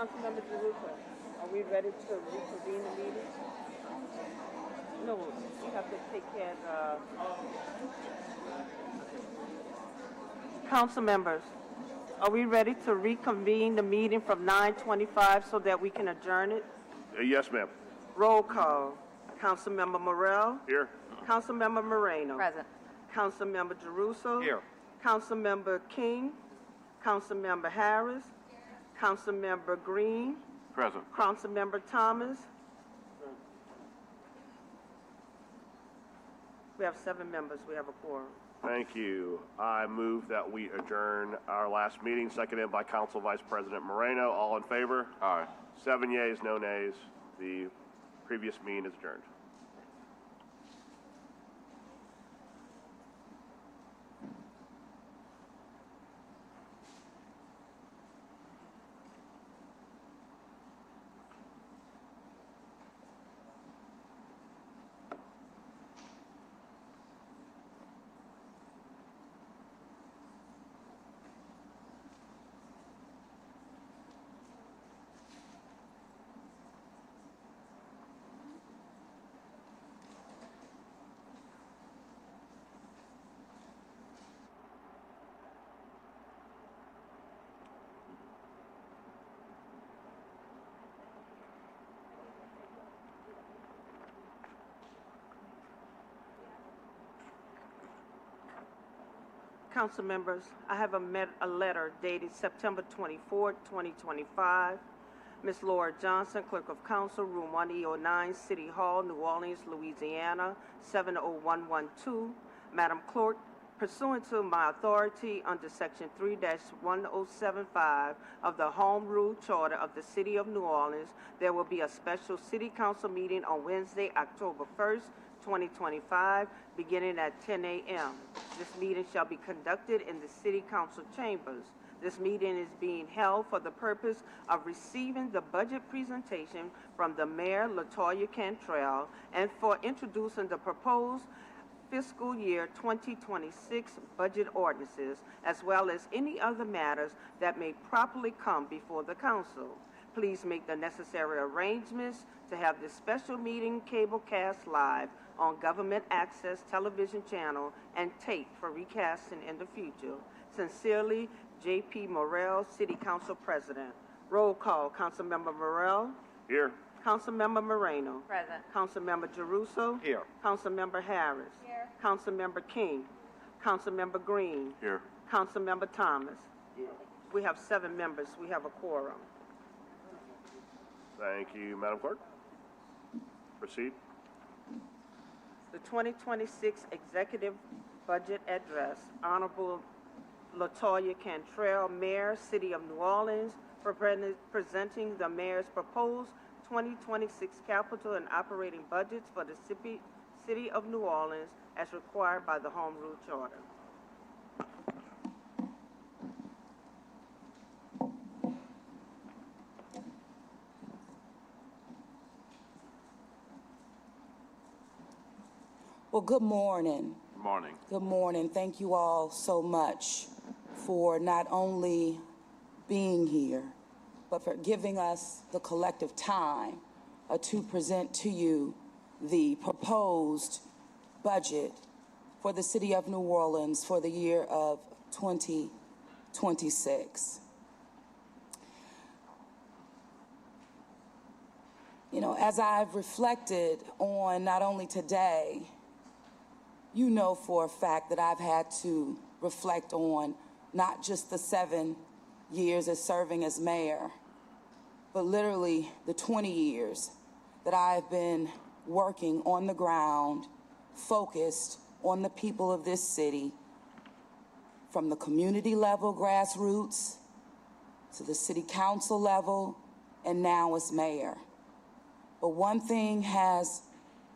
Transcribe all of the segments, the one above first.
Councilmember Jerusalem, are we ready to reconvene the meeting? No, we have to take care of council members. Are we ready to reconvene the meeting from 9:25 so that we can adjourn it? Yes, ma'am. Roll call. Councilmember Morrell. Here. Councilmember Moreno. Present. Councilmember Jeruso. Here. Councilmember King. Councilmember Harris. Councilmember Green. Present. Councilmember Thomas. We have 7 members. We have a quorum. Thank you. I move that we adjourn our last meeting, seconded by Council Vice President Moreno. All in favor? Aye. 7 yeas, no nays. The previous meeting is adjourned. Council members, I have a letter dated September 24, 2025. Ms. Laura Johnson, Clerk of Council, Room 1E09, City Hall, New Orleans, Louisiana, 70112. Madam Clerk, pursuant to my authority under Section 3-1075 of the Home Rule Charter of the City of New Orleans, there will be a special City Council meeting on Wednesday, October 1st, 2025, beginning at 10 a.m. This meeting shall be conducted in the City Council chambers. This meeting is being held for the purpose of receiving the budget presentation from the Mayor, LaToya Cantrell, and for introducing the proposed fiscal year 2026 budget ordinances, as well as any other matters that may properly come before the council. Please make the necessary arrangements to have this special meeting cablecast live on Government Access Television Channel and tape for recasting in the future. Sincerely, J.P. Morrell, City Council President. Roll call. Councilmember Morrell. Here. Councilmember Moreno. Present. Councilmember Jeruso. Here. Councilmember Harris. Here. Councilmember King. Councilmember Green. Here. Councilmember Thomas. Here. We have 7 members. We have a quorum. Thank you, Madam Clerk. Proceed. The 2026 Executive Budget Address, Honorable LaToya Cantrell, Mayor, City of New Orleans, for presenting the Mayor's proposed 2026 capital and operating budgets for the City of New Orleans as required by the Home Rule Charter. Well, good morning. Good morning. Good morning. Thank you all so much for not only being here, but for giving us the collective time to present to you the proposed budget for the City of New Orleans for the year of 2026. You know, as I've reflected on not only today, you know for a fact that I've had to reflect on not just the 7 years as serving as mayor, but literally the 20 years that I've been working on the ground, focused on the people of this city, from the community level, grassroots, to the city council level, and now as mayor. But one thing has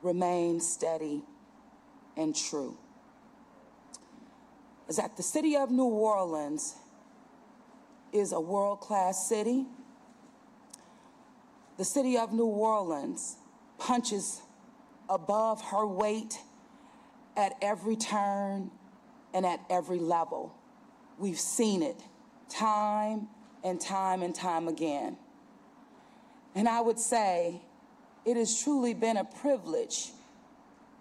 remained steady and true, is that the City of New Orleans is a world-class city. The City of New Orleans punches above her weight at every turn and at every level. We've seen it time and time and time again. And I would say it has truly been a privilege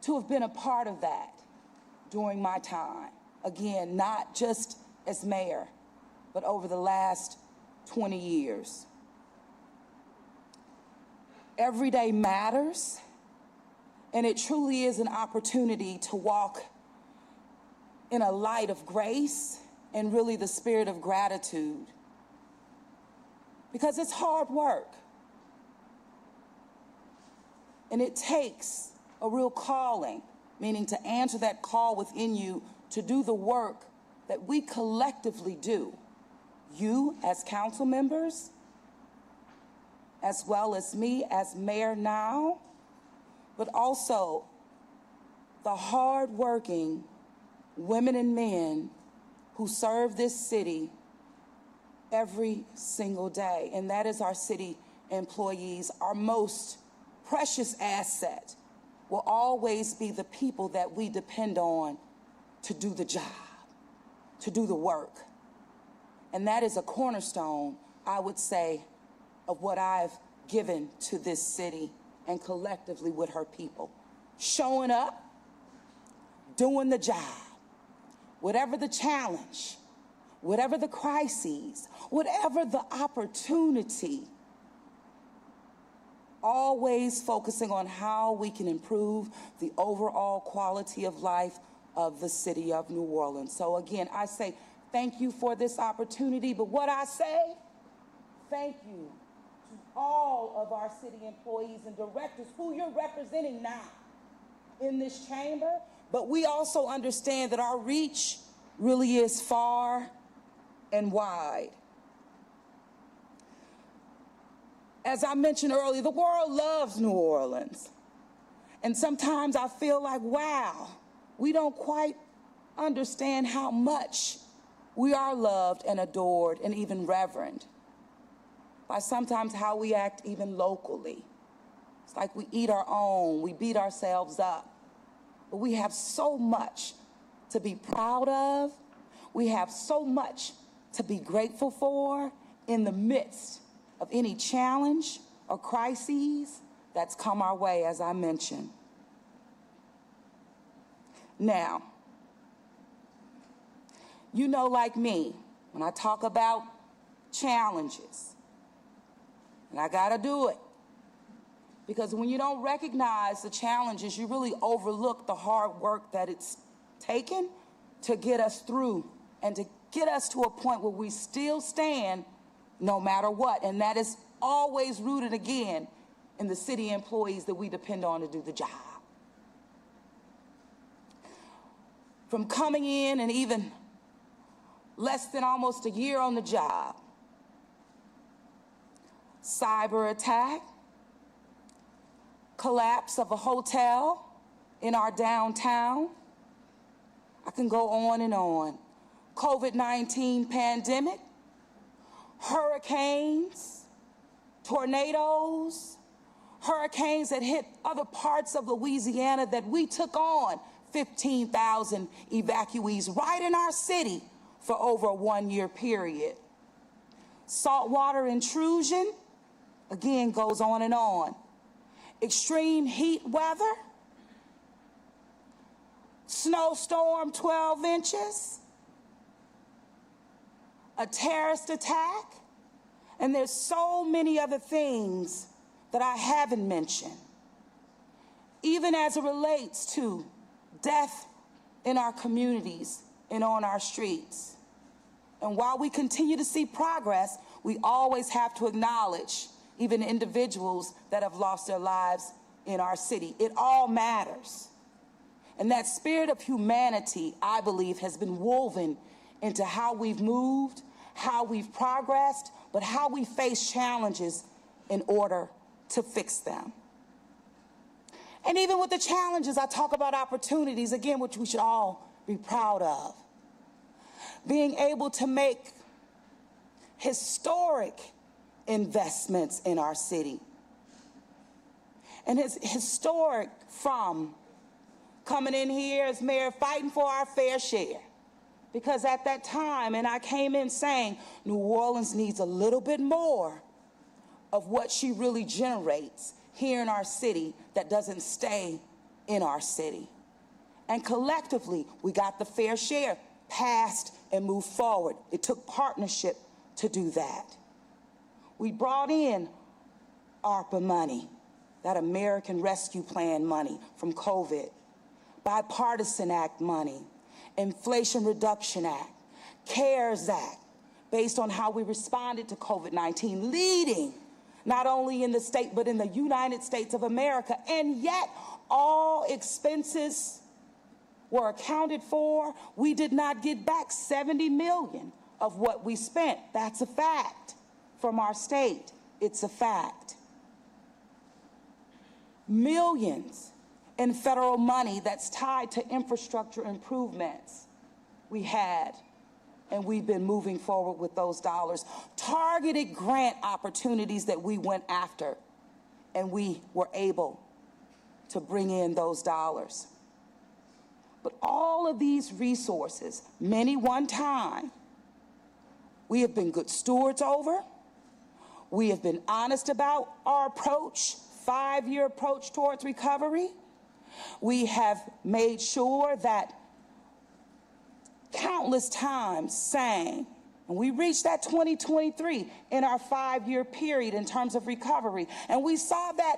to have been a part of that during my time. Again, not just as mayor, but over the last 20 years. Every day matters, and it truly is an opportunity to walk in a light of grace and really the spirit of gratitude. Because it's hard work. And it takes a real calling, meaning to answer that call within you to do the work that we collectively do. You as council members, as well as me as mayor now, but also the hardworking women and men who serve this city every single day. And that is our city employees. Our most precious asset will always be the people that we depend on to do the job, to do the work. And that is a cornerstone, I would say, of what I've given to this city and collectively with her people. Showing up, doing the job, whatever the challenge, whatever the crises, whatever the opportunity, always focusing on how we can improve the overall quality of life of the city of New Orleans. So again, I say thank you for this opportunity, but what I say, thank you to all of our city employees and directors who you're representing now in this chamber, but we also understand that our reach really is far and wide. As I mentioned earlier, the world loves New Orleans. And sometimes I feel like, wow, we don't quite understand how much we are loved and adored and even reverenced by sometimes how we act even locally. It's like we eat our own, we beat ourselves up. But we have so much to be proud of. We have so much to be grateful for in the midst of any challenge or crises that's come our way, as I mentioned. Now, you know, like me, when I talk about challenges, and I gotta do it, because when you don't recognize the challenges, you really overlook the hard work that it's taken to get us through and to get us to a point where we still stand no matter what. And that is always rooted again in the city employees that we depend on to do the job. From coming in and even less than almost a year on the job, cyber attack, collapse of a hotel in our downtown. I can go on and on. COVID-19 pandemic, hurricanes, tornadoes, hurricanes that hit other parts of Louisiana that we took on 15,000 evacuees right in our city for over a 1-year period. Saltwater intrusion, again, goes on and on. Extreme heat weather, snowstorm 12 inches, a terrorist attack, and there's so many other things that I haven't mentioned. Even as it relates to death in our communities and on our streets. And while we continue to see progress, we always have to acknowledge even individuals that have lost their lives in our city. It all matters. And that spirit of humanity, I believe, has been woven into how we've moved, how we've progressed, but how we face challenges in order to fix them. And even with the challenges, I talk about opportunities, again, which we should all be proud of. Being able to make historic investments in our city. And it's historic from coming in here as mayor, fighting for our fair share. Because at that time, and I came in saying, New Orleans needs a little bit more of what she really generates here in our city that doesn't stay in our city. And collectively, we got the fair share passed and moved forward. It took partnership to do that. We brought in ARPA money, that American Rescue Plan money from COVID, Bipartisan Act money, Inflation Reduction Act, CARES Act, based on how we responded to COVID-19, leading not only in the state, but in the United States of America. And yet, all expenses were accounted for. We did not get back 70 million of what we spent. That's a fact from our state. It's a fact. Millions in federal money that's tied to infrastructure improvements we had, and we've been moving forward with those dollars. Targeted grant opportunities that we went after, and we were able to bring in those dollars. But all of these resources, many one time, we have been good stewards over. We have been honest about our approach, 5-year approach towards recovery. We have made sure that countless times saying, and we reached that 2023 in our 5-year period in terms of recovery, and we saw that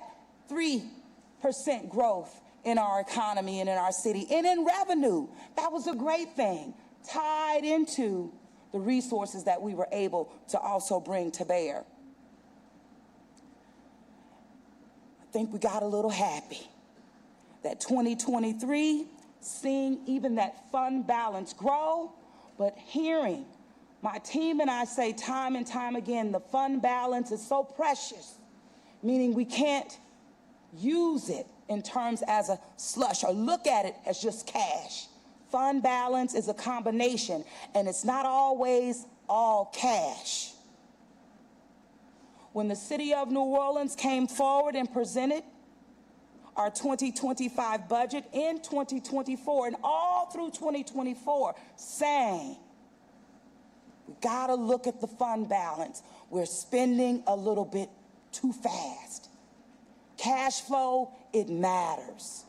3% growth in our economy and in our city and in revenue. That was a great thing, tied into the resources that we were able to also bring to bear. I think we got a little happy that 2023, seeing even that fund balance grow, but hearing my team and I say time and time again, the fund balance is so precious, meaning we can't use it in terms as a slush or look at it as just cash. Fund balance is a combination, and it's not always all cash. When the city of New Orleans came forward and presented our 2025 budget in 2024 and all through 2024, saying, we gotta look at the fund balance. We're spending a little bit too fast. Cash flow, it matters.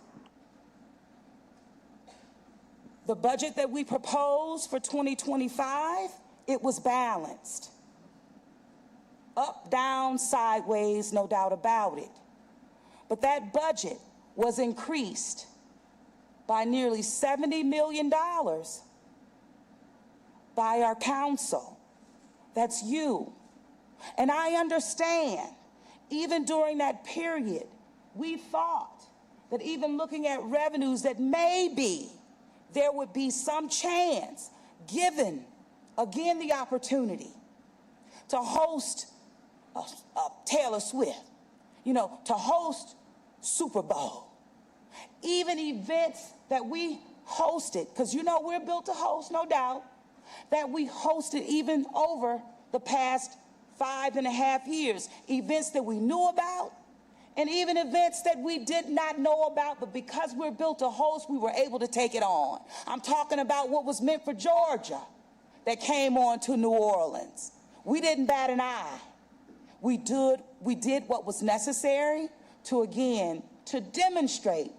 The budget that we proposed for 2025, it was balanced. Up, down, sideways, no doubt about it. But that budget was increased by nearly $70 million by our council. That's you. And I understand, even during that period, we thought that even looking at revenues that maybe there would be some chance, given, again, the opportunity to host a Taylor Swift, to host Super Bowl, even events that we hosted, because we're built to host, no doubt, that we hosted even over the past 5.5 years, events that we knew about, and even events that we did not know about, but because we're built to host, we were able to take it on. I'm talking about what was meant for Georgia that came on to New Orleans. We didn't bat an eye. We did what was necessary to demonstrate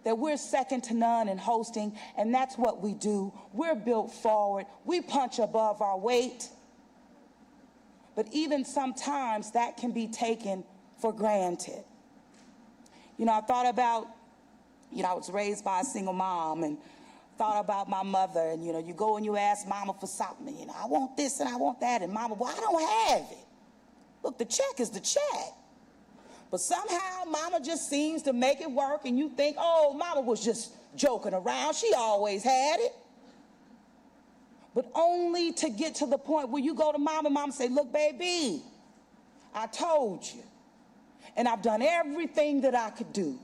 that we're second to none in hosting, and that's what we do. We're built forward. We punch above our weight. But even sometimes that can be taken for granted. I thought about, I was raised by a single mom, and thought about my mother, and you go and you ask mama for something, I want this and I want that, and mama, well, I don't have it. Look, the check is the check. But somehow mama just seems to make it work, and you think, oh, mama was just joking around. She always had it. But only to get to the point where you go to mom and mom say, look, baby, I told you. And I've done everything that I could do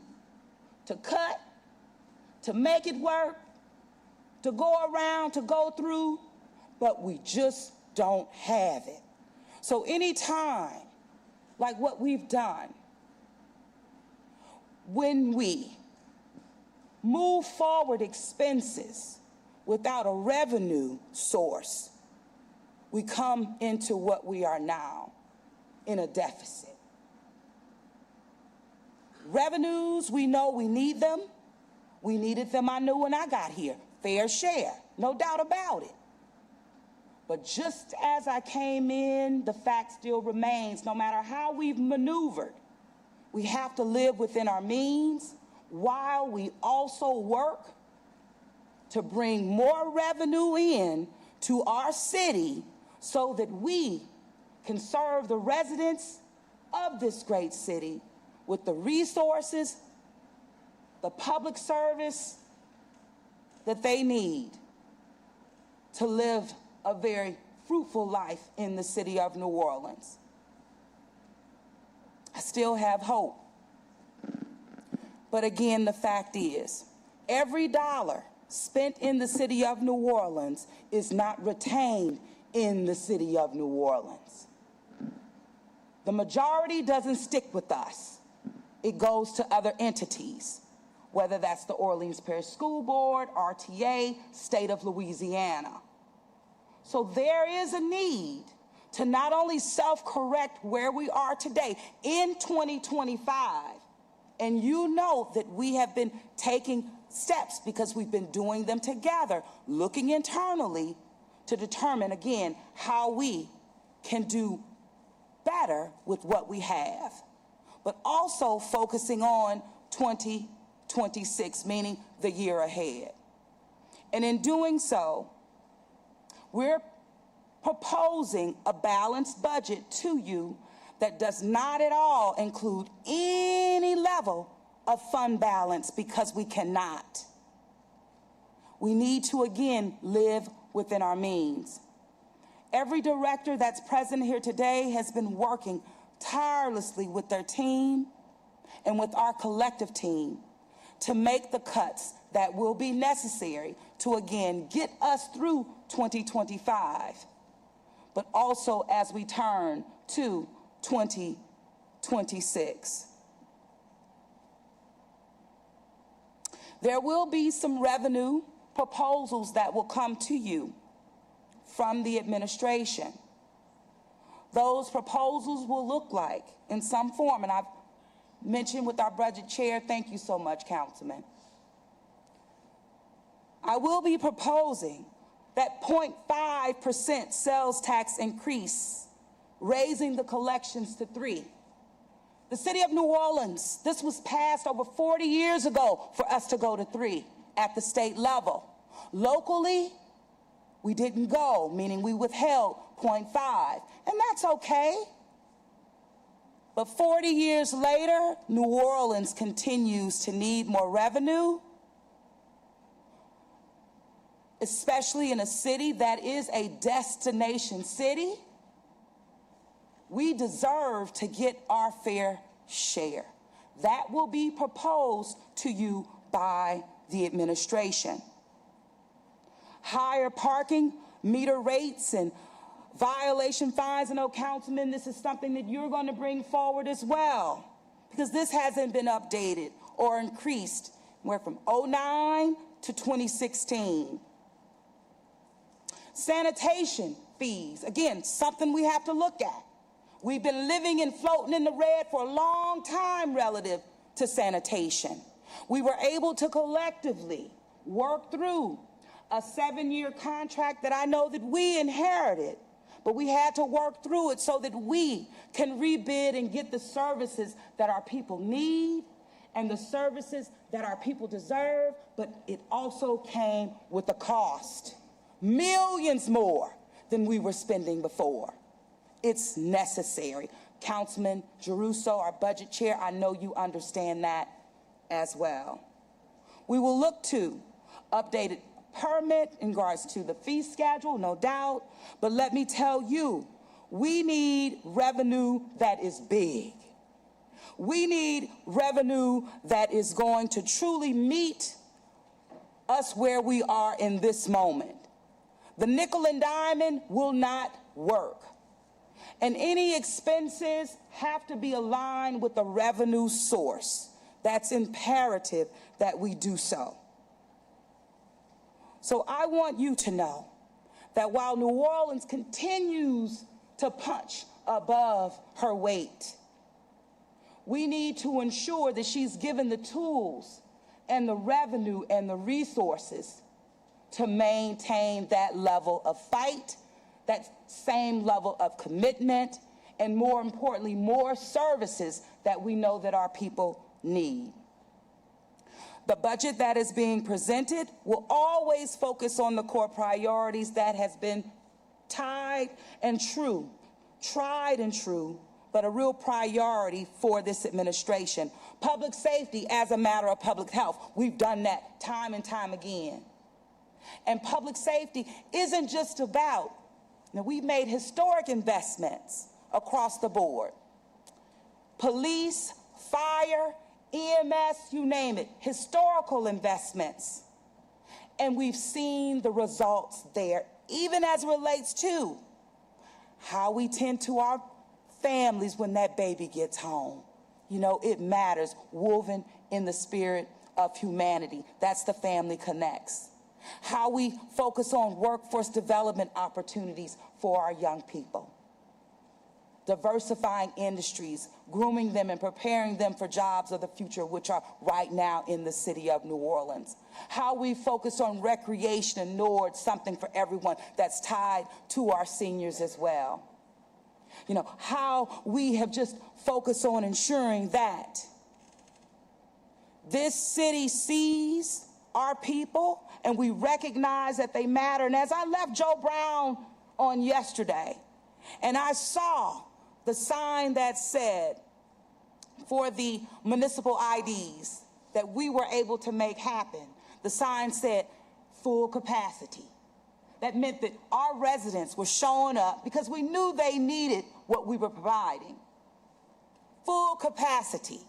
to cut, to make it work, to go around, to go through, but we just don't have it. So anytime, like what we've done, when we move forward expenses without a revenue source, we come into what we are now. in a deficit. Revenues, we know we need them. We needed them, I knew when I got here. Fair share, no doubt about it. But just as I came in, the fact still remains, no matter how we've maneuvered, we have to live within our means while we also work to bring more revenue in to our city so that we can serve the residents of this great city with the resources, the public service that they need to live a very fruitful life in the city of New Orleans. I still have hope. But again, the fact is, every dollar spent in the city of New Orleans is not retained in the city of New Orleans. The majority doesn't stick with us. It goes to other entities, whether that's the Orleans Parish School Board, RTA, State of Louisiana. So there is a need to not only self-correct where we are today in 2025, and you know that we have been taking steps because we've been doing them together, looking internally to determine, again, how we can do better with what we have, but also focusing on 2026, meaning the year ahead. And in doing so, we're proposing a balanced budget to you that does not at all include any level of fund balance, because we cannot. We need to, again, live within our means. Every director that's present here today has been working tirelessly with their team and with our collective team to make the cuts that will be necessary to, again, get us through 2025, but also as we turn to 2026. There will be some revenue proposals that will come to you from the administration. Those proposals will look like, in some form, and I've mentioned with our budget chair, thank you so much, Councilman. I will be proposing that 0.5% sales tax increase, raising the collections to 3%. The city of New Orleans, this was passed over 40 years ago for us to go to 3% at the state level. Locally, we didn't go, meaning we withheld 0.5%, and that's okay. But 40 years later, New Orleans continues to need more revenue, especially in a city that is a destination city. We deserve to get our fair share. That will be proposed to you by the administration. Higher parking, meter rates, and violation fines. I know, Councilman, this is something that you're going to bring forward as well, because this hasn't been updated or increased. We're from 2009 to 2016. Sanitation fees, again, something we have to look at. We've been living and floating in the red for a long time relative to sanitation. We were able to collectively work through a 7-year contract that I know that we inherited, but we had to work through it so that we can rebid and get the services that our people need and the services that our people deserve, but it also came with a cost. Millions more than we were spending before. It's necessary. Councilman Giarrusso, our budget chair, I know you understand that as well. We will look to updated permit in regards to the fee schedule, no doubt, but let me tell you, we need revenue that is big. We need revenue that is going to truly meet us where we are in this moment. The nickel and diamond will not work. And any expenses have to be aligned with the revenue source. That's imperative that we do so. So I want you to know that while New Orleans continues to punch above her weight. We need to ensure that she's given the tools and the revenue and the resources to maintain that level of fight, that same level of commitment, and more importantly, more services that we know that our people need. The budget that is being presented will always focus on the core priorities that has been tried and true, but a real priority for this administration. Public safety as a matter of public health. We've done that time and time again. And public safety isn't just about, now we've made historic investments across the board. Police, fire, EMS, you name it, historical investments. And we've seen the results there, even as it relates to how we tend to our families when that baby gets home. You know, it matters, woven in the spirit of humanity. That's the Family Connects. How we focus on workforce development opportunities for our young people. Diversifying industries, grooming them and preparing them for jobs of the future, which are right now in the city of New Orleans. How we focus on recreation and NORD, something for everyone that's tied to our seniors as well. You know, how we have just focused on ensuring that this city sees our people and we recognize that they matter. And as I left Joe Brown on yesterday, and I saw the sign that said for the municipal IDs that we were able to make happen, the sign said full capacity. That meant that our residents were showing up because we knew they needed what we were providing. Full capacity.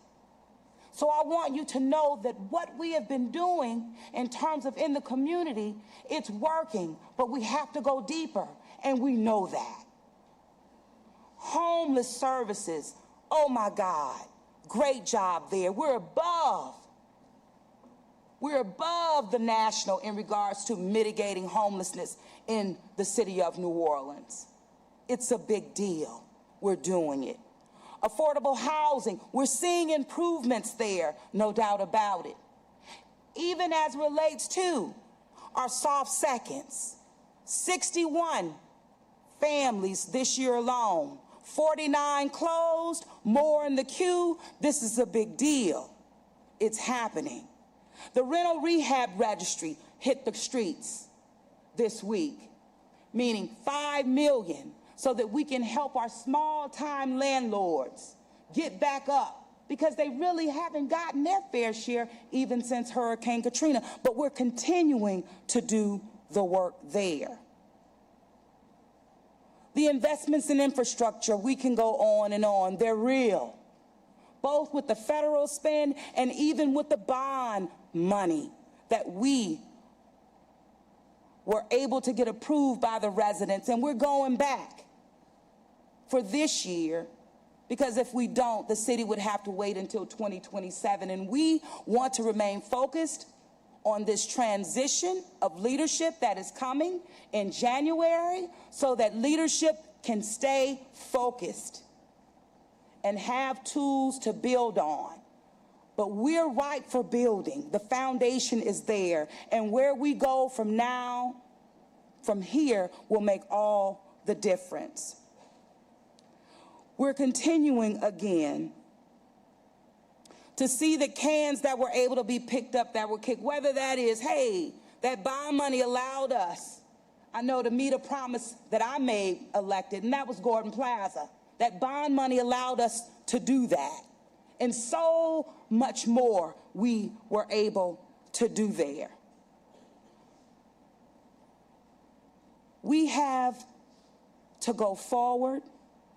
So I want you to know that what we have been doing in terms of in the community, it's working, but we have to go deeper, and we know that. Homeless services, oh my God, great job there. We're above the national in regards to mitigating homelessness in the city of New Orleans. It's a big deal. We're doing it. Affordable housing, we're seeing improvements there, no doubt about it. Even as relates to our soft seconds, 61 families this year alone, 49 closed, more in the queue. This is a big deal. It's happening. The rental rehab registry hit the streets this week, meaning $5 million so that we can help our small-time landlords get back up because they really haven't gotten their fair share even since Hurricane Katrina, but we're continuing to do the work there. The investments in infrastructure, we can go on and on. They're real, both with the federal spend and even with the bond money that we were able to get approved by the residents. And we're going back for this year because if we don't, the city would have to wait until 2027. And we want to remain focused on this transition of leadership that is coming in January so that leadership can stay focused and have tools to build on. But we're ripe for building. The foundation is there. And where we go from here, will make all the difference. We're continuing again to see the cans that were able to be picked up that were kicked, whether that is, hey, that bond money allowed us, I know, to meet a promise that I made elected, and that was Gordon Plaza. That bond money allowed us to do that. And so much more we were able to do there. We have to go forward.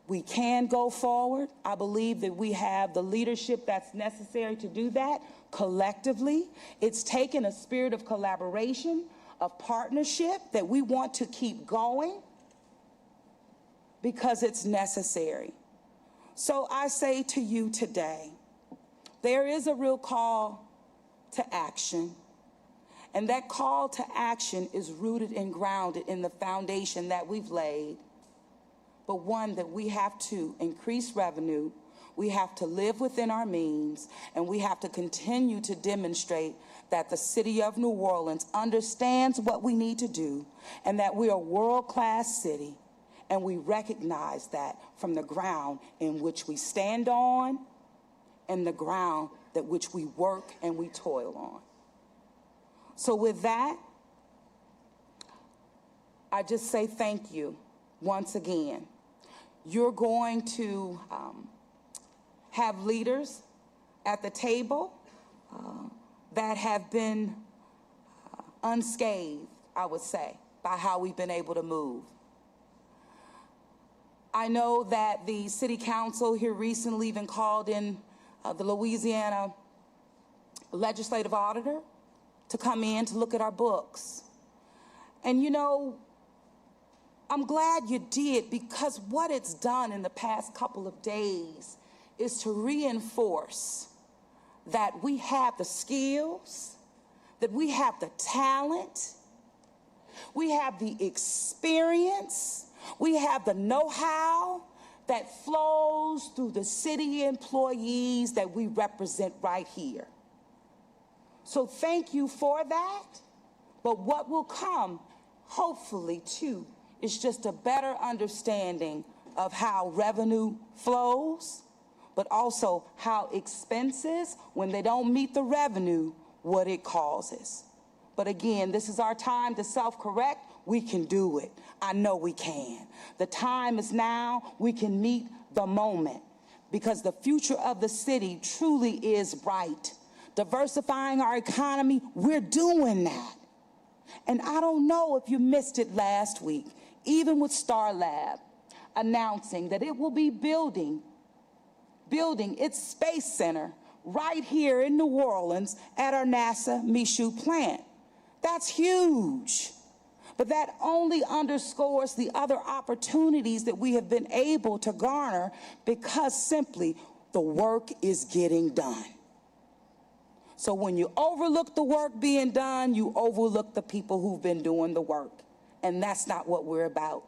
We can go forward. I believe that we have the leadership that's necessary to do that collectively. It's taken a spirit of collaboration, of partnership that we want to keep going because it's necessary. So I say to you today, there is a real call to action. And that call to action is rooted and grounded in the foundation that we've laid but one that we have to increase revenue, we have to live within our means, and we have to continue to demonstrate that the city of New Orleans understands what we need to do and that we are a world-class city, and we recognize that from the ground in which we stand on and the ground that which we work and we toil on. So with that, I just say thank you once again. You're going to have leaders at the table that have been unscathed, I would say, by how we've been able to move. I know that the city council here recently even called in the Louisiana legislative auditor to come in to look at our books. And you know, I'm glad you did, because what it's done in the past couple of days is to reinforce that we have the skills, that we have the talent, we have the experience, we have the know-how that flows through the city employees that we represent right here. So thank you for that. But what will come, hopefully, too, is just a better understanding of how revenue flows, but also how expenses, when they don't meet the revenue, what it causes. But again, this is our time to self-correct. We can do it. I know we can. The time is now. We can meet the moment, because the future of the city truly is bright. Diversifying our economy, we're doing that. And I don't know if you missed it last week, even with Star Lab announcing that it will be building its space center right here in New Orleans at our NASA Michoud plant. That's huge. But that only underscores the other opportunities that we have been able to garner, because simply the work is getting done. So when you overlook the work being done, you overlook the people who've been doing the work. And that's not what we're about.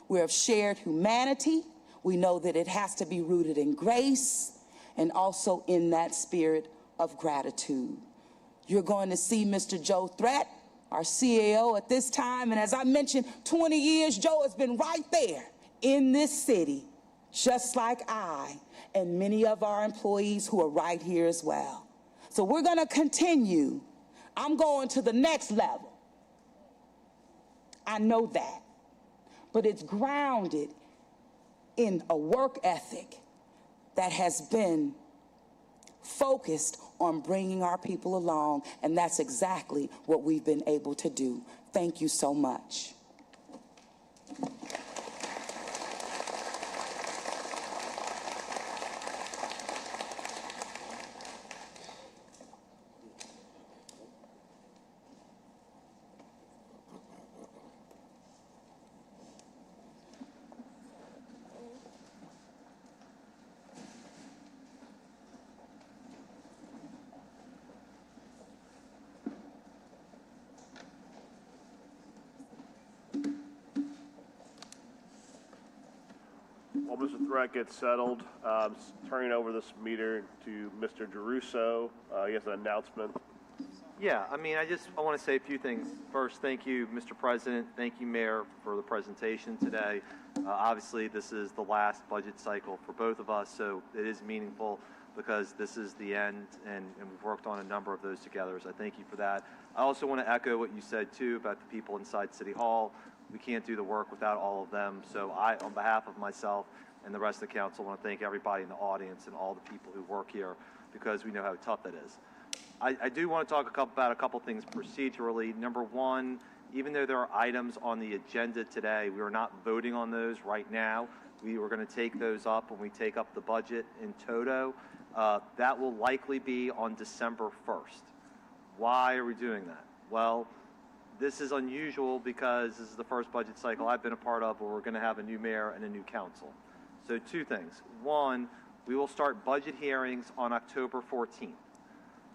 We're of shared humanity. We know that it has to be rooted in grace and also in that spirit of gratitude. You're going to see Mr. Joe Threat, our CAO at this time. And as I mentioned, 20 years, Joe has been right there in this city, just like I and many of our employees who are right here as well. So we're going to continue. I'm going to the next level. I know that. But it's grounded in a work ethic that has been focused on bringing our people along, and that's exactly what we've been able to do. Thank you so much. While Mr. Threat gets settled, turning over this meter to Mr. DeRusso. He has an announcement. Yeah, I mean, I want to say a few things. First, thank you, Mr. President. Thank you, Mayor, for the presentation today. Obviously, this is the last budget cycle for both of us, so it is meaningful because this is the end, and we've worked on a number of those together, so I thank you for that. I also want to echo what you said, too, about the people inside City Hall. We can't do the work without all of them, so I, on behalf of myself and the rest of the council, want to thank everybody in the audience and all the people who work here, because we know how tough that is. I do want to talk about a couple things procedurally. Number one, even though there are items on the agenda today, we are not voting on those right now. We were going to take those up when we take up the budget in toto. That will likely be on December 1st. Why are we doing that? Well, this is unusual because this is the first budget cycle I've been a part of where we're going to have a new mayor and a new council. So two things. One, we will start budget hearings on October 14th.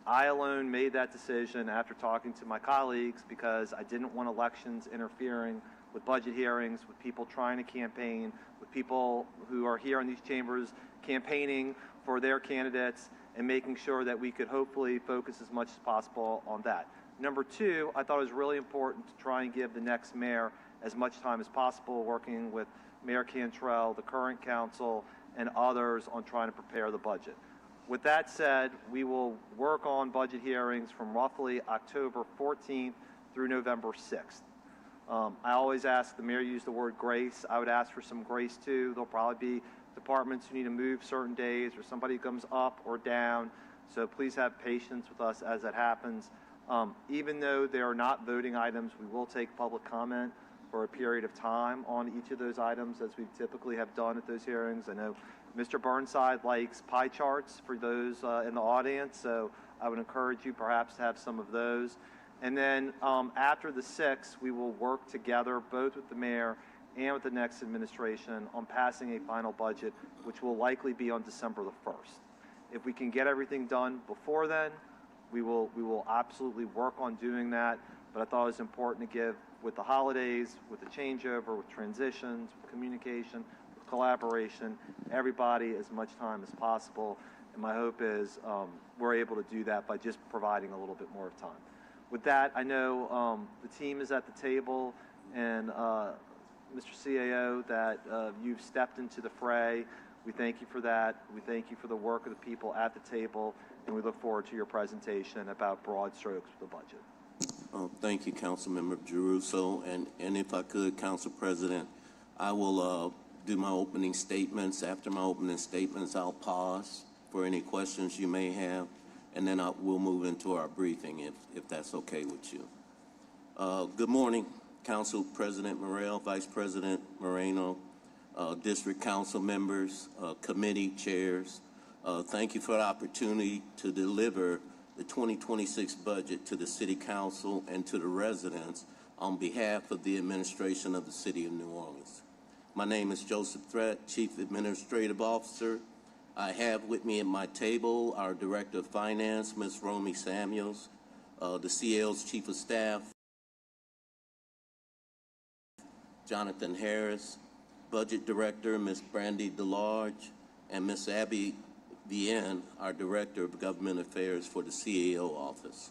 I alone made that decision after talking to my colleagues because I didn't want elections interfering with budget hearings, with people trying to campaign, with people who are here in these chambers campaigning for their candidates, and making sure that we could hopefully focus as much as possible on that. Number two, I thought it was really important to try and give the next mayor as much time as possible, working with Mayor Cantrell, the current council, and others on trying to prepare the budget. With that said, we will work on budget hearings from roughly October 14th through November 6th. I always ask the mayor to use the word grace. I would ask for some grace too. There'll probably be departments who need to move certain days, or somebody comes up or down. So please have patience with us as that happens. Even though there are not voting items, we will take public comment for a period of time on each of those items, as we typically have done at those hearings. I know Mr. Burnside likes pie charts for those in the audience, so I would encourage you perhaps to have some of those. And then after the 6th, we will work together, both with the mayor and with the next administration, on passing a final budget, which will likely be on December the 1st. If we can get everything done before then, we will absolutely work on doing that. But I thought it was important to give, with the holidays, with the changeover, with transitions, with communication, with collaboration, everybody as much time as possible. And my hope is we're able to do that by just providing a little bit more of time. With that, I know the team is at the table, and Mr. CAO, that you've stepped into the fray. We thank you for that. We thank you for the work of the people at the table, and we look forward to your presentation about broad strokes for the budget. Thank you, Councilmember Giarrusso. And if I could, Council President, I will do my opening statements. After my opening statements, I'll pause for any questions you may have, and then we'll move into our briefing if that's okay with you. Good morning, Council President Morrell, Vice President Moreno, District Council members, committee chairs. Thank you for the opportunity to deliver the 2026 budget to the City Council and to the residents on behalf of the administration of the City of New Orleans. My name is Joseph Threat, Chief Administrative Officer. I have with me at my table our Director of Finance, Ms. Romy Samuels, the CL's Chief of Staff, Jonathan Harris, Budget Director, Ms. Brandy DeLarge, and Ms. Abby Vienne, our Director of Government Affairs for the CAO office.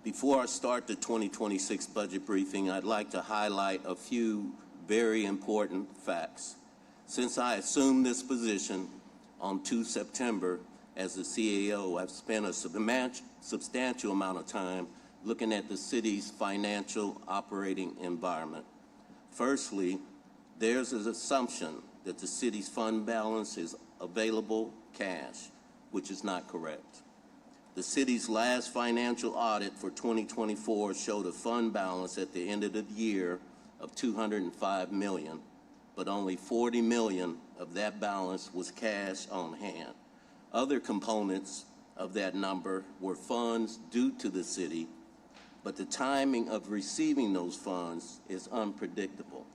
Before I start the 2026 budget briefing, I'd like to highlight a few very important facts. Since I assumed this position on 2 September as the CAO, I've spent a substantial amount of time looking at the city's financial operating environment. Firstly, there's an assumption that the city's fund balance is available cash, which is not correct. The city's last financial audit for 2024 showed a fund balance at the end of the year of $205 million, but only $40 million of that balance was cash on hand. Other components of that number were funds due to the city, but the timing of receiving those funds is unpredictable.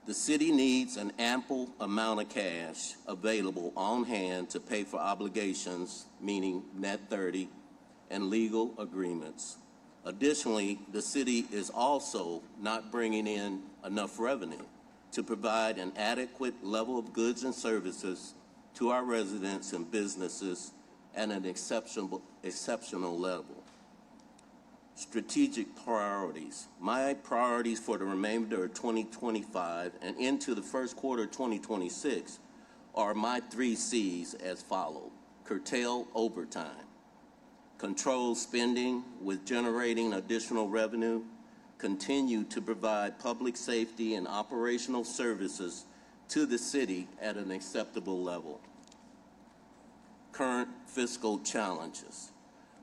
The city needs an ample amount of cash available on hand to pay for obligations, meaning net 30, and legal agreements. Additionally, the city is also not bringing in enough revenue to provide an adequate level of goods and services to our residents and businesses at an exceptional level. Strategic priorities. My priorities for the remainder of 2025 and into the first quarter of 2026 are my 3 C's as follows. Curtail overtime, control spending with generating additional revenue, continue to provide public safety and operational services to the city at an acceptable level. Current fiscal challenges.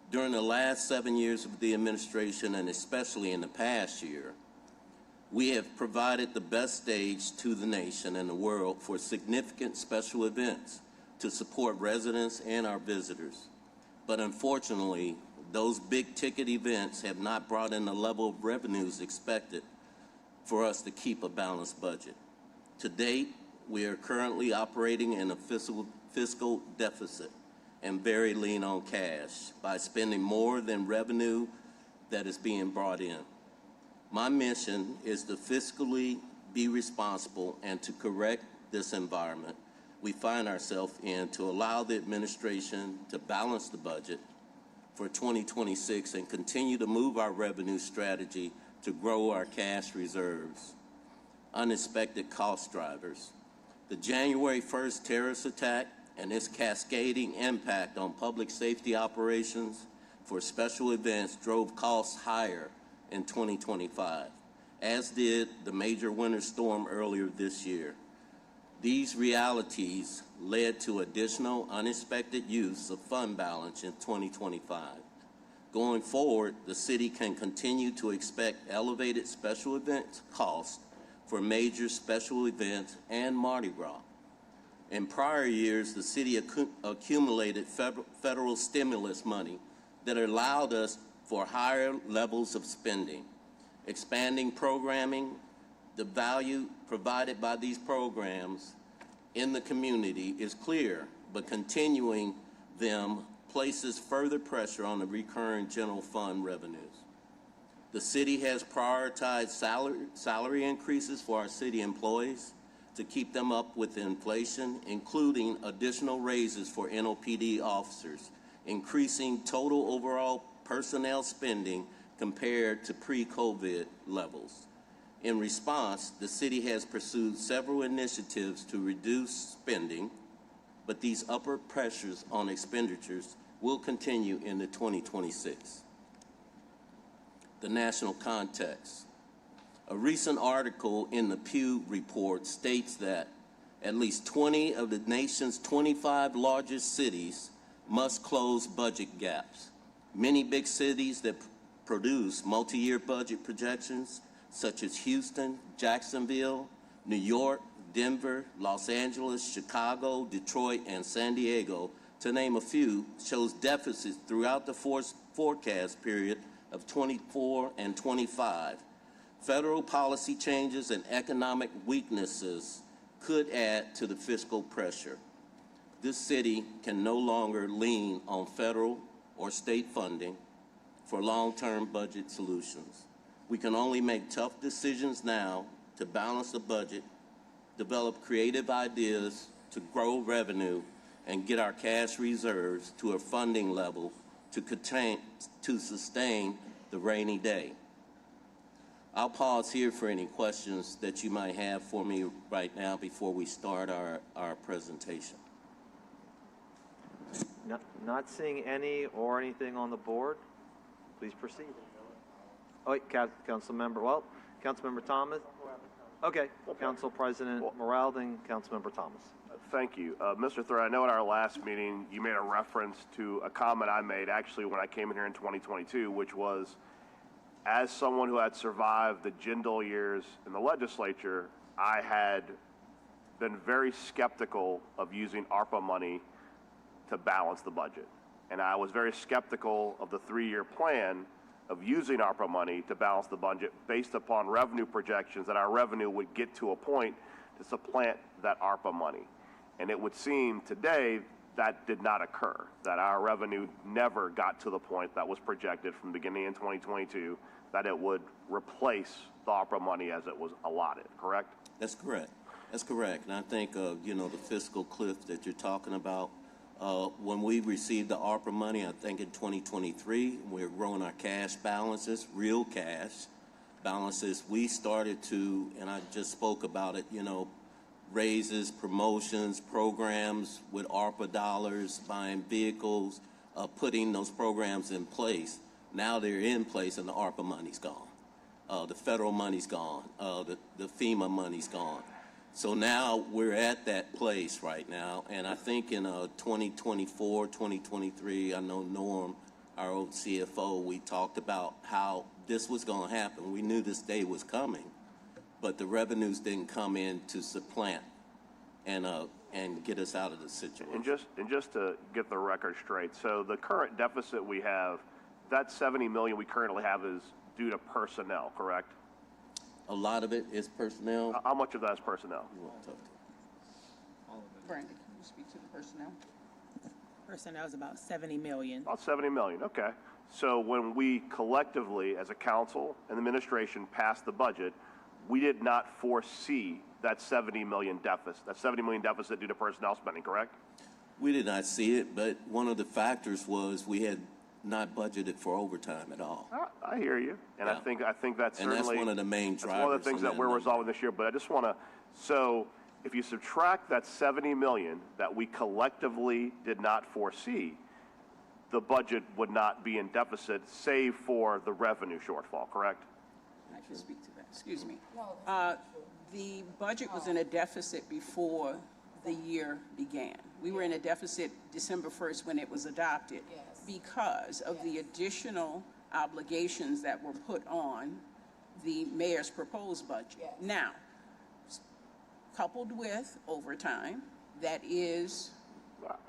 During the last 7 years of the administration, and especially in the past year, we have provided the best stage to the nation and the world for significant special events to support residents and our visitors. But unfortunately, those big-ticket events have not brought in the level of revenues expected for us to keep a balanced budget. To date, we are currently operating in a fiscal deficit and very lean on cash by spending more than revenue that is being brought in. My mission is to fiscally be responsible and to correct this environment we find ourselves in, to allow the administration to balance the budget for 2026 and continue to move our revenue strategy to grow our cash reserves. Unexpected cost drivers. The January 1st terrorist attack and its cascading impact on public safety operations for special events drove costs higher in 2025, as did the major winter storm earlier this year. These realities led to additional unexpected use of fund balance in 2025. Going forward, the city can continue to expect elevated special event costs for major special events and Mardi Gras. In prior years, the city accumulated federal stimulus money that allowed us for higher levels of spending. Expanding programming, the value provided by these programs in the community is clear, but continuing them places further pressure on the recurring general fund revenues. The city has prioritized salary increases for our city employees to keep them up with inflation, including additional raises for NOPD officers, increasing total overall personnel spending compared to pre-COVID levels. In response, the city has pursued several initiatives to reduce spending, but these upward pressures on expenditures will continue into 2026. The national context. A recent article in the Pew Report states that at least 20 of the nation's 25 largest cities must close budget gaps. Many big cities that produce multi-year budget projections, such as Houston, Jacksonville, New York, Denver, Los Angeles, Chicago, Detroit, and San Diego, to name a few, shows deficits throughout the forecast period of 24 and 25. Federal policy changes and economic weaknesses could add to the fiscal pressure. This city can no longer lean on federal or state funding for long-term budget solutions. We can only make tough decisions now to balance the budget, develop creative ideas to grow revenue, and get our cash reserves to a funding level to sustain the rainy day. I'll pause here for any questions that you might have for me right now before we start our presentation. Not seeing any or anything on the board. Please proceed. Oh, wait, Councilmember Thomas. Okay, Council President Morrell, then Councilmember Thomas. Thank you. Mr. Thur, I know at our last meeting you made a reference to a comment I made actually when I came in here in 2022, which was, as someone who had survived the Jindal years in the legislature, I had been very skeptical of using ARPA money to balance the budget. And I was very skeptical of the 3-year plan of using ARPA money to balance the budget based upon revenue projections that our revenue would get to a point to supplant that ARPA money. And it would seem today that did not occur, that our revenue never got to the point that was projected from the beginning in 2022, that it would replace the ARPA money as it was allotted, correct? That's correct. That's correct. And I think, the fiscal cliff that you're talking about, when we received the ARPA money, I think in 2023, we're growing our cash balances, real cash balances. We started to, and I just spoke about it, raises, promotions, programs with ARPA dollars, buying vehicles, putting those programs in place. Now they're in place and the ARPA money's gone. The federal money's gone. The FEMA money's gone. So now we're at that place right now. And I think in 2024, 2023, I know Norm, our old CFO, we talked about how this was going to happen. We knew this day was coming, but the revenues didn't come in to supplant and get us out of the situation. And just to get the record straight, so the current deficit we have, that $70 million we currently have is due to personnel, correct? A lot of it is personnel. How much of that is personnel? You want to talk to? Brandon, can you speak to the personnel? Personnel is about 70 million. About 70 million, okay. So when we collectively, as a council and administration, passed the budget, we did not foresee that 70 million deficit due to personnel spending, correct? We did not see it, but one of the factors was we had not budgeted for overtime at all. I hear you, and Yeah. I think that's And certainly that's one of the main that's one of drivers the things on that that we're number. resolving this year. But I just want to, so if you subtract that 70 million that we collectively did not foresee, the budget would not be in deficit, save for the revenue shortfall, correct? I can speak to that. Excuse me. The budget was in a deficit before the year began. We were in a deficit December 1st when it was adopted because of the additional obligations that were put on the mayor's proposed budget. Now, coupled with overtime, that is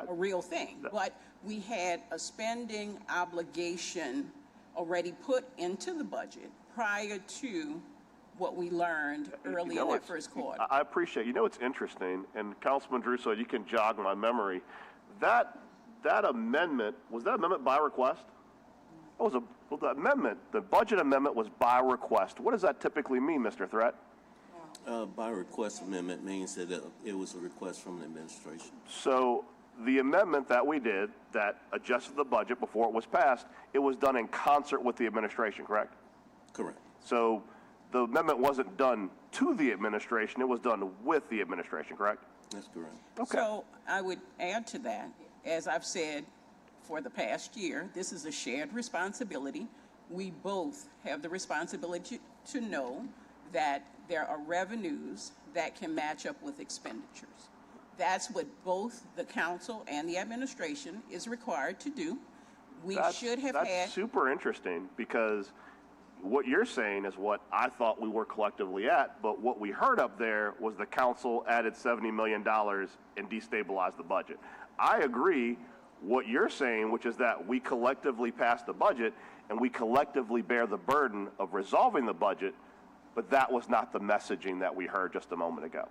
a real thing. But we had a spending obligation already put into the budget prior to what we learned early in that first quarter. I appreciate, it's interesting, and Councilman Druso, you can jog my memory. That amendment, was that amendment by request? The amendment, the budget amendment was by request. What does that typically mean, Mr. Threat? By request amendment means that it was a request from the administration. So the amendment that we did that adjusted the budget before it was passed, it was done in concert with the administration, correct? Correct. So the amendment wasn't done to the administration, it was done with the administration, correct? That's correct. Okay. So I would add to that, as I've said for the past year, this is a shared responsibility. We both have the responsibility to know that there are revenues that can match up with expenditures. That's what both the council and the administration is required to do. That's super interesting, because what you're saying is what I thought we were collectively at, but what we heard up there was the council added $70 million and destabilized the budget. I agree what you're saying, which is that we collectively passed the budget and we collectively bear the burden of resolving the budget, but that was not the messaging that we heard just a moment ago.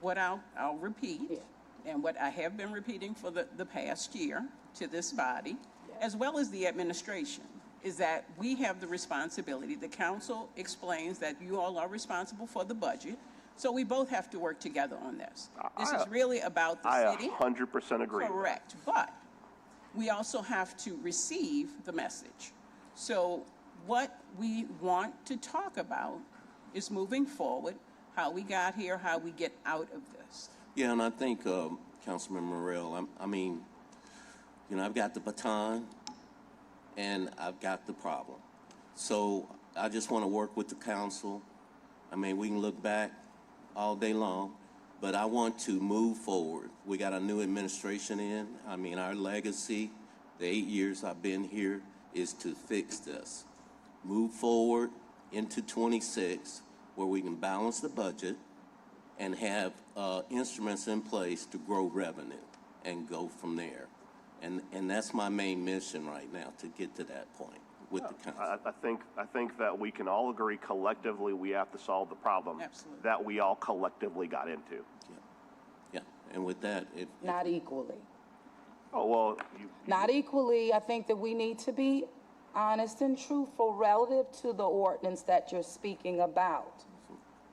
What I'll repeat, and what I have been repeating for the past year to this body, as well as the administration, is that we have the responsibility. The council explains that you all are responsible for the budget, so we both have to work together on this. This is really about the city. I 100% agree. Correct, but we also have to receive the message. So what we want to talk about is moving forward, how we got here, how we get out of this. Yeah, and I think, Councilman Morrell, I've got the baton and I've got the problem. So I just want to work with the council. We can look back all day long, but I want to move forward. We got a new administration in. Our legacy, the 8 years I've been here, is to fix this. Move forward into 26, where we can balance the budget and have instruments in place to grow revenue and go from there. And that's my main mission right now, to get to that point with the council. I think that we can all agree collectively we have to solve the problem. Absolutely. That we all collectively got into. Yeah, and with that, Not equally. Oh, well, Not equally. I think that we need to be honest and truthful relative to the ordinance that you're speaking about.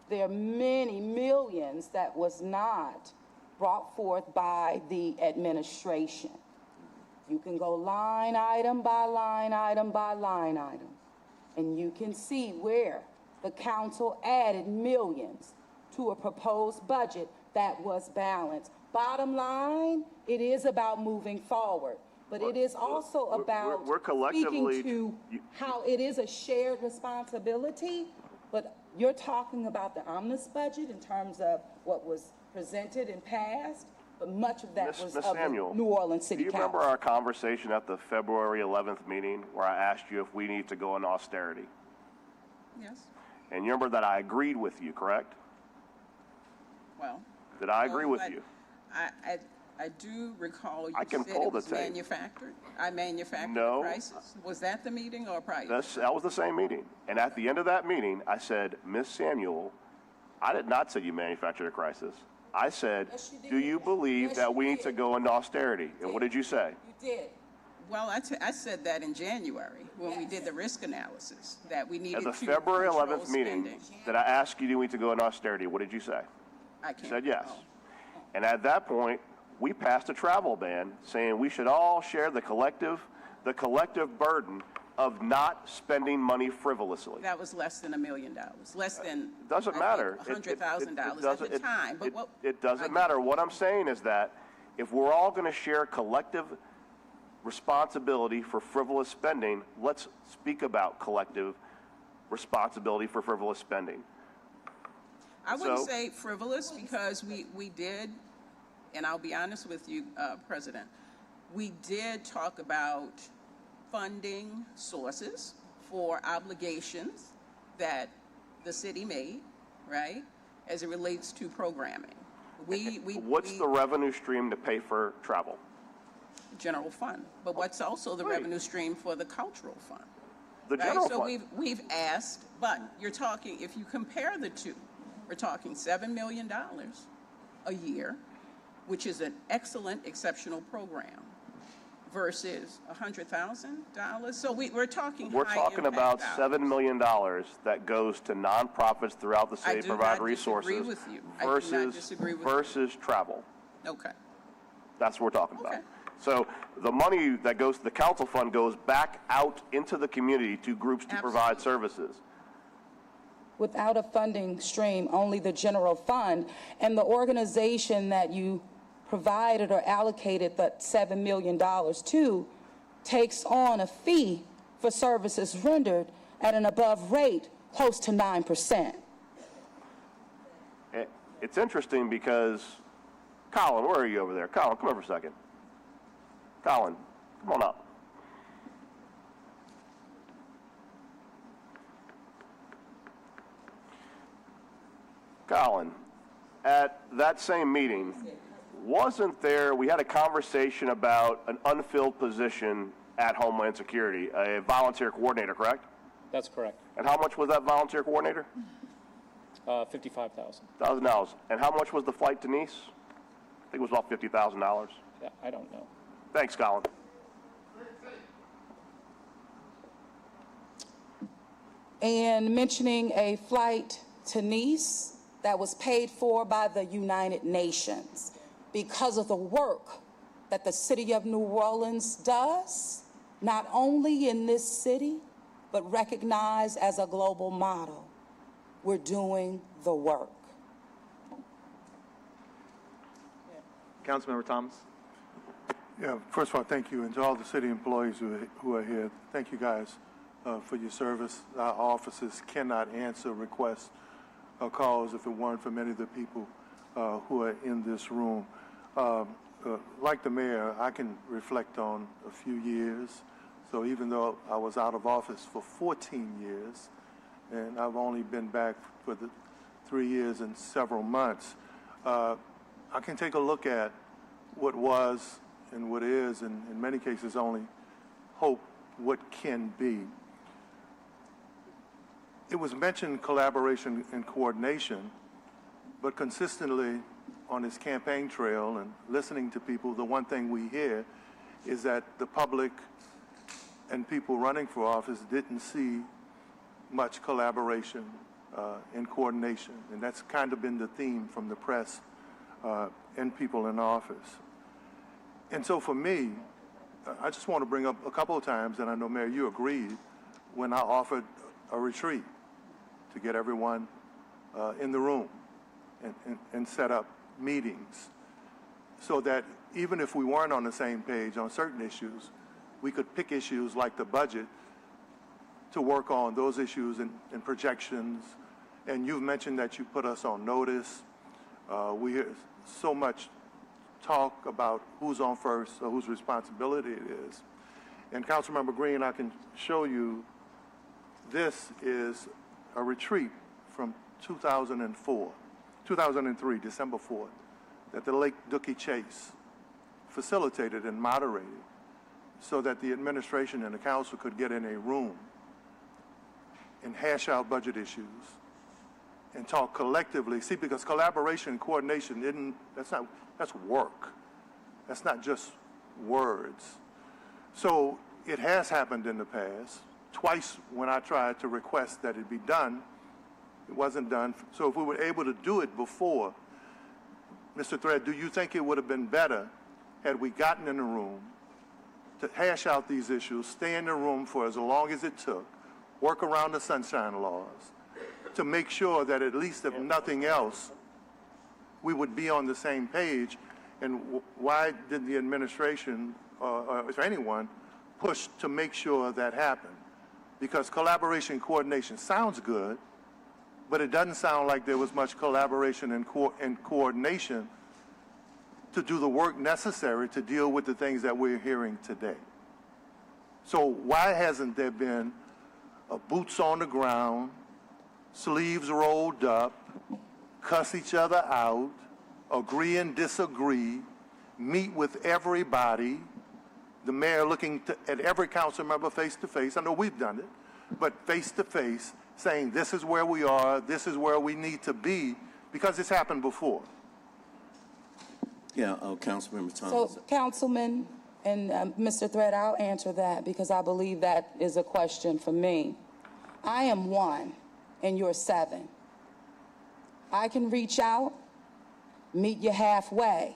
There are many millions that was not brought forth by the administration. You can go line item by line item by line item, and you can see where the council added millions to a proposed budget that was balanced. Bottom line, it is about moving forward, but it is also about we're collectively speaking to how it is a shared responsibility, but you're talking about the omnibus budget in terms of what was presented and passed, but much of that was Ms. of the Samuel, New Orleans City do you Council. remember our conversation at the February 11th meeting where I asked you if we need to go in austerity? Yes, And you remember that I agreed with you, correct? well. Did I agree with but you? I do recall you I can said pull it the was tape. manufactured. I manufactured No. the crisis. Was that the meeting or prior? That was the same meeting. And at the end of that meeting, I said, Ms. Samuel, I did not say you manufactured a crisis. I said, Yes, you did. do you believe Yes, that you we need did. to go into austerity? And what did you say? You did. Well, I said that in January when we did the risk analysis, that we needed At to the February control 11th meeting, spending. that I asked you, do we need to go into austerity? What did you say? I You can't said yes. recall. And at that point, we passed a travel ban saying we should all share the collective burden of not spending money frivolously. That was less than $1 million, less than. Doesn't matter. $100,000 at the time, but what? It doesn't matter. What I'm saying is that if we're all going to share collective responsibility for frivolous spending, let's speak about collective responsibility for frivolous spending. I wouldn't So- say frivolous because we did, and I'll be honest with you, President, we did talk about funding sources for obligations that the city made, right, as it relates to programming. What's the revenue stream to pay for travel? General fund, but what's also the Right. revenue stream for the cultural fund? The Right, general so fund. we've asked, but you're talking, if you compare the two, we're talking $7 million a year, which is an excellent, exceptional program, versus $100,000. So we're talking We're high talking impact about dollars. $7 million that goes to nonprofits throughout the I city to do provide not disagree resources with you. I do not versus, disagree with you. versus travel. Okay, That's what we're talking about. Okay. So the money that goes to the council fund goes back out into the community to groups to provide Absolutely. services. Without a funding stream, only the general fund, and the organization that you provided or allocated that $7 million to takes on a fee for services rendered at an above rate close to 9%. It's interesting because, Colin, where are you over there? Colin, come over a second. Colin, come on up. Colin, at that same meeting, wasn't there, we had a conversation about an unfilled position at Homeland Security, a volunteer coordinator, correct? That's correct. And how much was that volunteer coordinator? $55,000. $1,000. And how much was the flight to Nice? I think it was about $50,000. Yeah, I don't know. Thanks, Colin. And mentioning a flight to Nice that was paid for by the United Nations because of the work that the city of New Orleans does, not only in this city, but recognized as a global model. We're doing the work. Councilmember Thomas? Yeah, first of all, thank you, and to all the city employees who are here, thank you guys for your service. Our offices cannot answer requests or calls if it weren't for many of the people who are in this room. Like the mayor, I can reflect on a few years. So even though I was out of office for 14 years, and I've only been back for the 3 years and several months, I can take a look at what was and what is, and in many cases only hope what can be. It was mentioned collaboration and coordination, but consistently on this campaign trail and listening to people, the one thing we hear is that the public and people running for office didn't see much collaboration and coordination, and that's kind of been the theme from the press and people in office. And so for me, I just want to bring up a couple of times, and I know, Mayor, you agreed, when I offered a retreat to get everyone in the room and set up meetings so that even if we weren't on the same page on certain issues, we could pick issues like the budget to work on those issues and projections. And you've mentioned that you put us on notice. We hear so much talk about who's on first or whose responsibility it is. And Councilmember Green, I can show you, this is a retreat from 2003, December 4th, that the Lake Dookie Chase facilitated and moderated so that the administration and the council could get in a room and hash out budget issues and talk collectively. See, because collaboration and coordination that's work. That's not just words. So it has happened in the past. Twice when I tried to request that it be done, it wasn't done. So if we were able to do it before, Mr. Thread, do you think it would have been better had we gotten in the room to hash out these issues, stay in the room for as long as it took, work around the sunshine laws, to make sure that at least if nothing else, we would be on the same page? And why did the administration or if anyone push to make sure that happened? Because collaboration and coordination sounds good, but it doesn't sound like there was much collaboration and coordination to do the work necessary to deal with the things that we're hearing today. So why hasn't there been boots on the ground, sleeves rolled up, cuss each other out, agree and disagree, meet with everybody, the mayor looking at every council member face to face? I know we've done it, but face to face, saying this is where we are, this is where we need to be, because it's happened before. Yeah, Councilmember Thomas. So, Councilman and Mr. Thread, I'll answer that because I believe that is a question for me. I am 1 and you're 7. I can reach out, meet you halfway.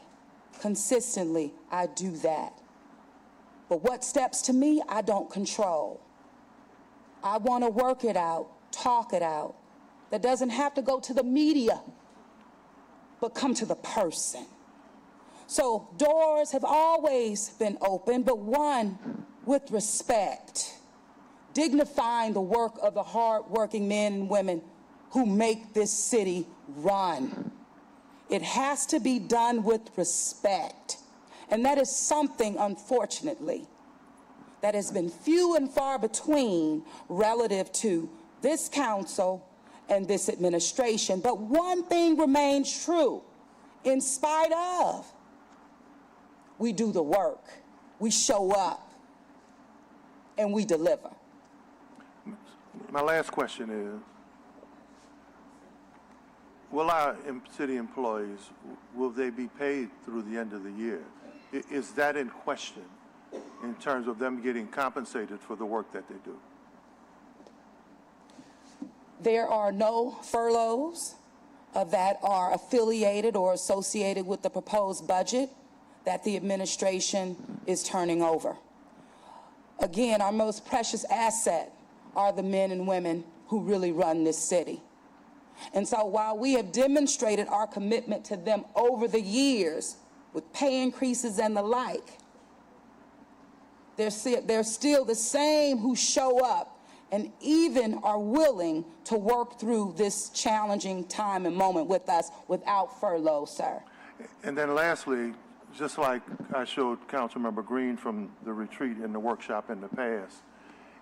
Consistently, I do that. But what steps to me, I don't control. I want to work it out, talk it out. That doesn't have to go to the media, but come to the person. So doors have always been open, but one with respect, dignifying the work of the hard-working men and women who make this city run. It has to be done with respect. And that is something, unfortunately, that has been few and far between relative to this council and this administration. But one thing remains true, in spite of, we do the work, we show up, and we deliver. My last question is, will our city employees, will they be paid through the end of the year? Is that in question in terms of them getting compensated for the work that they do? There are no furloughs that are affiliated or associated with the proposed budget that the administration is turning over. Again, our most precious asset are the men and women who really run this city. And so while we have demonstrated our commitment to them over the years with pay increases and the like, they're still the same who show up and even are willing to work through this challenging time and moment with us without furlough, sir. And then lastly, just like I showed Councilmember Green from the retreat in the workshop in the past,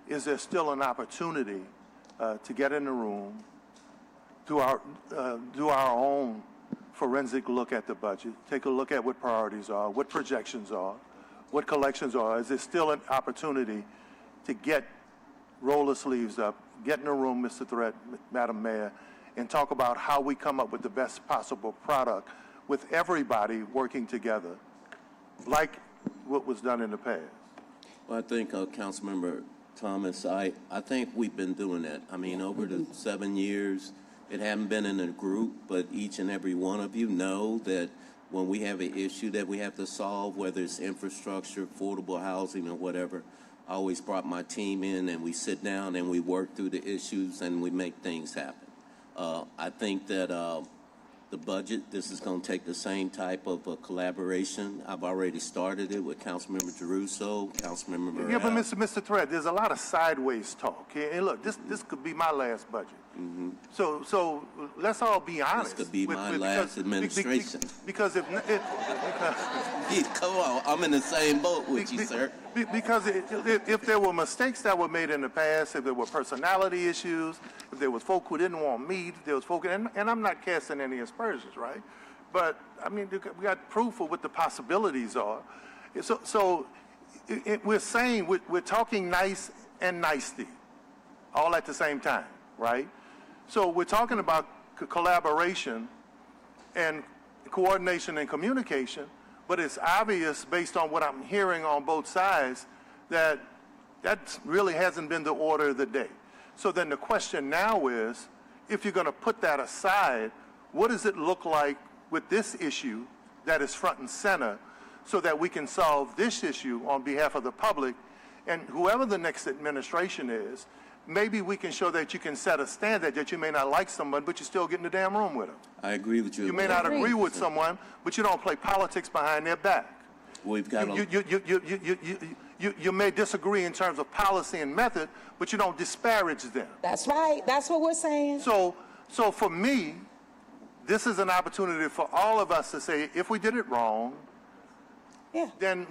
is there still an opportunity to get in the room, do our own forensic look at the budget, take a look at what priorities are, what projections are, what collections are? Is there still an opportunity to roll the sleeves up, get in a room, Mr. Threat, Madam Mayor, and talk about how we come up with the best possible product with everybody working together, like what was done in the past? Well, I think, Councilmember Thomas, I think we've been doing that. I mean, over the 7 years, it hasn't been in a group, but each and every one of you know that when we have an issue that we have to solve, whether it's infrastructure, affordable housing, or whatever, I always brought my team in and we sit down and we work through the issues and we make things happen. I think that the budget, this is going to take the same type of collaboration. I've already started it with Councilmember Jeruso, Councilmember Morel. Yeah, but Mr. Thread, there's a lot of sideways talk. And look, this could be my last budget. Mm-hmm. So let's all be honest. This could be my last administration. Because if come on, I'm in the same boat with you, sir. Because if there were mistakes that were made in the past, if there were personality issues, if there was folk who didn't want me, if there was folk, and I'm not casting any aspersions, right? But I mean, we got proof of what the possibilities are. So we're saying we're talking nice and nicety, all at the same time, right? So we're talking about collaboration and coordination and communication, but it's obvious based on what I'm hearing on both sides that that really hasn't been the order of the day. So then the question now is, if you're going to put that aside, what does it look like with this issue that is front and center so that we can solve this issue on behalf of the public? And whoever the next administration is, maybe we can show that you can set a standard that you may not like someone, but you still get in the damn room with them. I agree with you. You may not agree with someone, but you don't play politics behind their back. We've got You may disagree in terms of policy and method, but you don't disparage them. That's right. That's what we're saying. So for me, this is an opportunity for all of us to say, if we did it wrong, then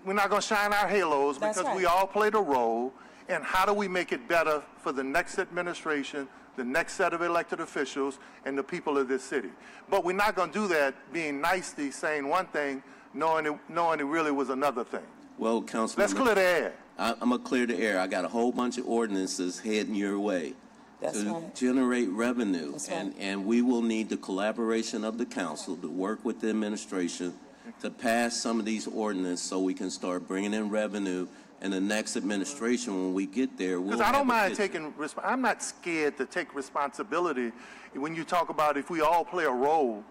we're not going to shine our halos because we all played a role. And how do we make it better for the next administration, the next set of elected officials, and the people of this city? But we're not going to do that being nicely saying one thing, knowing it really was another thing. Well, Councilman, let's clear the air. I'm going to clear the air. I got a whole bunch of ordinances heading your way to generate revenue. And we will need the collaboration of the council to work with the administration to pass some of these ordinances so we can start bringing in revenue. And the next administration, when we get there, we'll. Because I don't mind taking. I'm not scared to take responsibility when you talk about if we all play a role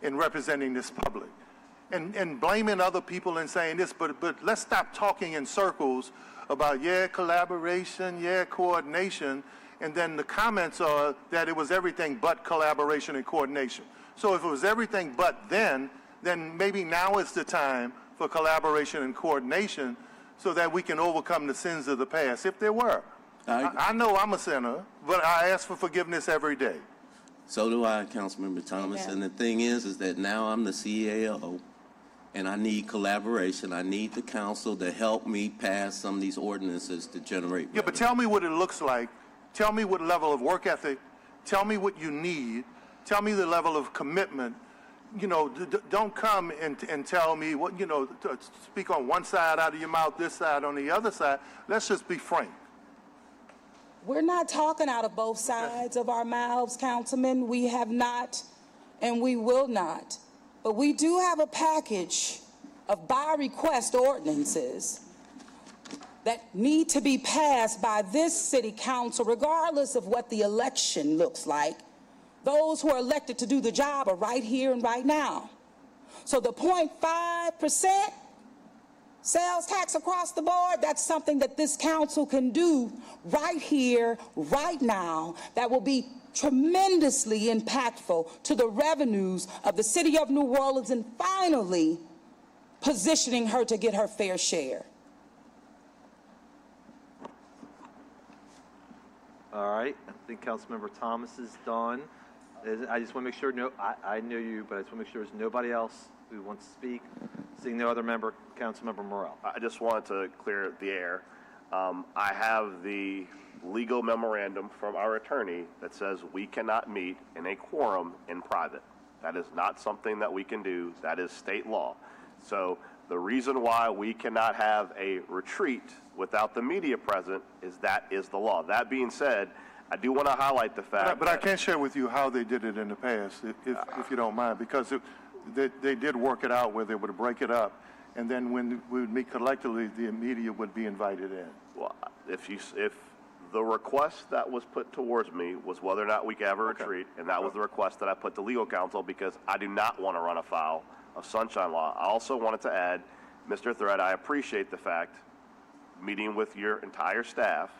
in representing this public, and blaming other people and saying this. But let's stop talking in circles about collaboration, coordination, and then the comments are that it was everything but collaboration and coordination. So if it was everything but then maybe now is the time for collaboration and coordination, so that we can overcome the sins of the past, if there were. I know I'm a sinner, but I ask for forgiveness every day. So do I, Councilmember Thomas. And the thing is that now I'm the CAO, and I need collaboration. I need the council to help me pass some of these ordinances to generate revenue. But tell me what it looks like. Tell me what level of work ethic. Tell me what you need. Tell me the level of commitment. Don't come and tell me what, to speak on one side out of your mouth, this side on the other side. Let's just be frank. We're not talking out of both sides of our mouths, Councilman. We have not, and we will not. But we do have a package of by request ordinances that need to be passed by this city council, regardless of what the election looks like. Those who are elected to do the job are right here and right now. So the 0.5% sales tax across the board, that's something that this council can do right here, right now, that will be tremendously impactful to the revenues of the city of New Orleans and finally positioning her to get her fair share. All right, I think Councilmember Thomas is done. I just want to make sure, I know you, but I just want to make sure there's nobody else who wants to speak. Seeing no other member, Councilmember Morrell. I just wanted to clear the air. I have the legal memorandum from our attorney that says we cannot meet in a quorum in private. That is not something that we can do. That is state law. So the reason why we cannot have a retreat without the media present is that is the law. That being said, I do want to highlight the fact But I can't share with you how they did it in the past, if you don't mind, because they did work it out where they would break it up, and then when we would meet collectively, the media would be invited in. Well, if the request that was put towards me was whether or not we could have a retreat, and that was the request that I put to legal counsel because I do not want to run afoul of sunshine law. I also wanted to add, Mr. Thread, I appreciate the fact, meeting with your entire staff,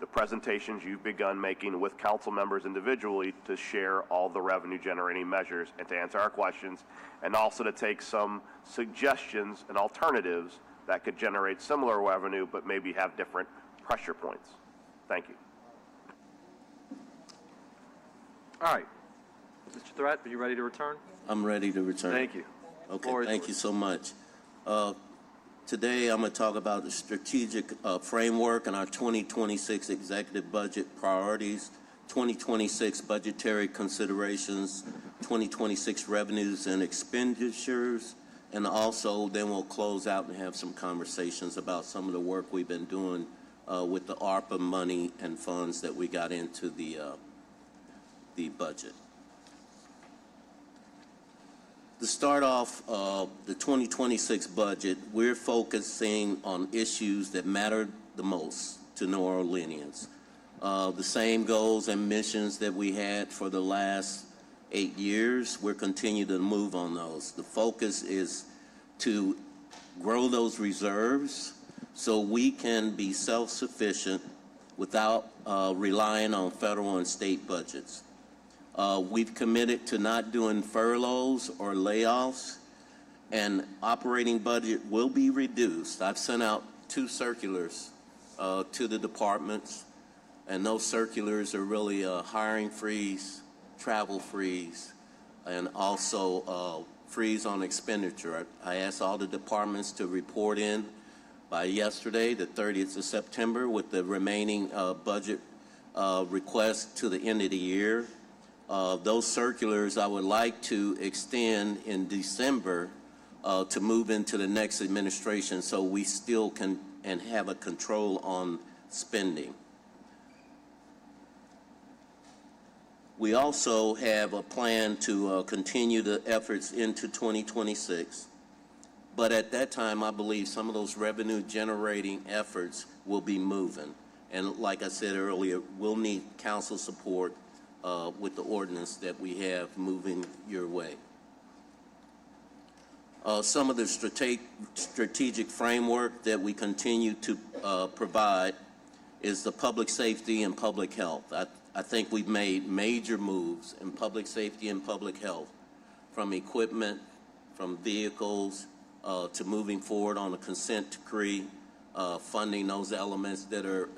the presentations you've begun making with council members individually to share all the revenue generating measures and to answer our questions, and also to take some suggestions and alternatives that could generate similar revenue but maybe have different pressure points. Thank you. All right. Mr. Threat, are you ready to return? I'm ready to return. Thank you. Okay, thank you so much. Today, I'm going to talk about the strategic framework and our 2026 executive budget priorities, 2026 budgetary considerations, 2026 revenues and expenditures, and also then we'll close out and have some conversations about some of the work we've been doing with the ARPA money and funds that we got into the budget. To start off the 2026 budget, we're focusing on issues that matter the most to New Orleanians. The same goals and missions that we had for the last 8 years, we're continuing to move on those. The focus is to grow those reserves so we can be self-sufficient without relying on federal and state budgets. We've committed to not doing furloughs or layoffs, and operating budget will be reduced. I've sent out 2 circulars to the departments, and those circulars are really a hiring freeze, travel freeze, and also freeze on expenditure. I asked all the departments to report in by yesterday, the 30th of September, with the remaining budget requests to the end of the year. Those circulars I would like to extend in December to move into the next administration so we still can and have a control on spending. We also have a plan to continue the efforts into 2026. But at that time, I believe some of those revenue-generating efforts will be moving. And like I said earlier, we'll need council support with the ordinance that we have moving your way. Some of the strategic framework that we continue to provide is the public safety and public health. I think we've made major moves in public safety and public health, from equipment, from vehicles, to moving forward on a consent decree, funding those elements that are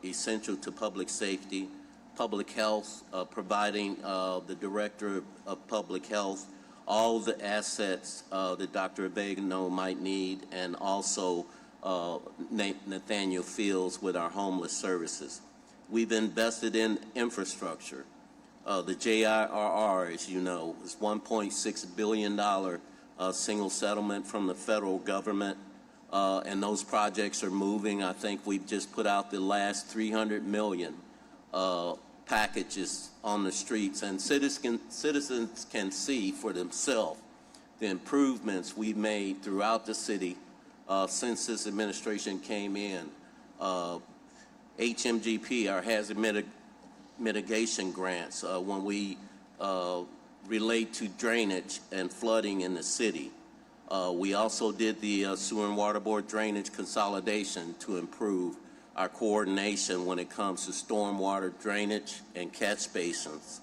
essential to public safety, public health, providing the director of public health all the assets that Dr. Abegno might need, and also Nathaniel Fields with our homeless services. We've invested in infrastructure. The JIRR, as you know, is $1.6 billion single settlement from the federal government, and those projects are moving. I think we've just put out the last $300 million packages on the streets, and citizens can see for themselves the improvements we've made throughout the city since this administration came in. HMGP, our hazard mitigation grants, when we relate to drainage and flooding in the city. We also did the sewer and water board drainage consolidation to improve our coordination when it comes to stormwater drainage and catch basins.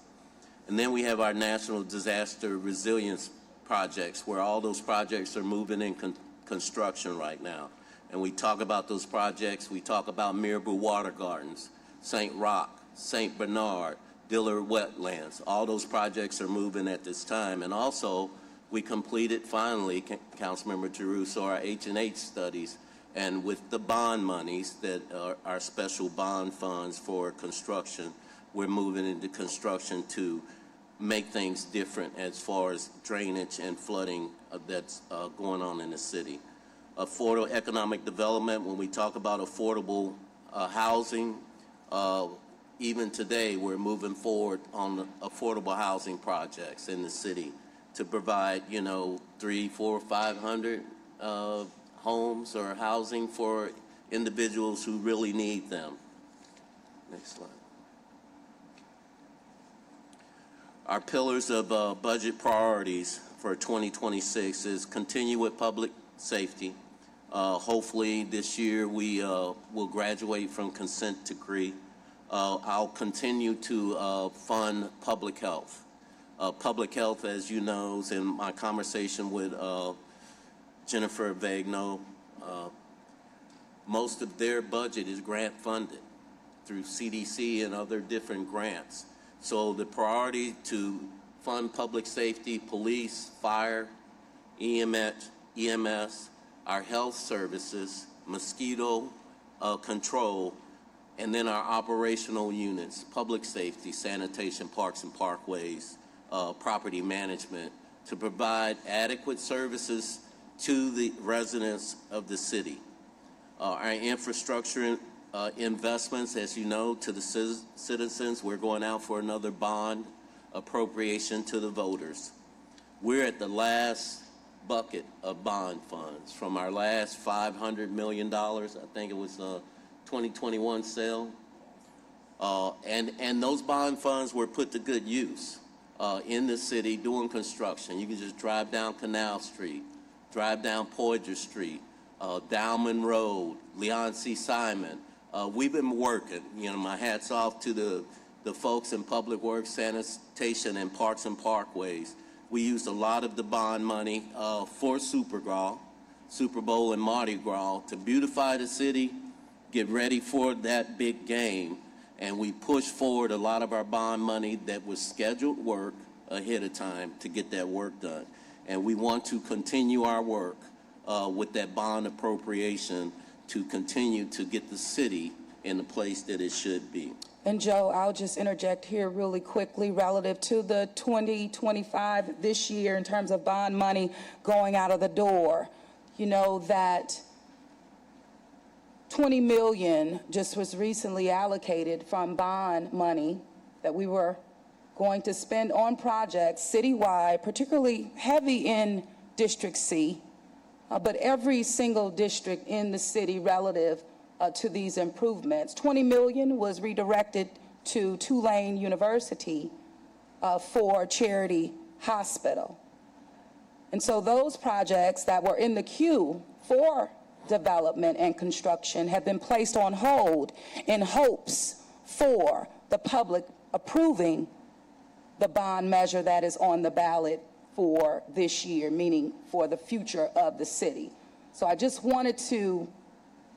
And then we have our national disaster resilience projects, where all those projects are moving in construction right now. And we talk about those projects. We talk about Mirabel Water Gardens, St. Roch, St. Bernard, Dillard Wetlands. All those projects are moving at this time. And also, we completed finally, Councilmember Giroux, our H&H studies, and with the bond monies that are our special bond funds for construction, we're moving into construction to make things different as far as drainage and flooding that's going on in the city. Affordable economic development, when we talk about affordable housing, even today we're moving forward on the affordable housing projects in the city to provide, 300, 400, 500 homes or housing for individuals who really need them. Next slide. Our pillars of budget priorities for 2026 is continue with public safety. Hopefully this year we will graduate from consent decree. I'll continue to fund public health. Public health, as you know, is in my conversation with Jennifer Abegno. Most of their budget is grant funded through CDC and other different grants. So the priority to fund public safety, police, fire, EMS, our health services, mosquito control, and then our operational units, public safety, sanitation, parks and parkways, property management, to provide adequate services to the residents of the city. Our infrastructure investments, as you know, to the citizens, we're going out for another bond appropriation to the voters. We're at the last bucket of bond funds from our last $500 million. I think it was a 2021 sale. And those bond funds were put to good use in the city doing construction. You can just drive down Canal Street, drive down Poydras Street, Dowman Road, Leon C. Simon. We've been working. You know, my hat's off to the folks in Public Works, Sanitation, and Parks and Parkways. We used a lot of the bond money for Super Bowl and Mardi Gras to beautify the city, get ready for that big game, and we pushed forward a lot of our bond money that was scheduled work ahead of time to get that work done. And we want to continue our work with that bond appropriation to continue to get the city in the place that it should be. And Joe, I'll just interject here really quickly relative to the 2025 this year in terms of bond money going out of the door. You know that 20 million just was recently allocated from bond money that we were going to spend on projects citywide, particularly heavy in District C, but every single district in the city relative to these improvements. 20 million was redirected to Tulane University for Charity Hospital. And so those projects that were in the queue for development and construction have been placed on hold in hopes for the public approving the bond measure that is on the ballot for this year, meaning for the future of the city. So I just wanted to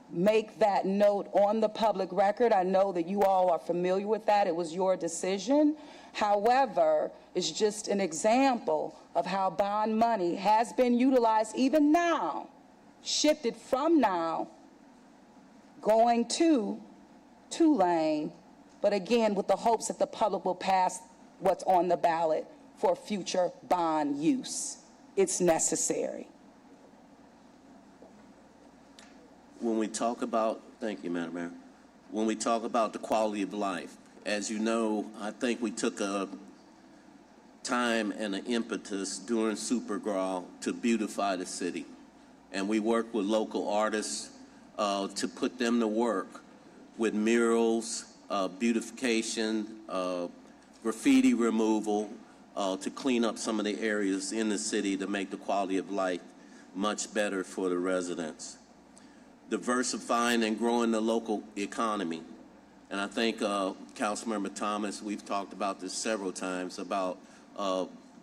make that note on the public record. I know that you all are familiar with that. It was your decision. However, it's just an example of how bond money has been utilized even now, shifted from now, going to Tulane, but again, with the hopes that the public will pass what's on the ballot for future bond use. It's necessary. When we talk about, thank you, Madam Mayor. When we talk about the quality of life, as you know, I think we took a time and an impetus during Super Bowl to beautify the city. And we worked with local artists to put them to work with murals, beautification, graffiti removal, to clean up some of the areas in the city to make the quality of life much better for the residents. Diversifying and growing the local economy. And I think Councilmember Thomas, we've talked about this several times about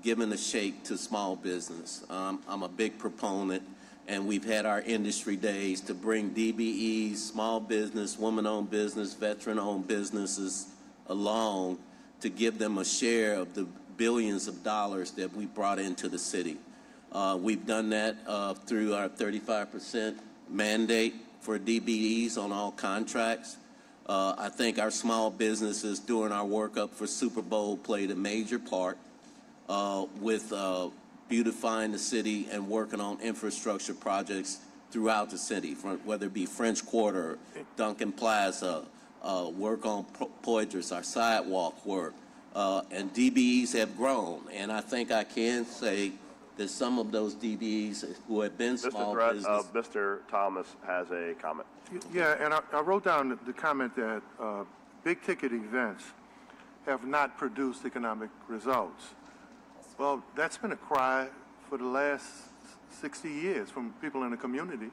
giving a shake to small business. I'm a big proponent, and we've had our industry days to bring DBEs, small business, woman-owned business, veteran-owned businesses along to give them a share of the billions of dollars that we brought into the city. We've done that through our 35% mandate for DBEs on all contracts. I think our small businesses doing our work up for Super Bowl played a major part with beautifying the city and working on infrastructure projects throughout the city, whether it be French Quarter, Duncan Plaza, work on Poydras, our sidewalk work, and DBEs have grown. And I think I can say that some of those DBEs who have been small business. Mr. Thomas has a comment. Yeah, and I wrote down the comment that big-ticket events have not produced economic results. Well, that's been a cry for the last 60 years from people in the community.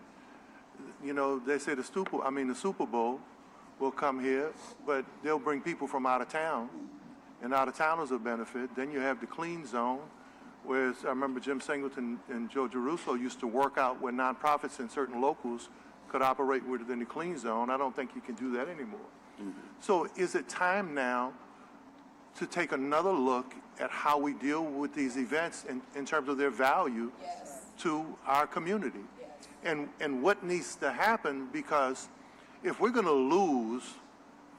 You know, they say the Super Bowl will come here, but they'll bring people from out of town, and out-of-towners will benefit. Then you have the clean zone, whereas I remember Jim Singleton and Joe Geruso used to work out where nonprofits and certain locals could operate within the clean zone. I don't think you can do that anymore. Mm-hmm. So is it time now to take another look at how we deal with these events in terms of their value to our community? And what needs to happen, because if we're going to lose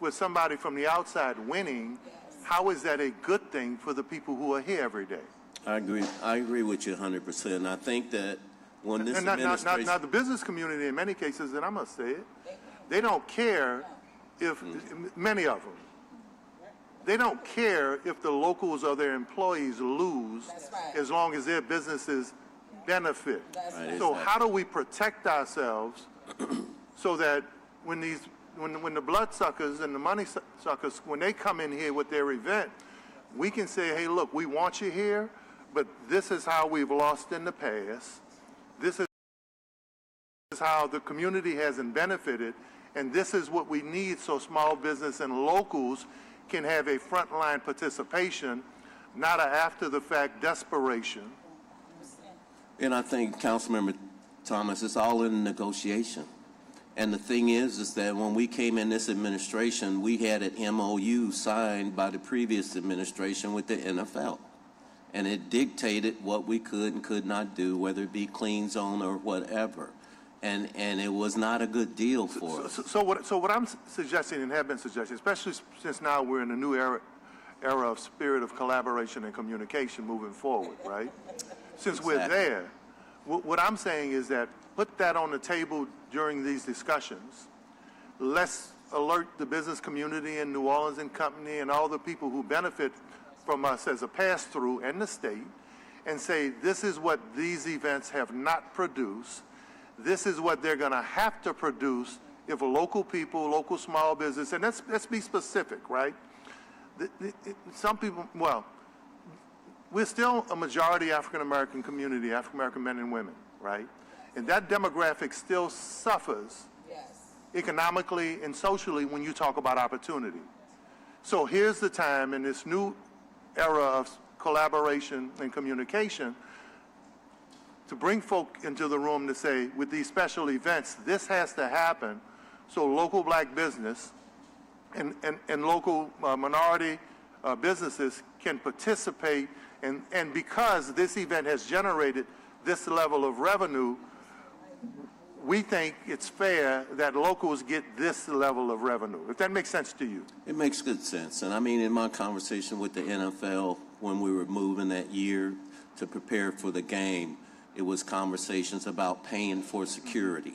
with somebody from the outside winning, how is that a good thing for the people who are here every day? I agree with you 100%. I think that when this administration... Now, the business community, in many cases, and I must say it, they don't care if, many of them, They don't care if the locals or their employees lose, as long as their businesses benefit. So how do we protect ourselves so that when the bloodsuckers and the money suckers, when they come in here with their event, we can say, hey, look, we want you here, but this is how we've lost in the past. This is how the community hasn't benefited, and this is what we need so small business and locals can have a frontline participation, not an after-the-fact desperation. And I think, Councilmember Thomas, it's all in negotiation. And the thing is that when we came in this administration, we had an MOU signed by the previous administration with the NFL. And it dictated what we could and could not do, whether it be clean zone or whatever. And it was not a good deal for us. So what I'm suggesting and have been suggesting, especially since now we're in a new era of spirit of collaboration and communication moving forward, right? Since we're there, what I'm saying is that put that on the table during these discussions. Let's alert the business community in New Orleans and company and all the people who benefit from us as a pass-through and the state, and say this is what these events have not produced. This is what they're going to have to produce if local people, local small business, and let's be specific, right? Some people, well, we're still a majority African-American community, African-American men and women, right? And that demographic still suffers economically and socially when you talk about opportunity. So here's the time in this new era of collaboration and communication to bring folk into the room to say, with these special events, this has to happen so local black business and local minority businesses can participate. And because this event has generated this level of revenue, we think it's fair that locals get this level of revenue, if that makes sense to you. It makes good sense. And I mean, in my conversation with the NFL, when we were moving that year to prepare for the game, it was conversations about paying for security.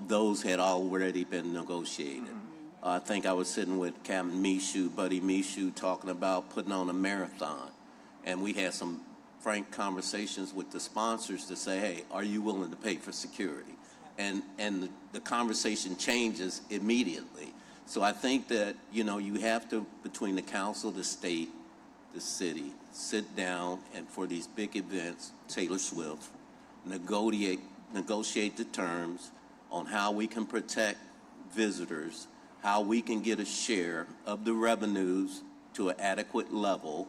Those had already been negotiated. I think I was sitting with Captain Mishu, Buddy Mishu, talking about putting on a marathon. And we had some frank conversations with the sponsors to say, hey, are you willing to pay for security? And the conversation changes immediately. So I think that, you know, you have to, between the council, the state, the city, sit down and for these big events, Taylor Swift, negotiate the terms on how we can protect visitors, how we can get a share of the revenues to an adequate level,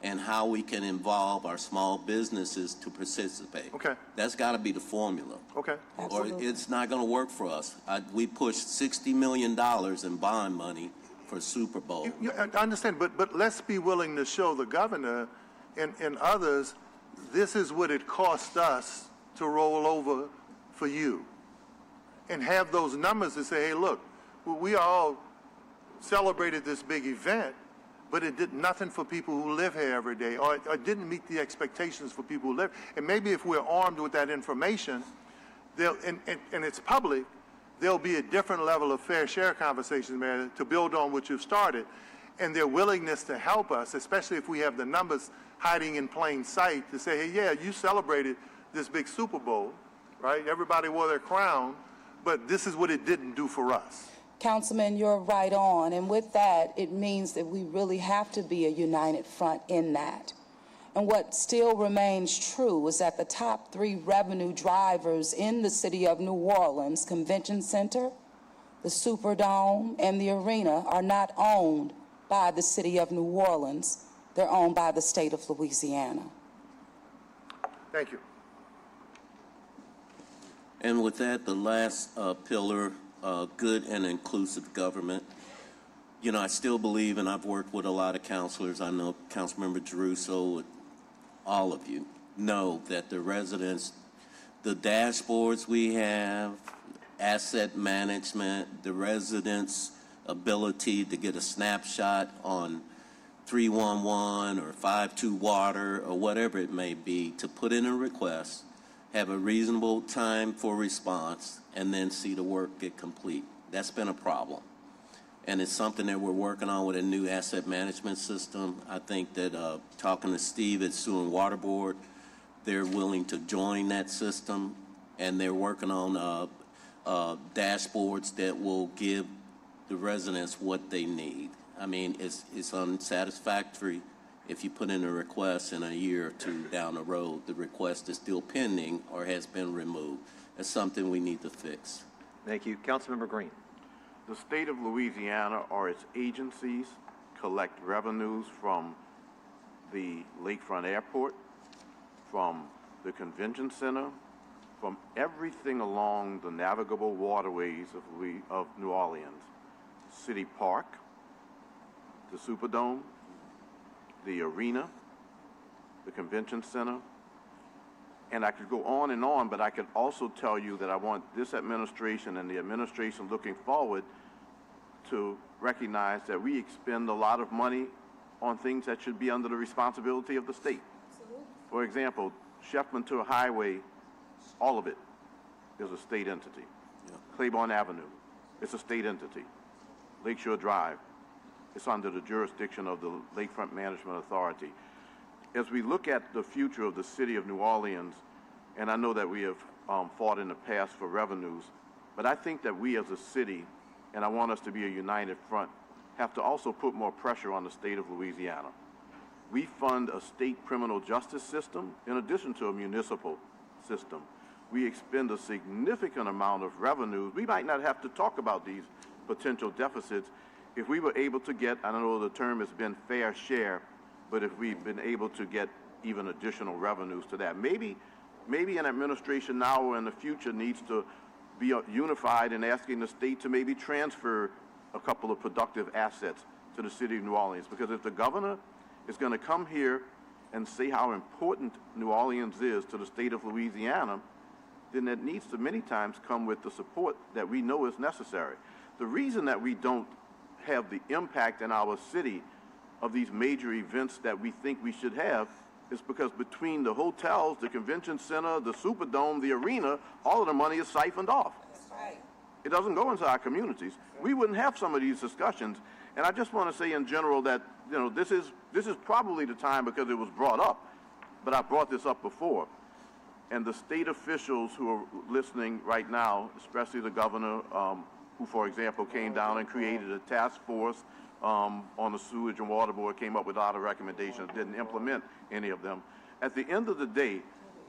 and how we can involve our small businesses to participate. Okay. That's got to be the formula. Okay. Absolutely. Or it's not going to work for us. We pushed $60 million in bond money for Super Bowl. I understand, but let's be willing to show the governor and others, this is what it cost us to roll over for you. And have those numbers to say, hey, look, we all celebrated this big event, but it did nothing for people who live here every day, or it didn't meet the expectations for people who live. And maybe if we're armed with that information, and it's public, there'll be a different level of fair share conversation, man, to build on what you've started, and their willingness to help us, especially if we have the numbers hiding in plain sight, to say, hey, yeah, you celebrated this big Super Bowl, right? Everybody wore their crown, but this is what it didn't do for us. Councilman, you're right on. And with that, it means that we really have to be a united front in that. And what still remains true is that the top 3 revenue drivers in the city of New Orleans, Convention Center, the Superdome, and the Arena, are not owned by the city of New Orleans. They're owned by the state of Louisiana. Thank you. And with that, the last pillar, good and inclusive government. You know, I still believe, and I've worked with a lot of counselors, I know Councilmember Druso, all of you know that the residents, the dashboards we have, asset management, the residents' ability to get a snapshot on 311 or 52 water or whatever it may be, to put in a request, have a reasonable time for response, and then see the work get complete. That's been a problem. and it's something that we're working on with a new asset management system. I think that talking to Steve at Sewer and Water Board, they're willing to join that system, and they're working on dashboards that will give the residents what they need. I mean, it's unsatisfactory if you put in a request and a year or two down the road, the request is still pending or has been removed. That's something we need to fix. Thank you. Councilmember Green. The state of Louisiana or its agencies collect revenues from the Lakefront Airport, from the Convention Center, from everything along the navigable waterways of New Orleans. City Park, the Superdome, the arena, the Convention Center, and I could go on, but I could also tell you that I want this administration and the administration looking forward to recognize that we expend a lot of money on things that should be under the responsibility of the state. Absolutely. For example, Chef-Menteur Highway, all of it is a state entity. Yeah. Claiborne Avenue, it's a state entity. Lakeshore Drive, it's under the jurisdiction of the Lakefront Management Authority. As we look at the future of the city of New Orleans, and I know that we have fought in the past for revenues, but I think that we as a city, and I want us to be a united front, have to also put more pressure on the state of Louisiana. We fund a state criminal justice system in addition to a municipal system. We expend a significant amount of revenues. We might not have to talk about these potential deficits if we were able to get, I don't know the term has been fair share, but if we've been able to get even additional revenues to that. Maybe an administration now or in the future needs to be unified in asking the state to maybe transfer a couple of productive assets to the city of New Orleans. Because if the governor is going to come here and say how important New Orleans is to the state of Louisiana, then that needs to many times come with the support that we know is necessary. The reason that we don't have the impact in our city of these major events that we think we should have is because between the hotels, the convention center, the Superdome, the arena, all of the money is siphoned off. That's right. It doesn't go into our communities. We wouldn't have some of these discussions. And I just want to say in general that, you know, this is probably the time because it was brought up, but I brought this up before. And the state officials who are listening right now, especially the governor, who, for example, came down and created a task force on the Sewage and Water Board, came up with a lot of recommendations, didn't implement any of them. At the end of the day,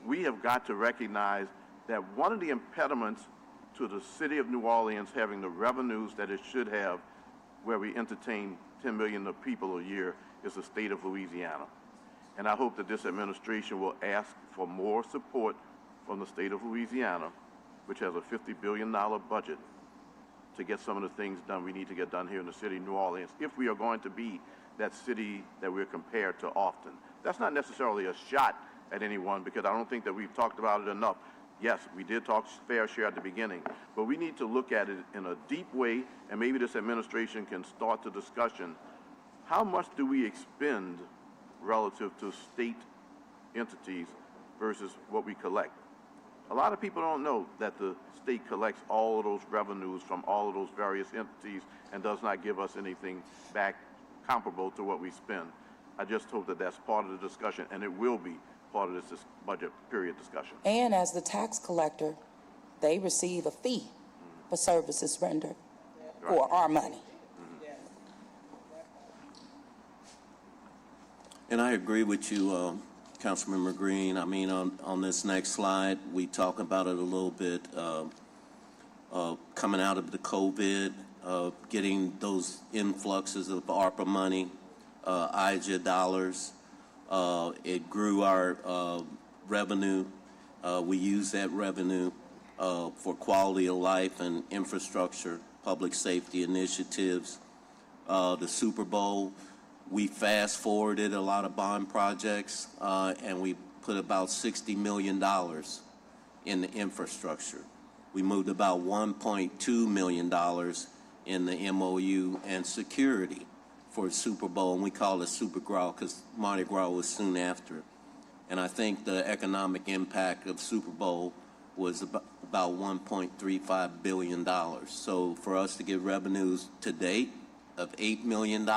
we have got to recognize that one of the impediments to the city of New Orleans having the revenues that it should have, where we entertain 10 million of people a year, is the state of Louisiana. And I hope that this administration will ask for more support from the state of Louisiana, which has a $50 billion budget, to get some of the things done we need to get done here in the city of New Orleans if we are going to be that city that we're compared to often. That's not necessarily a shot at anyone because I don't think that we've talked about it enough. Yes, we did talk fair share at the beginning, but we need to look at it in a deep way, and maybe this administration can start the discussion. How much do we expend relative to state entities versus what we collect? A lot of people don't know that the state collects all of those revenues from all of those various entities and does not give us anything back comparable to what we spend. I just hope that that's part of the discussion, and it will be part of this budget period discussion. And as the tax collector, they receive a fee for services rendered for our money. And I agree with you, Councilmember Green. I mean, on this next slide, we talk about it a little bit, coming out of the COVID, getting those influxes of ARPA money, IJA dollars. It grew our revenue. We use that revenue for quality of life and infrastructure, public safety initiatives. The Super Bowl, we fast-forwarded a lot of bond projects, and we put about $60 million in the infrastructure. We moved about $1.2 million in the MOU and security for the Super Bowl, and we call it Super Gras because Mardi Gras was soon after. And I think the economic impact of Super Bowl was about $1.35 billion. So for us to get revenues to date of $8 million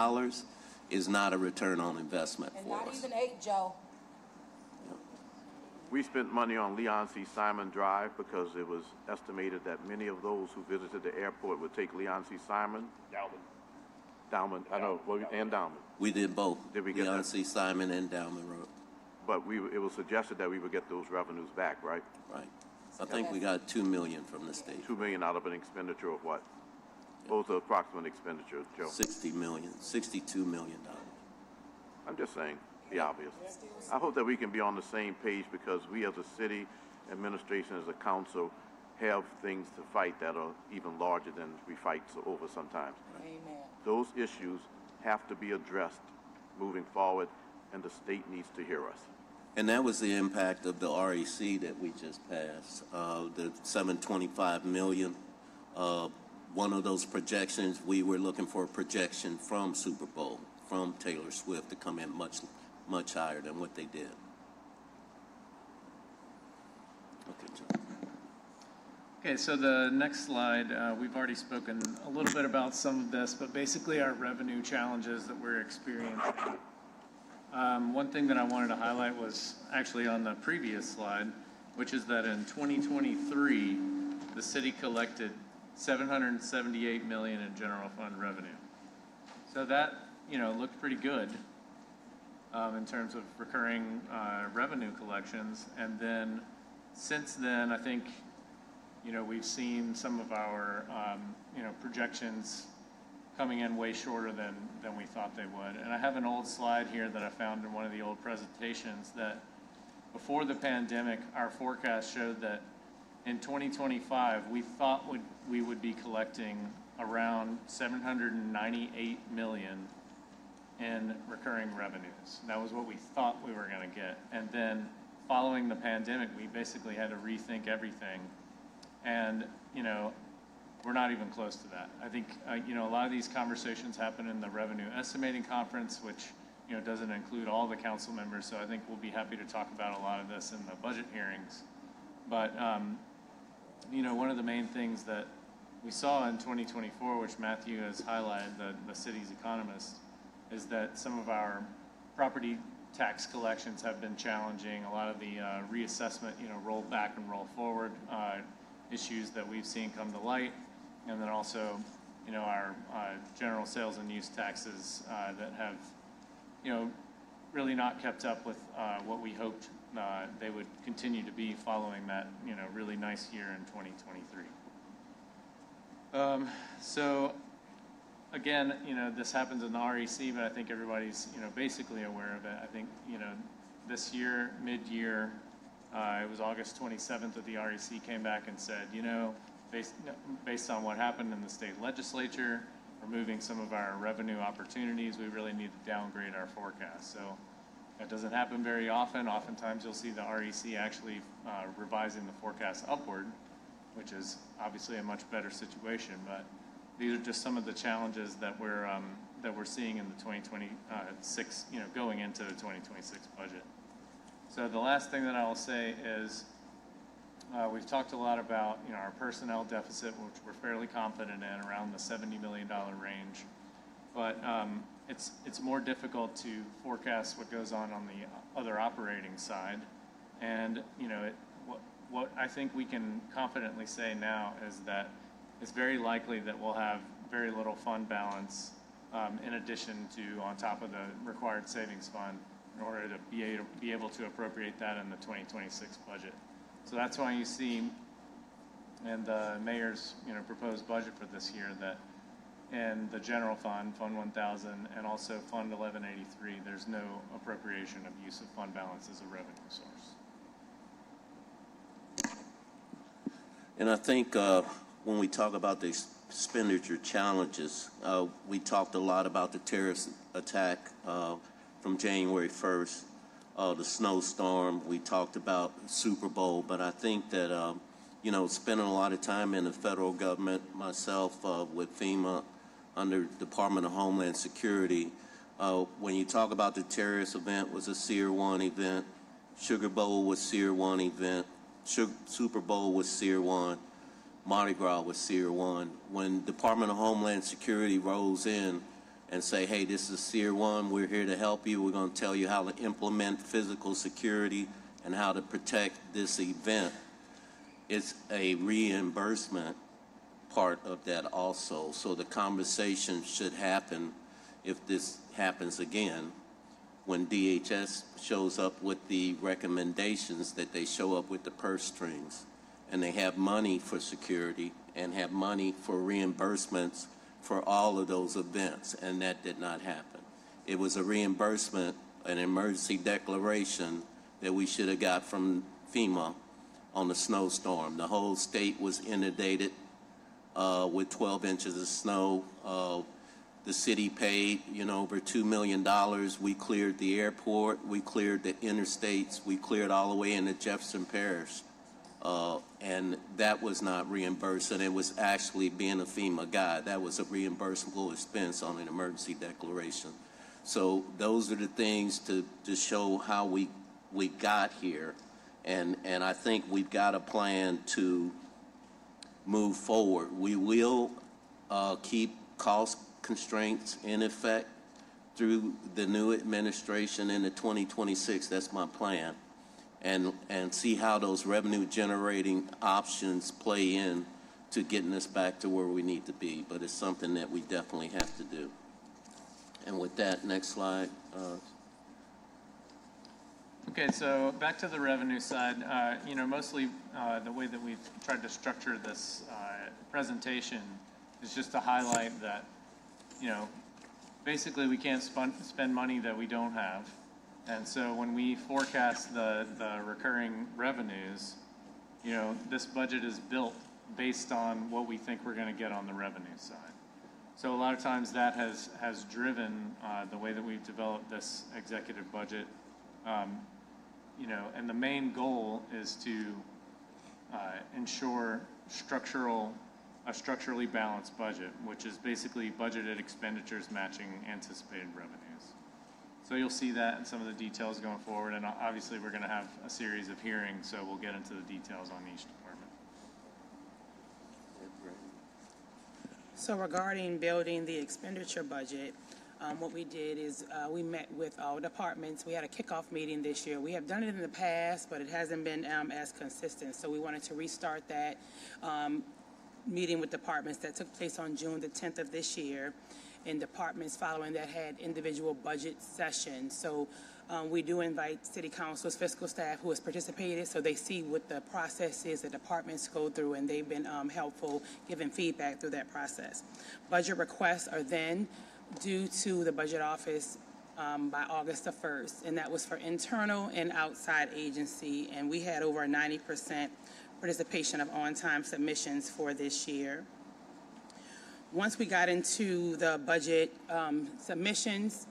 is not a return on investment And for not us. even 8, Joe. We spent money on Leon C. Simon Drive because it was estimated that many of those who visited the airport would take Leon C. Simon. Dowman, I know, and Dowman. We did both, Did we get Leon that? C. Simon and Dowman Road. But it was suggested that we would get those revenues back, right? Right. I think we got $2 million from the state. $2 million out of an expenditure of what? What was the approximate expenditure, Joe? $62 million. I'm just saying the obvious. I hope that we can be on the same page because we as a city administration, as a council, have things to fight that are even larger than we fight over sometimes. Amen. Those issues have to be addressed moving forward, and the state needs to hear us. And that was the impact of the REC that we just passed, the $725 million. One of those projections, we were looking for a projection from Super Bowl, from Taylor Swift, to come in much higher than what they did. Okay, John. Okay, so the next slide, we've already spoken a little bit about some of this, but basically our revenue challenges that we're experiencing. One thing that I wanted to highlight was actually on the previous slide, which is that in 2023, the city collected $778 million in general fund revenue. So that, looked pretty good in terms of recurring revenue collections. And then since then, I think, we've seen some of our, projections coming in way shorter than we thought they would. And I have an old slide here that I found in one of the old presentations that before the pandemic, our forecast showed that in 2025, we thought we would be collecting around $798 million in recurring revenues. That was what we thought we were going to get. And then following the pandemic, we basically had to rethink everything. And, we're not even close to that. I think, a lot of these conversations happen in the revenue estimating conference, which, doesn't include all the council members. So I think we'll be happy to talk about a lot of this in the budget hearings. But, one of the main things that we saw in 2024, which Matthew has highlighted, the city's economist, is that some of our property tax collections have been challenging. A lot of the reassessment, roll back and roll forward issues that we've seen come to light. And then also, our general sales and use taxes that have, really not kept up with what we hoped they would continue to be following that, really nice year in 2023. So again, this happens in the REC, but I think everybody's, basically aware of it. I think, this year, mid-year, it was August 27th that the REC came back and said, based on what happened in the state legislature, removing some of our revenue opportunities, we really need to downgrade our forecast. So that doesn't happen very often. Oftentimes you'll see the REC actually revising the forecast upward, which is obviously a much better situation. But these are just some of the challenges that we're seeing in the 2026, going into the 2026 budget. So the last thing that I will say is we've talked a lot about our personnel deficit, which we're fairly confident in, around the $70 million range. But it's more difficult to forecast what goes on the other operating side. And what I think we can confidently say now is that it's very likely that we'll have very little fund balance in addition to on top of the required savings fund in order to be able to appropriate that in the 2026 budget. So that's why you see in the mayor's proposed budget for this year that in the general fund, Fund 1000, and also Fund 1183, there's no appropriation of use of fund balance as a revenue source. And I think when we talk about the expenditure challenges, we talked a lot about the terrorist attack from January 1st, the snowstorm. We talked about Super Bowl, but I think that, spending a lot of time in the federal government, myself with FEMA under Department of Homeland Security, when you talk about the terrorist event was a Sear 1 event, Sugar Bowl was Sear 1 event, Super Bowl was Sear 1, Mardi Gras was Sear 1. When Department of Homeland Security rolls in and say, hey, this is Tier 1, we're here to help you. We're going to tell you how to implement physical security and how to protect this event. It's a reimbursement part of that also. So the conversation should happen if this happens again, when DHS shows up with the recommendations, that they show up with the purse strings and they have money for security and have money for reimbursements for all of those events, and that did not happen. It was a reimbursement, an emergency declaration that we should have got from FEMA on the snowstorm. The whole state was inundated with 12 inches of snow. The city paid, over $2 million. We cleared the airport, we cleared the interstates, we cleared all the way into Jefferson Parish. And that was not reimbursed, and it was actually, being a FEMA guy, that was a reimbursable expense on an emergency declaration. So those are the things to show how we got here. And I think we've got a plan to move forward. We will keep cost constraints in effect through the new administration into 2026. That's my plan. And see how those revenue generating options play in to getting us back to where we need to be. But it's something that we definitely have to do. And with that, next slide. Okay, so back to the revenue side, mostly the way that we've tried to structure this presentation is just to highlight that, basically we can't spend money that we don't have. And so when we forecast the recurring revenues, this budget is built based on what we think we're going to get on the revenue side. So a lot of times that has driven the way that we've developed this executive budget. And the main goal is to ensure a structurally balanced budget, which is basically budgeted expenditures matching anticipated revenues. So you'll see that in some of the details going forward, and obviously we're going to have a series of hearings, so we'll get into the details on each department. So regarding building the expenditure budget, what we did is we met with all departments. We had a kickoff meeting this year. We have done it in the past, but it hasn't been as consistent. So we wanted to restart that meeting with departments that took place on June the 10th of this year. And departments following that had individual budget sessions. So we do invite city council's fiscal staff who has participated, so they see what the process is that departments go through, and they've been helpful giving feedback through that process. Budget requests are then due to the budget office by August the 1st, and that was for internal and outside agency, and we had over 90% participation of on-time submissions for this year. Once we got into the budget submissions,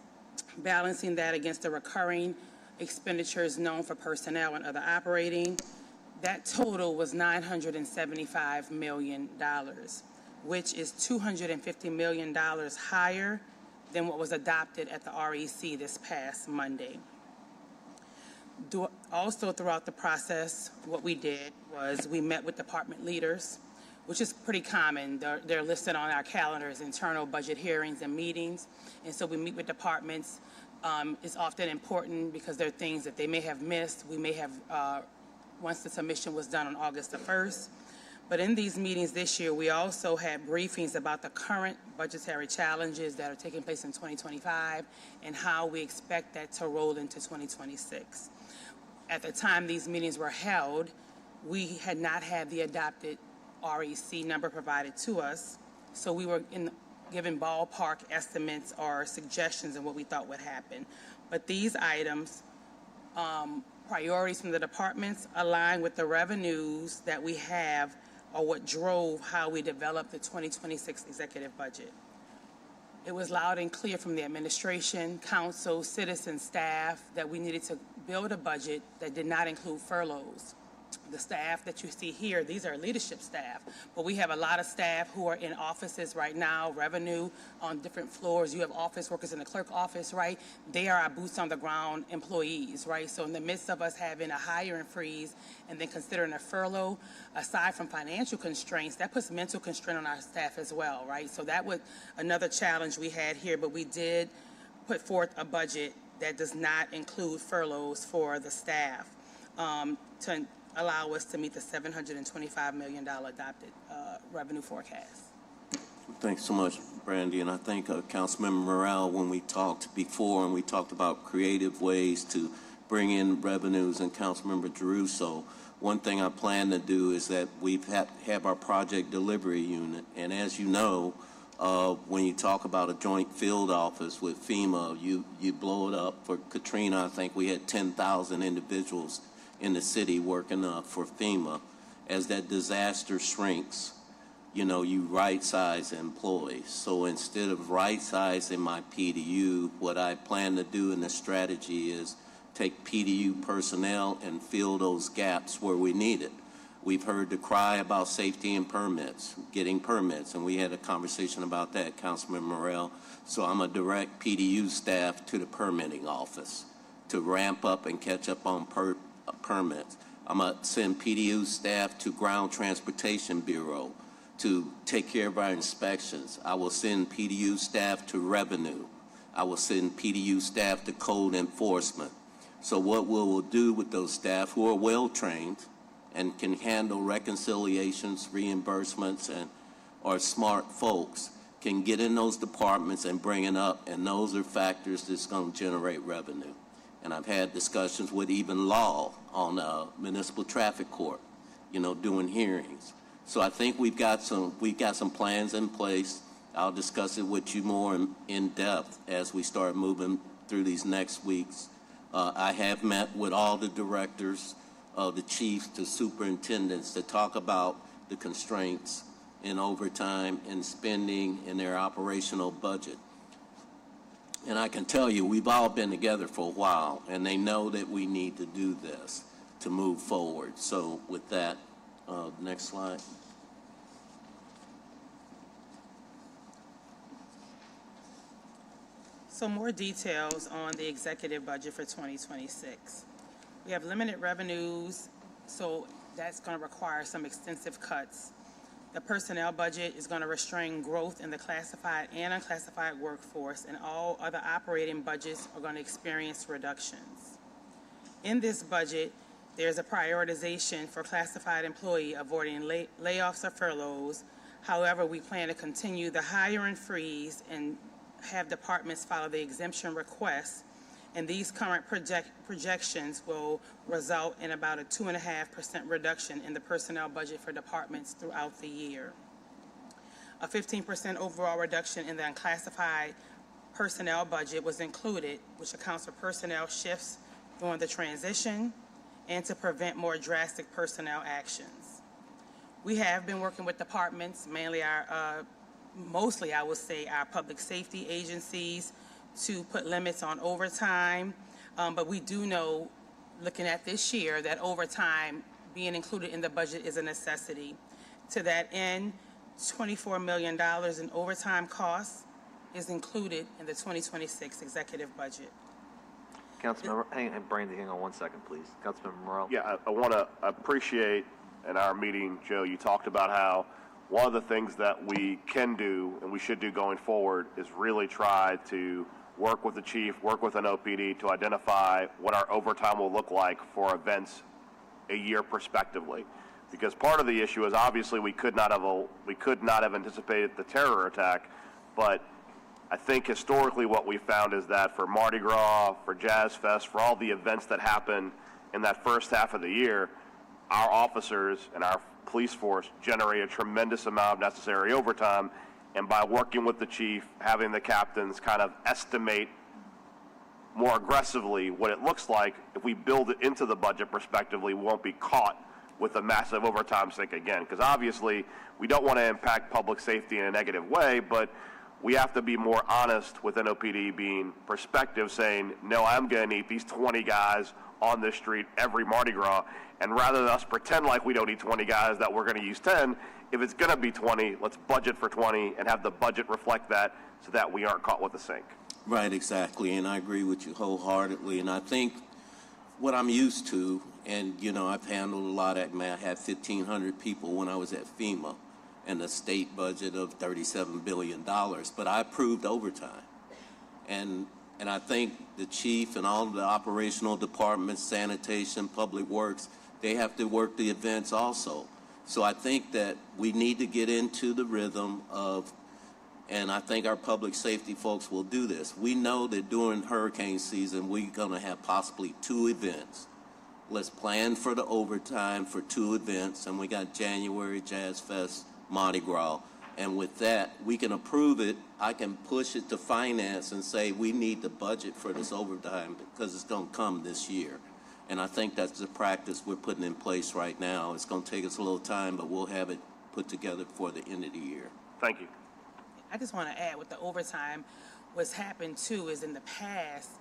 balancing that against the recurring expenditures known for personnel and other operating, that total was $975 million, which is $250 million higher than what was adopted at the REC this past Monday. Also throughout the process, what we did was we met with department leaders, which is pretty common. They're listed on our calendars, internal budget hearings and meetings. And so we meet with departments. It's often important because there are things that they may have missed. We may have, once the submission was done on August the 1st. But in these meetings this year, we also had briefings about the current budgetary challenges that are taking place in 2025 and how we expect that to roll into 2026. At the time these meetings were held, we had not had the adopted REC number provided to us, so we were given ballpark estimates or suggestions of what we thought would happen. But these items, priorities from the departments, align with the revenues that we have or what drove how we developed the 2026 executive budget. It was loud and clear from the administration, council, citizen, staff that we needed to build a budget that did not include furloughs, the staff that you see here, these are leadership staff, but we have a lot of staff who are in offices right now, revenue on different floors. You have office workers in the clerk office, right? They are our boots on the ground employees, right? So in the midst of us having a hiring freeze and then considering a furlough, aside from financial constraints, that puts mental constraint on our staff as well, right? So that was another challenge we had here, but we did put forth a budget that does not include furloughs for the staff to allow us to meet the $725 million adopted revenue forecast. Thanks so much, Brandy. And I think Councilmember Morrell, when we talked before and we talked about creative ways to bring in revenues, and Councilmember Giarrusso, one thing I plan to do is that we have our project delivery unit. And as you know, when you talk about a joint field office with FEMA, you blow it up. For Katrina, I think we had 10,000 individuals in the city working for FEMA. As that disaster shrinks, you know, you right-size employees. So instead of right-sizing my PDU, what I plan to do in the strategy is take PDU personnel and fill those gaps where we need it. We've heard the cry about safety and permits, getting permits, and we had a conversation about that, Councilman Morrell. So I'm going to direct PDU staff to the permitting office to ramp up and catch up on permits. I'm going to send PDU staff to Ground Transportation Bureau to take care of our inspections. I will send PDU staff to Revenue. I will send PDU staff to Code Enforcement. So what we will do with those staff who are well-trained and can handle reconciliations, reimbursements, and are smart folks, can get in those departments and bring it up, and those are factors that's going to generate revenue. And I've had discussions with even law on municipal traffic court, you know, doing hearings. So I think we've got some plans in place. I'll discuss it with you more in depth as we start moving through these next weeks. I have met with all the directors, the chiefs, the superintendents, to talk about the constraints in overtime and spending in their operational budget. And I can tell you, we've all been together for a while, and they know that we need to do this to move forward. So with that, next slide. So more details on the executive budget for 2026. We have limited revenues, so that's going to require some extensive cuts. The personnel budget is going to restrain growth in the classified and unclassified workforce, and all other operating budgets are going to experience reductions. In this budget, there's a prioritization for classified employee avoiding layoffs or furloughs. However, we plan to continue the hiring freeze and have departments follow the exemption requests, and these current projections will result in about a 2.5% reduction in the personnel budget for departments throughout the year. A 15% overall reduction in the unclassified personnel budget was included, which accounts for personnel shifts during the transition and to prevent more drastic personnel actions. We have been working with departments, mainly mostly I would say our public safety agencies, to put limits on overtime, but we do know, looking at this year, that overtime being included in the budget is a necessity. To that end, $24 million in overtime costs is included in the 2026 executive budget. Councilmember, Brandy, hang on 1 second, please. Councilmember Morrell. Yeah, I want to appreciate in our meeting, Joe, you talked about how one of the things that we can do and we should do going forward is really try to work with the chief, work with an OPD to identify what our overtime will look like for events a year prospectively. Because part of the issue is obviously we could not have anticipated the terror attack, but I think historically what we found is that for Mardi Gras, for Jazz Fest, for all the events that happen in that first half of the year, our officers and our police force generate a tremendous amount of necessary overtime. And by working with the chief, having the captains kind of estimate more aggressively what it looks like, if we build it into the budget prospectively, we won't be caught with a massive overtime sink again. Because obviously, we don't want to impact public safety in a negative way, but we have to be more honest with NOPD being perspective, saying, no, I'm going to need these 20 guys on this street every Mardi Gras. And rather than us pretend like we don't need 20 guys, that we're going to use 10, if it's going to be 20, let's budget for 20 and have the budget reflect that so that we aren't caught with a sink. Right, exactly, and I agree with you wholeheartedly. And I think what I'm used to, and you know, I've handled a lot of, I had 1,500 people when I was at FEMA, and a state budget of $37 billion, but I approved overtime. And I think the chief and all of the operational departments, sanitation, public works, they have to work the events also. So I think that we need to get into the rhythm of, and I think our public safety folks will do this. We know that during hurricane season, we're gonna have possibly 2 events. Let's plan for the overtime for 2 events, and we got January Jazz Fest, Mardi Gras, and with that, we can approve it. I can push it to finance and say we need the budget for this overtime because it's going to come this year. And I think that's the practice we're putting in place right now. It's going to take us a little time, but we'll have it put together before the end of the year. Thank you. I just want to add with the overtime, what's happened too is in the past,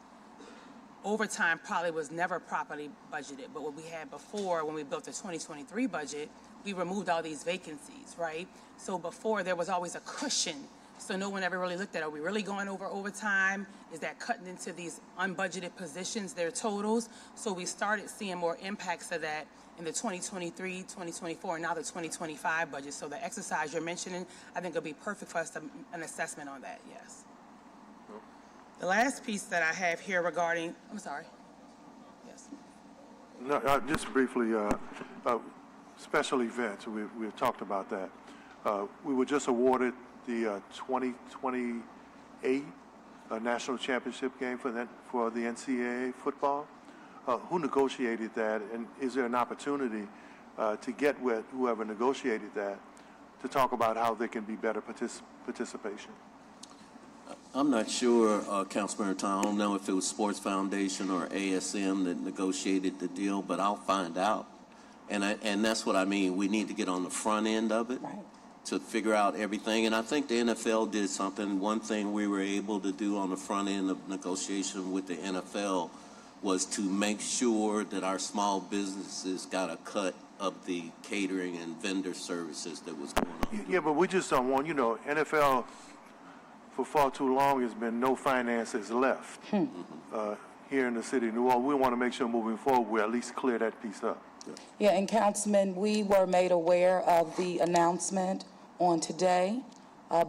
overtime probably was never properly budgeted, but what we had before when we built the 2023 budget, we removed all these vacancies, right? So before there was always a cushion, so no one ever really looked at, are we really going over overtime? Is that cutting into these unbudgeted positions, their totals? So we started seeing more impacts of that in the 2023, 2024, and now the 2025 budget. So the exercise you're mentioning, I think it'll be perfect for us to an assessment on that, yes. The last piece that I have here regarding, I'm sorry. Yes. No, just briefly, special events, we've talked about that. We were just awarded the 2028 national championship game for the NCAA football. Who negotiated that, and is there an opportunity to get with whoever negotiated that to talk about how there can be better participation? I'm not sure, Councilmember Tom. I don't know if it was Sports Foundation or ASM that negotiated the deal, but I'll find out. And that's what I mean. We need to get on the front end of it to figure out everything. And I think the NFL did something. One thing we were able to do on the front end of negotiation with the NFL was to make sure that our small businesses got a cut of the catering and vendor services that was going on. Yeah, but we just don't want, NFL for far too long has been no finances left here in the city of New Orleans. We want to make sure moving forward we at least clear that piece up. Yeah, and Councilman, we were made aware of the announcement on today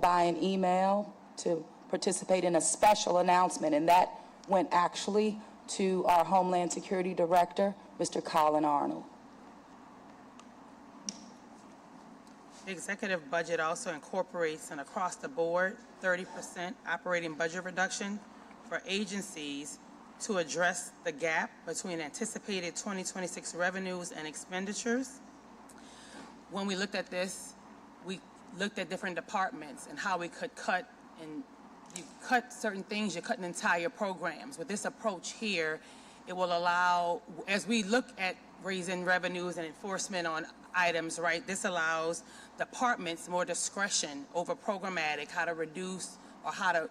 by an email to participate in a special announcement, and that went actually to our Homeland Security Director, Mr. Colin Arnold. The executive budget also incorporates an across-the-board 30% operating budget reduction for agencies to address the gap between anticipated 2026 revenues and expenditures. When we looked at this, we looked at different departments and how we could cut, and you cut certain things, you're cutting entire programs. With this approach here, it will allow, as we look at raising revenues and enforcement on items, right, this allows departments more discretion over programmatic, how to reduce or how to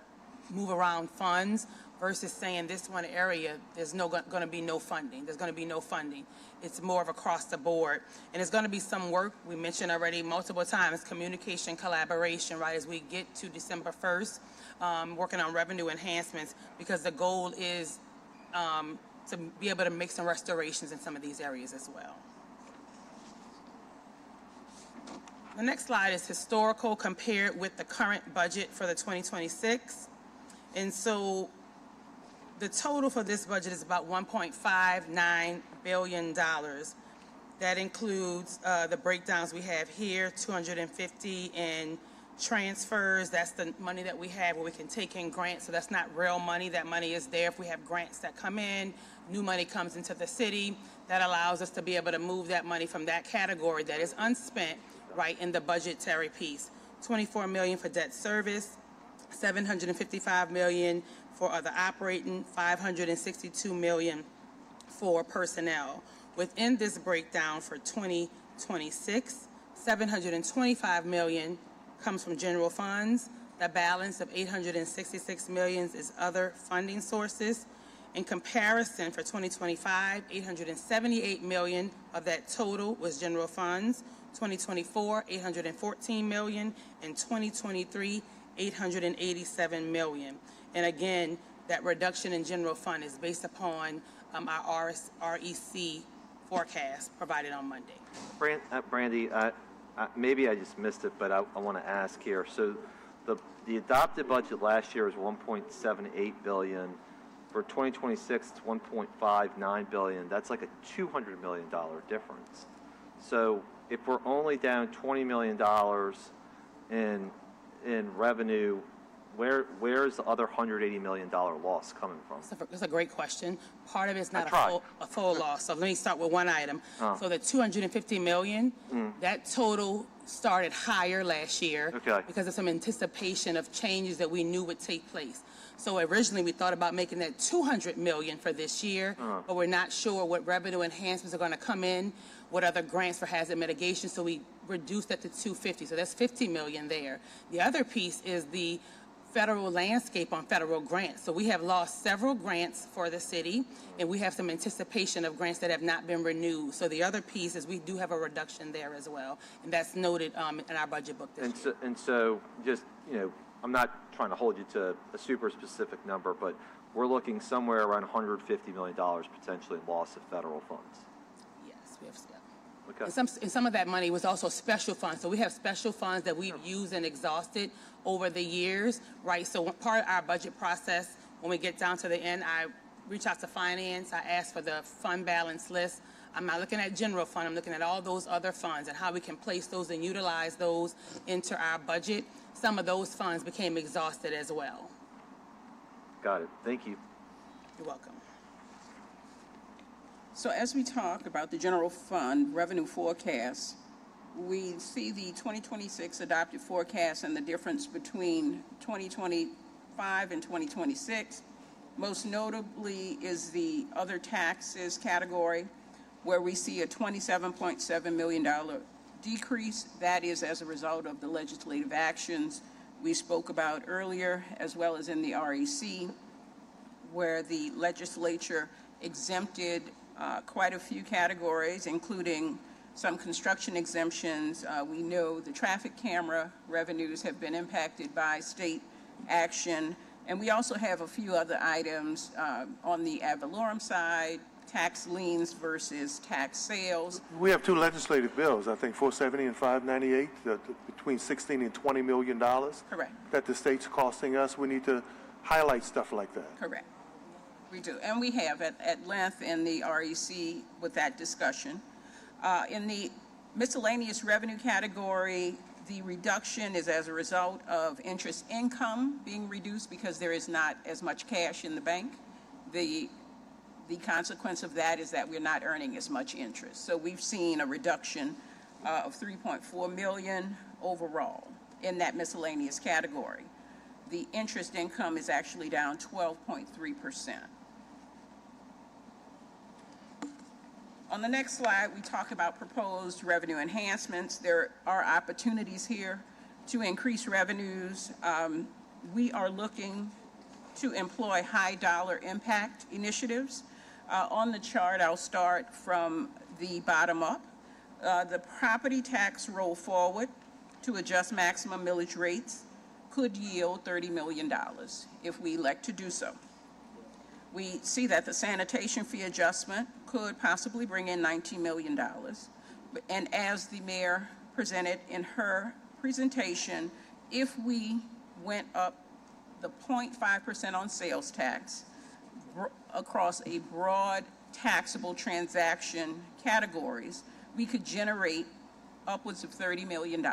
move around funds versus saying this one area, there's going to be no funding. There's going to be no funding. It's more of across the board. And it's going to be some work, we mentioned already multiple times, communication, collaboration, right, as we get to December 1st, working on revenue enhancements, because the goal is to be able to make some restorations in some of these areas as well. The next slide is historical compared with the current budget for the 2026. And so the total for this budget is about $1.59 billion. That includes the breakdowns we have here, $250 in transfers. That's the money that we have where we can take in grants. So that's not real money. That money is there if we have grants that come in, new money comes into the city. That allows us to be able to move that money from that category that is unspent right in the budgetary piece. $24 million for debt service, $755 million for other operating, $562 million for personnel. Within this breakdown for 2026, $725 million comes from general funds The balance of $866 million is other funding sources. In comparison, for 2025, $878 million of that total was general funds. 2024, $814 million. In 2023, $887 million. And again, that reduction in general fund is based upon our REC forecast provided on Monday. Brandy, maybe I just missed it, but I want to ask here. So the adopted budget last year was $1.78 billion. For 2026, it's $1.59 billion. That's like a $200 million difference. So if we're only down $20 million in revenue, where's the other $180 million loss coming from? That's a great question. Part of it's not a full loss. So let me start with one item. So the $250 million, that total started higher last year because of some anticipation of changes that we knew would take place. So originally we thought about making that $200 million for this year, but we're not sure what revenue enhancements are going to come in, what other grants for hazard mitigation. So we reduced that to $250. So that's $50 million there. The other piece is the federal landscape on federal grants. So we have lost several grants for the city, and we have some anticipation of grants that have not been renewed. So the other piece is we do have a reduction there as well, and that's noted in our budget book this year. And so just, I'm not trying to hold you to a super specific number, but we're looking somewhere around $150 million potentially in loss of federal funds. Yes, we have. Okay. And some of that money was also special funds. So we have special funds that we've used and exhausted over the years, right? So part of our budget process, when we get down to the end, I reach out to finance. I ask for the fund balance list. I'm not looking at general fund. I'm looking at all those other funds and how we can place those and utilize those into our budget. Some of those funds became exhausted as well. Got it. Thank you. You're welcome. So as we talk about the general fund revenue forecast, we see the 2026 adopted forecast and the difference between 2025 and 2026. Most notably is the other taxes category, where we see a $27.7 million decrease. That is as a result of the legislative actions we spoke about earlier, as well as in the REC, where the legislature exempted quite a few categories, including some construction exemptions. We know the traffic camera revenues have been impacted by state action. And we also have a few other items on the ad valorem side, tax liens versus tax sales. We have two legislative bills, I think 470 and 598, between $16 and $20 million. Correct. That the state's costing us. We need to highlight stuff like that. Correct. We do. And we have at length in the REC with that discussion. In the miscellaneous revenue category, the reduction is as a result of interest income being reduced because there is not as much cash in the bank. The consequence of that is that we're not earning as much interest. So we've seen a reduction of $3.4 million overall in that miscellaneous category. The interest income is actually down 12.3%. On the next slide, we talk about proposed revenue enhancements. There are opportunities here to increase revenues. We are looking to employ high dollar impact initiatives. On the chart, I'll start from the bottom up. The property tax roll forward to adjust maximum millage rates could yield $30 million if we elect to do so. We see that the sanitation fee adjustment could possibly bring in $19 million. And as the mayor presented in her presentation, if we went up the 0.5% on sales tax across a broad taxable transaction categories, we could generate upwards of $30 million.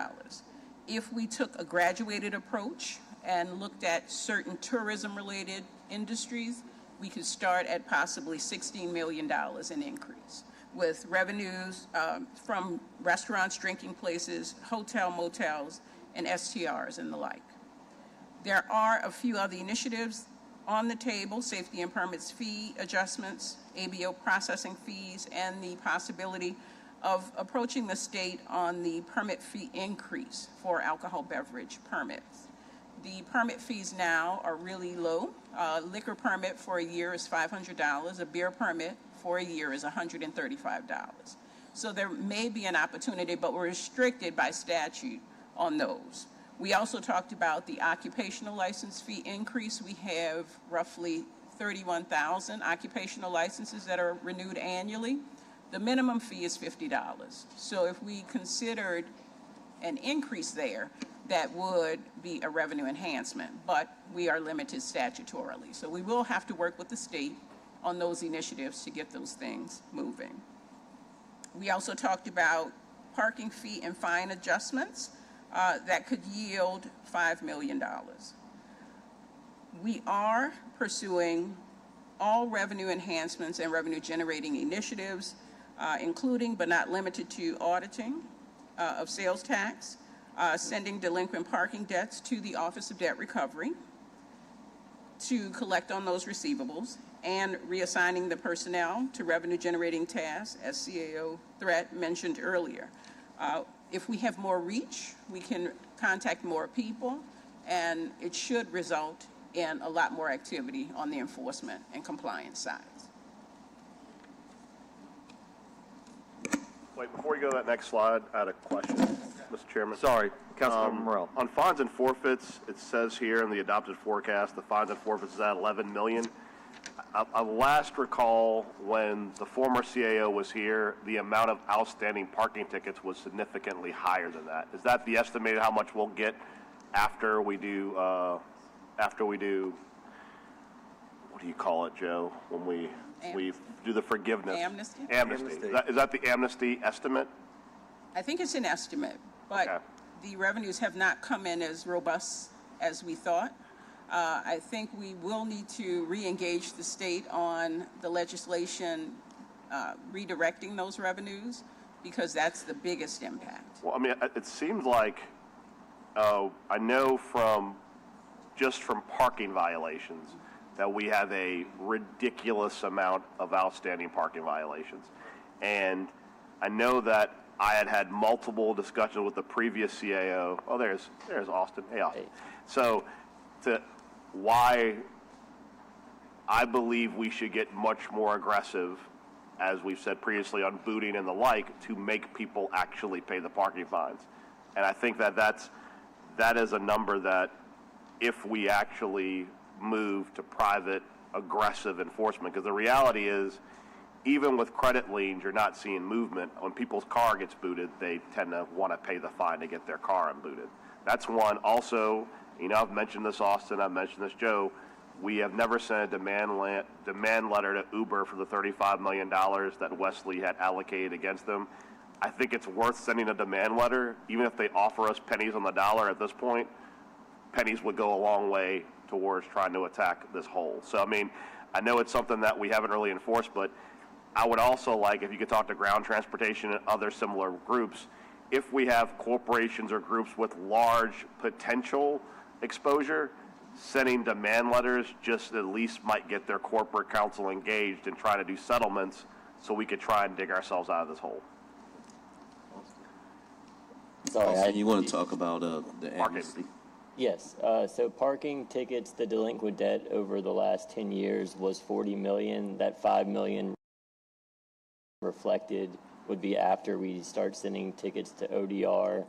If we took a graduated approach and looked at certain tourism-related industries, we could start at possibly $16 million in increase, with revenues from restaurants, drinking places, hotel, motels, and STRs and the like. There are a few other initiatives on the table: safety and permits fee adjustments, ABO processing fees, and the possibility of approaching the state on the permit fee increase for alcohol beverage permits. The permit fees now are really low. Liquor permit for a year is $500. A beer permit for a year is $135. So there may be an opportunity, but we're restricted by statute on those. We also talked about the occupational license fee increase. We have roughly 31,000 occupational licenses that are renewed annually. The minimum fee is $50. So if we considered an increase there, that would be a revenue enhancement, but we are limited statutorily. So we will have to work with the state on those initiatives to get those things moving. We also talked about parking fee and fine adjustments that could yield $5 million. We are pursuing all revenue enhancements and revenue generating initiatives, including but not limited to auditing of sales tax, sending delinquent parking debts to the Office of Debt Recovery to collect on those receivables, and reassigning the personnel to revenue-generating tasks, as CAO Threat mentioned earlier. If we have more reach, we can contact more people, and it should result in a lot more activity on the enforcement and compliance sides. Wait, before you go to that next slide, I had a question, Mr. Chairman. Sorry, Councilmember Morrell. On fines and forfeits, it says here in the adopted forecast, the fines and forfeits is at 11 million. I last recall when the former CAO was here, the amount of outstanding parking tickets was significantly higher than that. Is that the estimated how much we'll get after we do, what do you call it, Joe, when we do the forgiveness? Amnesty? Amnesty. Is that the amnesty estimate? I think it's an estimate, but Okay. the revenues have not come in as robust as we thought. I think we will need to re-engage the state on the legislation redirecting those revenues, because that's the biggest impact. Well, I mean, it seems like, I know from parking violations that we have a ridiculous amount of outstanding parking violations. And I know that I had multiple discussions with the previous CAO. Oh, there's Austin. Hey, Austin. So, why I believe we should get much more aggressive, as we've said previously, on booting and the like, to make people actually pay the parking fines. And I think that is a number that, if we actually move to private aggressive enforcement, because the reality is, even with credit liens, you're not seeing movement. When people's car gets booted, they tend to want to pay the fine to get their car unbooted. That's one. Also, I've mentioned this, Austin, I've mentioned this, Joe, we have never sent a demand letter to Uber for the $35 million that Wesley had allocated against them. I think it's worth sending a demand letter, even if they offer us pennies on the dollar at this point. Pennies would go a long way towards trying to attack this hole. So, I mean, I know it's something that we haven't really enforced, but I would also like, if you could talk to ground transportation and other similar groups, if we have corporations or groups with large potential exposure, sending demand letters just at least might get their corporate counsel engaged and try to do settlements, so we could try and dig ourselves out of this hole. Sorry, You want to talk about the amnesty? yes. So parking tickets, the delinquent debt over the last 10 years was $40 million. That $5 million reflected would be after we start sending tickets to ODR,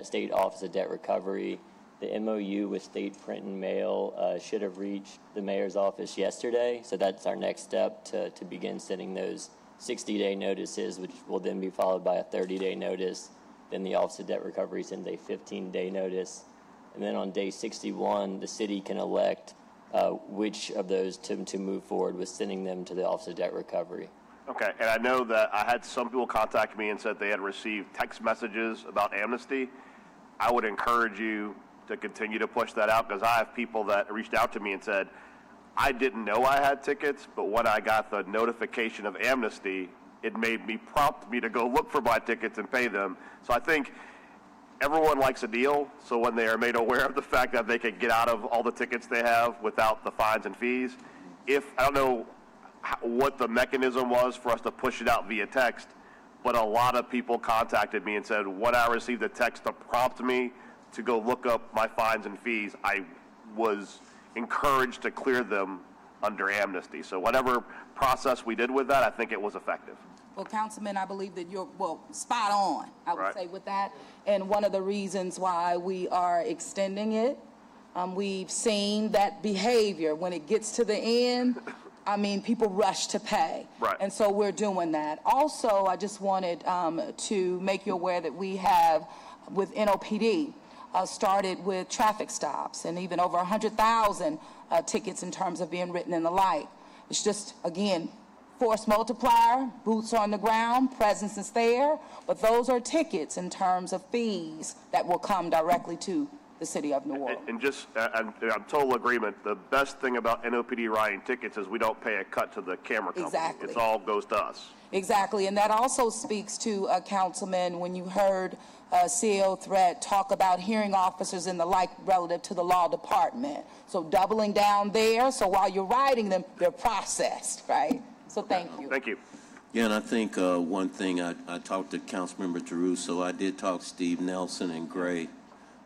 State Office of Debt Recovery. The MOU with State Print and Mail should have reached the mayor's office yesterday, so that's our next step to begin sending those 60-day notices, which will then be followed by a 30-day notice. Then the Office of Debt Recovery sends a 15-day notice. And then on day 61, the city can elect which of those to move forward with sending them to the Office of Debt Recovery. Okay, and I know that I had some people contact me and said they had received text messages about amnesty. I would encourage you to continue to push that out, because I have people that reached out to me and said, I didn't know I had tickets, but when I got the notification of amnesty, it made me prompt me to go look for my tickets and pay them. So I think everyone likes a deal, so when they are made aware of the fact that they can get out of all the tickets they have without the fines and fees, I don't know what the mechanism was for us to push it out via text, but a lot of people contacted me and said, when I received the text to prompt me to go look up my fines and fees, I was encouraged to clear them under amnesty. So whatever process we did with that, I think it was effective. Well, Councilman, I believe that you're, spot on, I would Right. say, with that. And one of the reasons why we are extending it, we've seen that behavior. When it gets to the end, I mean, people rush to pay. Right. And so we're doing that. Also, I just wanted to make you aware that we have, with NOPD, started with traffic stops and even over 100,000 tickets in terms of being written and the like. It's just, again, force multiplier, boots on the ground, presence is there, but those are tickets in terms of fees that will come directly to the city of New Orleans. And just, I'm total agreement. The best thing about NOPD writing tickets is we don't pay a cut to the camera company. Exactly. It all goes to us. Exactly, and that also speaks to, Councilman, when you heard CEO Threat talk about hearing officers and the like relative to the law department. So doubling down there, so while you're writing them, they're processed, right? So thank you. Thank you. Yeah, and I think one thing, I talked to Councilmember Taruso. I did talk to Steve Nelson and Gray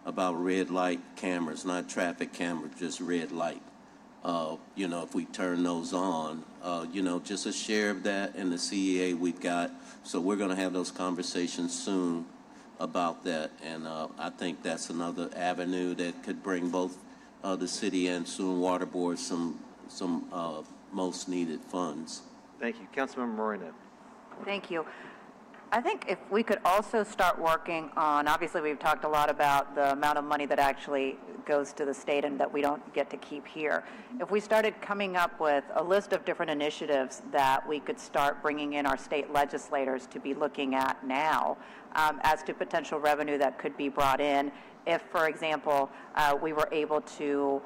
about red light cameras, not traffic cameras, just red light. If we turn those on, just a share of that in the CEA we've got. So we're going to have those conversations soon about that. And I think that's another avenue that could bring both the city and soon Water Board some most needed funds. Thank you. Councilmember Moreno. Thank you. I think if we could also start working on, obviously we've talked a lot about the amount of money that actually goes to the state and that we don't get to keep here. If we started coming up with a list of different initiatives that we could start bringing in our state legislators to be looking at now as to potential revenue that could be brought in, if, for example, we were able to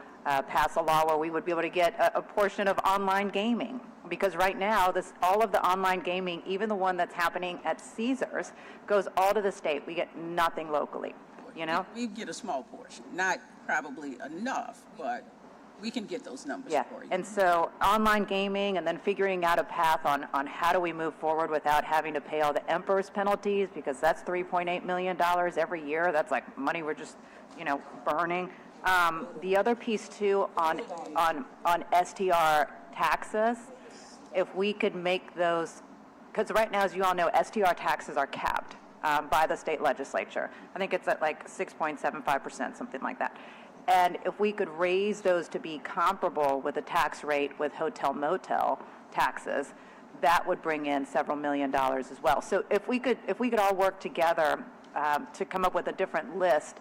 pass a law where we would be able to get a portion of online gaming. Because right now, all of the online gaming, even the one that's happening at Caesars, goes all to the state. We get nothing locally, We get a small portion, not probably enough, but we can get those numbers for you. And so online gaming and then figuring out a path on how do we move forward without having to pay all the Emperor's penalties, because that's $3.8 million every year. That's like money we're just, burning. The other piece too on STR taxes, if we could make those, because right now, as you all know, STR taxes are capped by the state legislature. I think it's at like 6.75%, something like that. And if we could raise those to be comparable with the tax rate with hotel motel taxes, that would bring in several $1 million as well. So if we could all work together to come up with a different list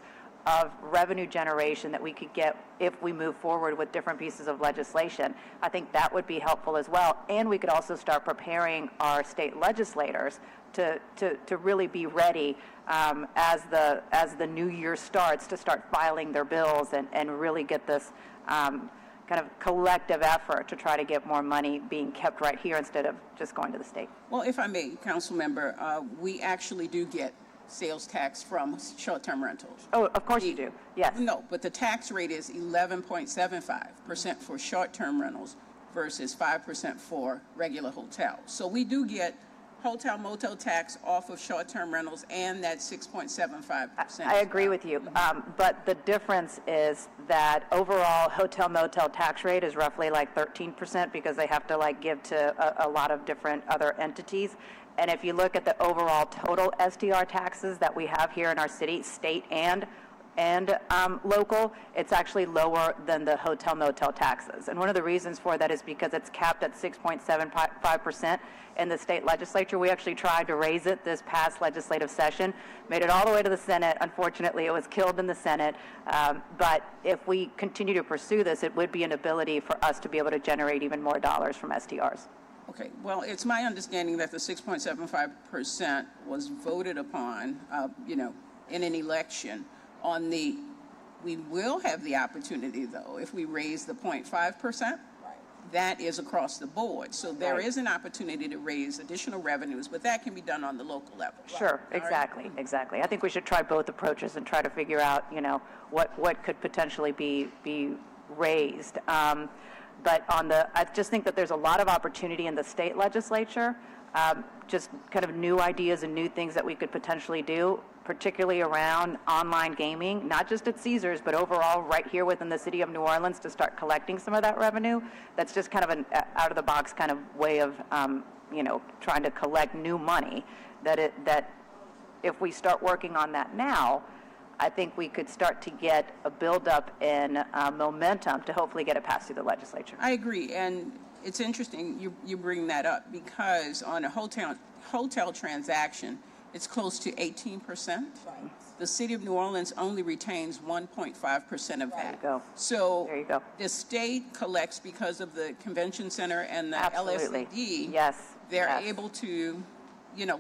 of revenue generation that we could get if we move forward with different pieces of legislation, I think that would be helpful as well. And we could also start preparing our state legislators to really be ready as the new year starts, to start filing their bills and really get this kind of collective effort to try to get more money being kept right here instead of just going to the state. Well, if I may, Council Member, we actually do get sales tax from short-term rentals. Oh, of course you do, yes. No, but the tax rate is 11.75% for short-term rentals versus 5% for regular hotels. So we do get hotel motel tax off of short-term rentals and that 6.75%. I agree with you, but the difference is that overall hotel motel tax rate is roughly like 13% because they have to like give to a lot of different other entities. And if you look at the overall total STR taxes that we have here in our city, state and local, it's actually lower than the hotel motel taxes. And one of the reasons for that is because it's capped at 6.75% in the state legislature. We actually tried to raise it this past legislative session, made it all the way to the Senate. Unfortunately, it was killed in the Senate. But if we continue to pursue this, it would be an ability for us to be able to generate even more dollars from STRs. Okay, well, it's my understanding that the 6.75% was voted upon, in an election. We will have the opportunity, though, if we raise the 0.5%, that is across the board. So there is an opportunity to raise additional revenues, but that can be done on the local level. Sure, exactly. I think we should try both approaches and try to figure out, what could potentially be raised. But I just think that there's a lot of opportunity in the state legislature, just kind of new ideas and new things that we could potentially do. particularly around online gaming, not just at Caesars, but overall right here within the city of New Orleans to start collecting some of that revenue. That's just kind of an out-of-the-box kind of way of, trying to collect new money. That if we start working on that now, I think we could start to get a buildup in momentum to hopefully get it passed through the legislature. I agree, and it's interesting you bring that up because on a hotel transaction, it's close to 18%. Right. The city of New Orleans only retains 1.5% of that. There you go. So there you go. The state collects because of the convention center and the Absolutely. LSD. Yes. They're able to,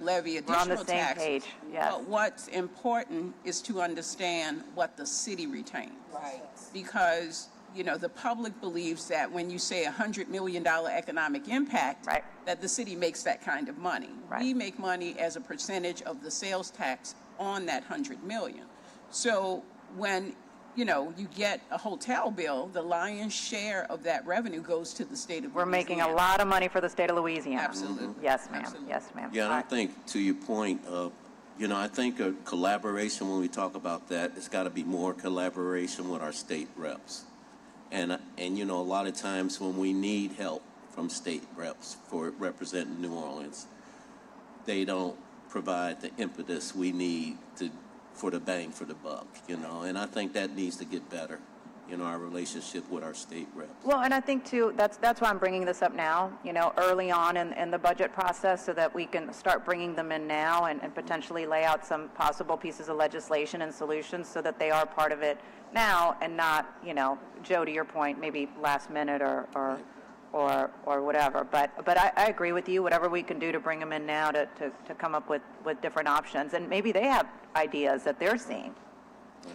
levy additional taxes. We're on the same page. Yes. But what's important is to understand what the city retains. Right. Because the public believes that when you say $100 million economic impact, right, that the city makes that kind of money. Right. We make money as a percentage of the sales tax on that $100 million. So when, you get a hotel bill, the lion's share of that revenue goes to the state of Louisiana. We're making a lot of money for the state of Louisiana. Absolutely. Yes, ma'am. Absolutely. Yes, ma'am. Yeah, and I think to your point, I think a collaboration, when we talk about that, it's got to be more collaboration with our state reps. And a lot of times when we need help from state reps for representing New Orleans, they don't provide the impetus we need for the bang for the buck, and I think that needs to get better, our relationship with our state reps. Well, and I think too, that's why I'm bringing this up now, early on in the budget process so that we can start bringing them in now and potentially lay out some possible pieces of legislation and solutions so that they are part of it now and not, Joe, to your point, maybe last minute or whatever. But I agree with you, whatever we can do to bring them in now to come up with different options. And maybe they have ideas that they're seeing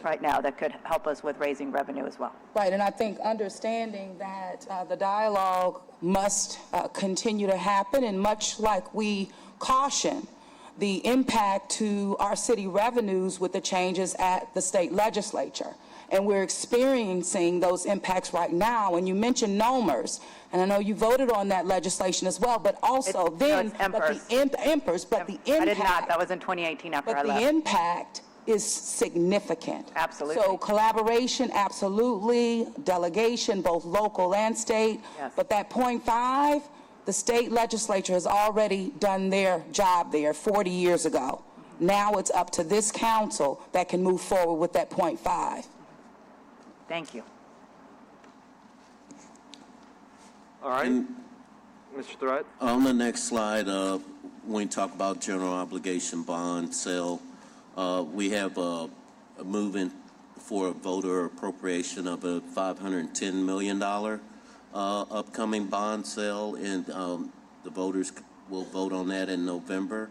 right now that could help us with raising revenue as well. Right, and I think understanding that the dialogue must continue to happen, and much like we caution the impact to our city revenues with the changes at the state legislature. And we're experiencing those impacts right now. And you mentioned NOMers, and I know you voted on that legislation as well, but also the EMPERS. But the impact. I did not. That was in 2018 after I left. But the impact is significant. Absolutely. So collaboration, absolutely. Delegation, both local and state. Yes. But that 0.5, the state legislature has already done their job there 40 years ago. Now it's up to this council that can move forward with that 0.5. Thank you. All right. And Mr. Threat? on the next slide, when we talk about general obligation bond sale, we have a moving for a voter appropriation of a $510 million upcoming bond sale, and the voters will vote on that in November.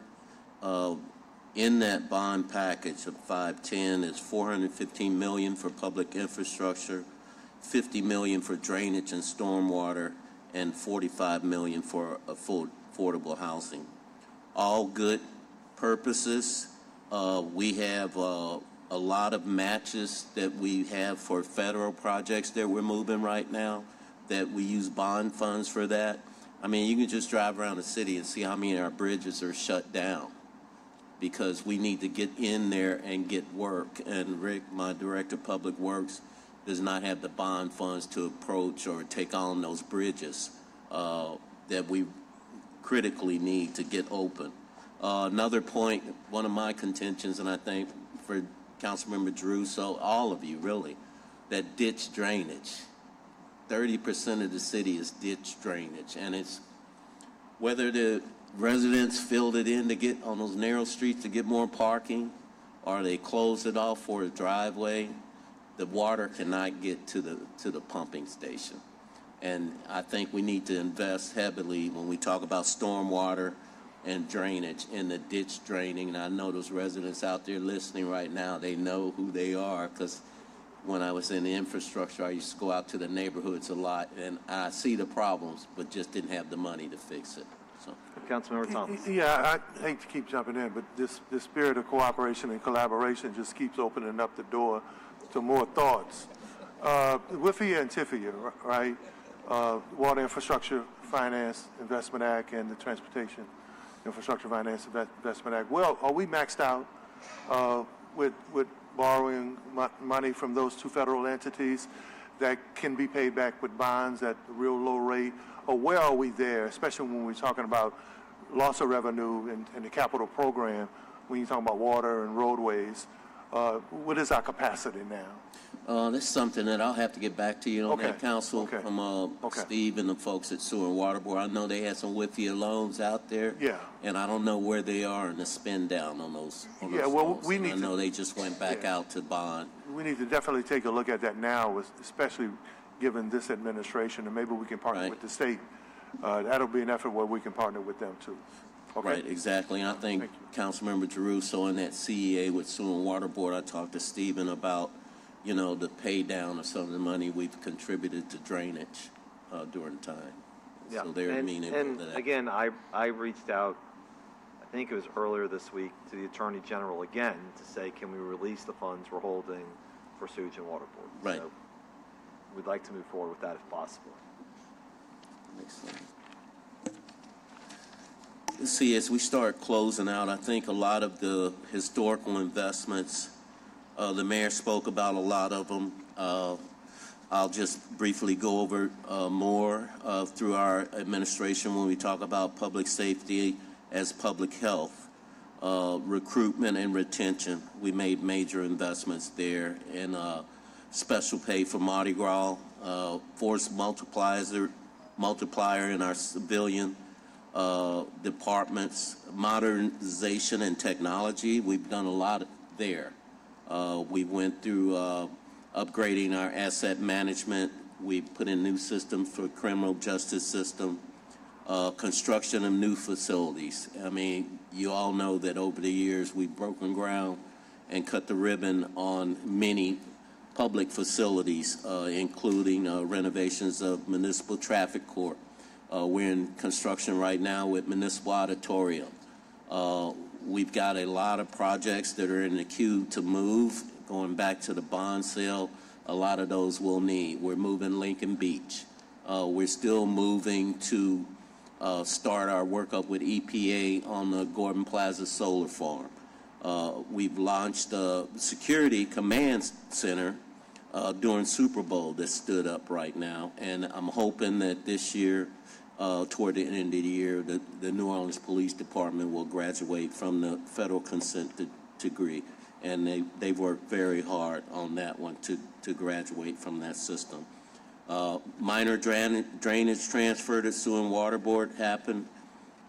In that bond package of 510 is $415 million for public infrastructure, $50 million for drainage and stormwater, and $45 million for affordable housing. All good purposes. We have a lot of matches that we have for federal projects that we're moving right now, that we use bond funds for that. I mean, you can just drive around the city and see how many of our bridges are shut down because we need to get in there and get work. And Rick, my director of public works, does not have the bond funds to approach or take on those bridges that we critically need to get open. Another point, one of my contentions, and I think for Councilmember Drew, so all of you really, that ditch drainage. 30% of the city is ditch drainage, and it's whether the residents filled it in to get on those narrow streets to get more parking, or they close it off for a driveway, the water cannot get to the pumping station. And I think we need to invest heavily when we talk about stormwater and drainage in the ditch draining. And I know those residents out there listening right now, they know who they are, because when I was in the infrastructure, I used to go out to the neighborhoods a lot, and I see the problems, but just didn't have the money to fix it. So, Councilmember Thomas. Yeah, I hate to keep jumping in, but this spirit of cooperation and collaboration just keeps opening up the door to more thoughts. WIFIA and TIFIA, right? Water Infrastructure Finance Investment Act and the Transportation Infrastructure Finance Investment Act. Well, are we maxed out with borrowing money from those two federal entities that can be paid back with bonds at a real low rate? Or where are we there, especially when we're talking about loss of revenue in the capital program, when you're talking about water and roadways? What is our capacity now? That's something that I'll have to get back to you on that, Council, Okay. from Steve and the folks at Sewer and Water Board. I know they had some WIFIA loans out there. Yeah. And I don't know where they are in the spend down on those. Yeah, well, loans. we And need I know to- they just went back out to bond. We need to definitely take a look at that now, especially given this administration, and maybe we can partner Right. with the state. That'll be an effort where we can partner with them too. Okay? Right, exactly. And I think Councilmember Giarrusso and that CEA with Sewer and Water Board, I talked to Stephen about, the pay down of some of the money we've contributed to drainage during the time. Yeah. So they're amenable and to that. again, I reached out, I think it was earlier this week, to the Attorney General again to say, can we release the funds we're holding for Sewage and Water Board? Right. So we'd like to move forward with that if possible. Excellent. Let's see, as we start closing out, I think a lot of the historical investments, the mayor spoke about a lot of them. I'll just briefly go over more through our administration when we talk about public safety as public health. Recruitment and retention, we made major investments there in special pay for Mardi Gras, force multiplier in our civilian departments, modernization and technology. We've done a lot there. We went through upgrading our asset management. We put in new systems for criminal justice system, construction of new facilities. I mean, you all know that over the years we've broken ground and cut the ribbon on many public facilities, including renovations of municipal traffic court. We're in construction right now with municipal auditorium. We've got a lot of projects that are in the queue to move. Going back to the bond sale, a lot of those we'll need. We're moving Lincoln Beach. We're still moving to start our work up with EPA on the Gordon Plaza Solar Farm. We've launched a security command center during Super Bowl that stood up right now, and I'm hoping that this year, toward the end of the year, the New Orleans Police Department will graduate from the federal consent decree, and they've worked very hard on that one to graduate from that system. Minor drainage transfer to Sewer and Water Board happened.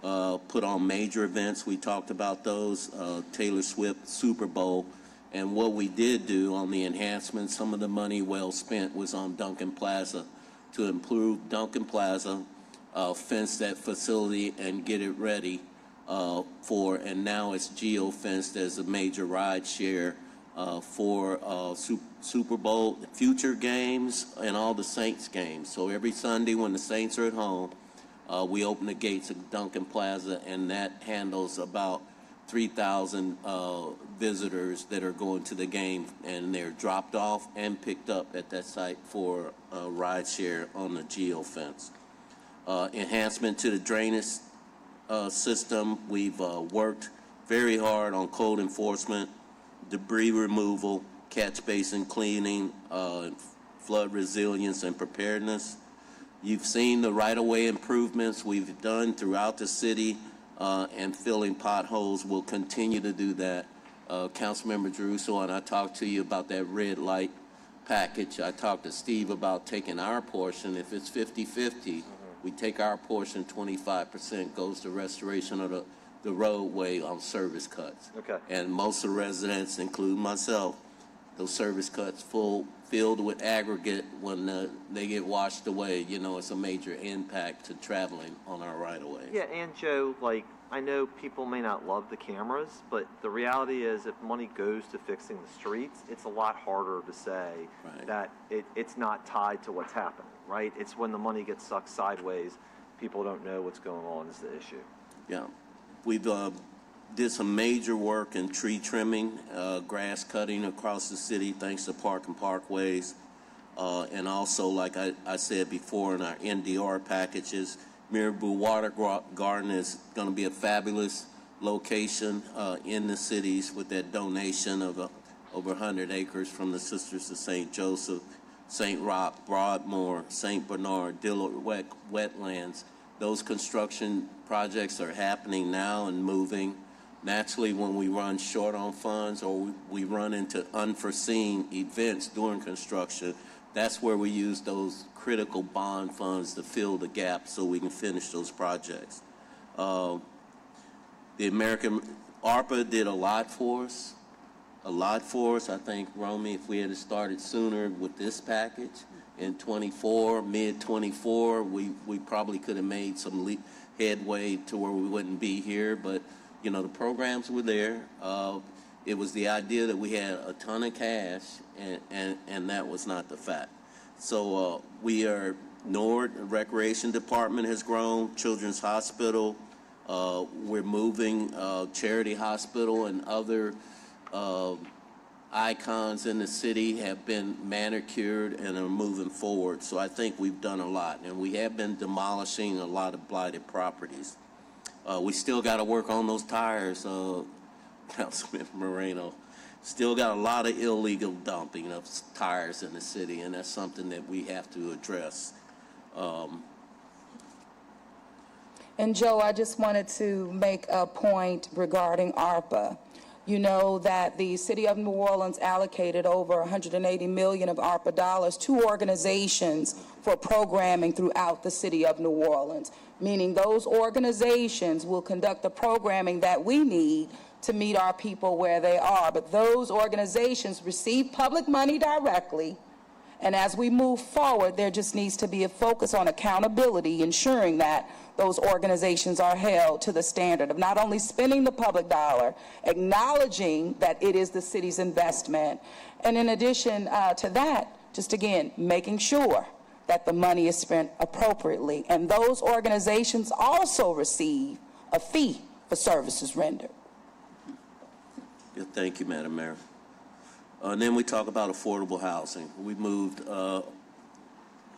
Put on major events. We talked about those, Taylor Swift, Super Bowl. And what we did do on the enhancement, some of the money well spent was on Duncan Plaza to improve Duncan Plaza, fence that facility and get it ready and now it's geo-fenced as a major ride share for Super Bowl, future games, and all the Saints games. So every Sunday when the Saints are at home, we open the gates of Duncan Plaza, and that handles about 3,000 visitors that are going to the game, and they're dropped off and picked up at that site for ride share on the geo-fence. Enhancement to the drainage system. We've worked very hard on code enforcement, debris removal, catch basin cleaning, flood resilience and preparedness. You've seen the right-of-way improvements we've done throughout the city, and filling potholes. We'll continue to do that. Councilmember Giarrusso and I talked to you about that red light package. I talked to Steve about taking our portion. If it's 50-50, we take our portion, 25% goes to restoration of the roadway on service cuts. Okay. And most of the residents, including myself, those service cuts filled with aggregate when they get washed away, it's a major impact to traveling on our right-of-way. Yeah, and Joe, I know people may not love the cameras, but the reality is if money goes to fixing the streets, it's a lot harder to say that it's not tied to what's happening, right? It's when the money gets sucked sideways, people don't know what's going on is the issue. Yeah. We've did some major work in tree trimming, grass cutting across the city, thanks to Park and Parkways. And also, like I said before, in our NDR packages, Mirabel Water Garden is going to be a fabulous location in the cities with that donation of over 100 acres from the Sisters of St. Joseph, St. Roch, Broadmoor, St. Bernard, Dillard Wetlands. Those construction projects are happening now and moving. Naturally, when we run short on funds or we run into unforeseen events during construction, that's where we use those critical bond funds to fill the gap so we can finish those projects. The American ARPA did a lot for us. I think, Romy, if we had started sooner with this package in mid-24, we probably could have made some headway to where we wouldn't be here. But, you know, the programs were there. It was the idea that we had a ton of cash, and that was not the fact. So NORD, the Recreation Department has grown, Children's Hospital. We're moving Charity Hospital and other icons in the city have been manicured and are moving forward. So I think we've done a lot, and we have been demolishing a lot of blighted properties. We still got to work on those tires, Councilman Moreno. Still got a lot of illegal dumping of tires in the city, and that's something that we have to address. And Joe, I just wanted to make a point regarding ARPA. You know that the City of New Orleans allocated over $180 million of ARPA dollars to organizations for programming throughout the City of New Orleans, meaning those organizations will conduct the programming that we need to meet our people where they are. But those organizations receive public money directly, and as we move forward, there just needs to be a focus on accountability, ensuring that those organizations are held to the standard of not only spending the public dollar, acknowledging that it is the city's investment, and in addition to that, just again, making sure that the money is spent appropriately. And those organizations also receive a fee for services rendered. Yeah, thank you, Madam Mayor. And then we talk about affordable housing. We moved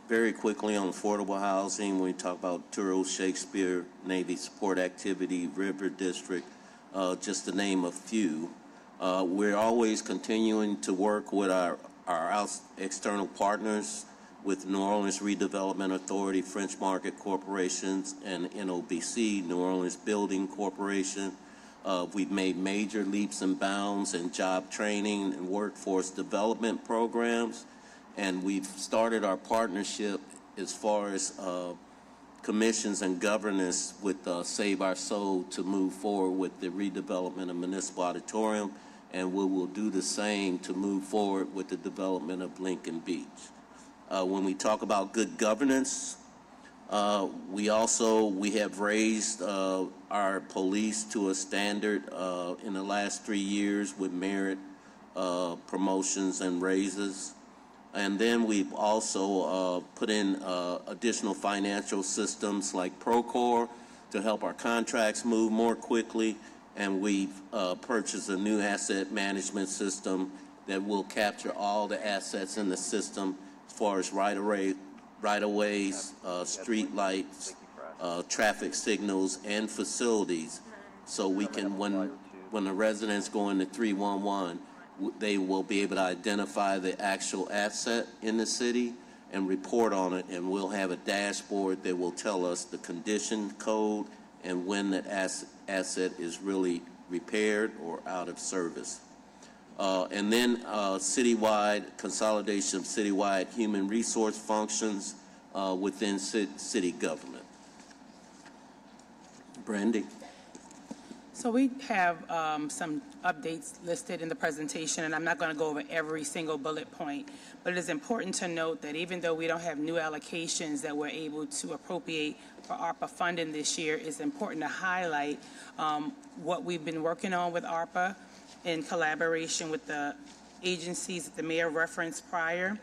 very quickly on affordable housing. We talk about Turo, Shakespeare, Navy Support Activity, River District, just to name a few. We're always continuing to work with our external partners, with New Orleans Redevelopment Authority, French Market Corporations, and NOBC, New Orleans Building Corporation. We've made major leaps and bounds in job training and workforce development programs, and we've started our partnership as far as commissions and governance with Save Our Soul to move forward with the redevelopment of Municipal Auditorium, and we will do the same to move forward with the development of Lincoln Beach. When we talk about good governance, we have raised our police to a standard in the last 3 years with merit promotions and raises. And then we've also put in additional financial systems like Procore to help our contracts move more quickly. And we've purchased a new asset management system that will capture all the assets in the system as far as right-of-ways, street lights, traffic signals, and facilities. So we can, when the residents go into 311, they will be able to identify the actual asset in the city and report on it, and we'll have a dashboard that will tell us the condition code and when the asset is really repaired or out of service. And then citywide consolidation of citywide human resource functions within city government. Brandy. So we have some updates listed in the presentation, and I'm not going to go over every single bullet point, but it is important to note that even though we don't have new allocations that we're able to appropriate for ARPA funding this year, it's important to highlight what we've been working on with ARPA in collaboration with the agencies that the mayor referenced prior,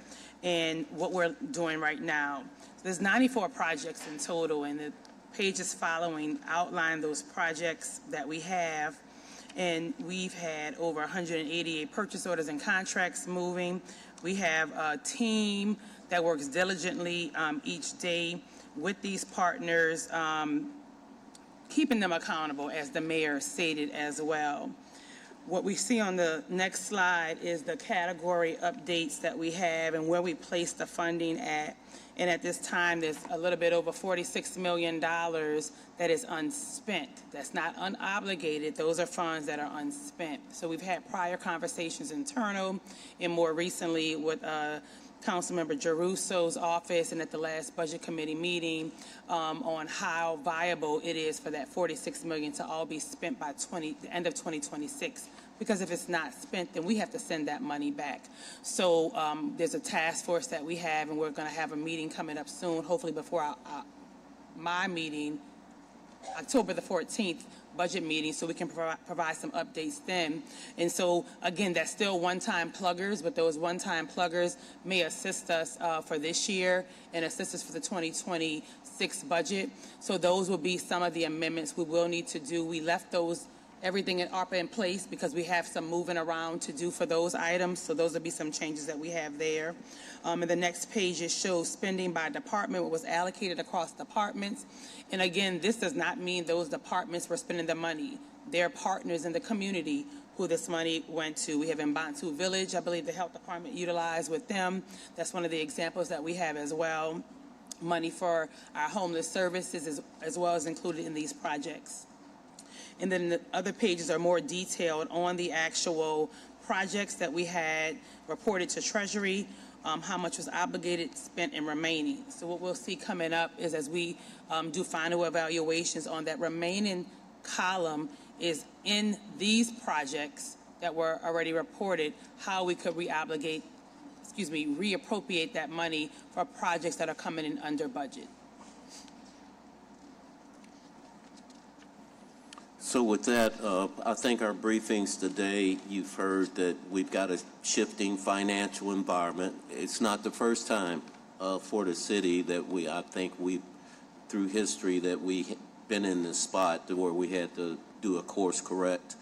and what we're doing right now. So there's 94 projects in total, and the pages following outline those projects that we have, and we've had over 188 purchase orders and contracts moving. We have a team that works diligently each day with these partners, keeping them accountable, as the mayor stated as well. What we see on the next slide is the category updates that we have and where we place the funding at. And at this time, there's a little bit over $46 million that is unspent. That's not unobligated. Those are funds that are unspent. So we've had prior conversations internal and more recently with Councilmember Giarruso's office and at the last Budget Committee meeting on how viable it is for that $46 million to all be spent by the end of 2026. Because if it's not spent, then we have to send that money back. So there's a task force that we have, and we're going to have a meeting coming up soon, hopefully before my meeting, October the 14th, budget meeting, so we can provide some updates then. And so, again, that's still one-time pluggers, but those one-time pluggers may assist us for this year and assist us for the 2026 budget. So those will be some of the amendments we will need to do. We left everything in ARPA in place because we have some moving around to do for those items. So those will be some changes that we have there. And the next page just shows spending by department, what was allocated across departments. And again, this does not mean those departments were spending the money. They're partners in the community who this money went to. We have in Bantu Village, I believe the health department utilized with them. That's one of the examples that we have as well. Money for our homeless services as well as included in these projects. And then the other pages are more detailed on the actual projects that we had reported to Treasury, how much was obligated, spent, and remaining. So what we'll see coming up is as we do final evaluations on that remaining column is in these projects that were already reported, how we could reappropriate that money for projects that are coming in under budget. So with that, I think our briefings today, you've heard that we've got a shifting financial environment. It's not the first time for the city that I think through history, that we've been in this spot where we had to do a course correct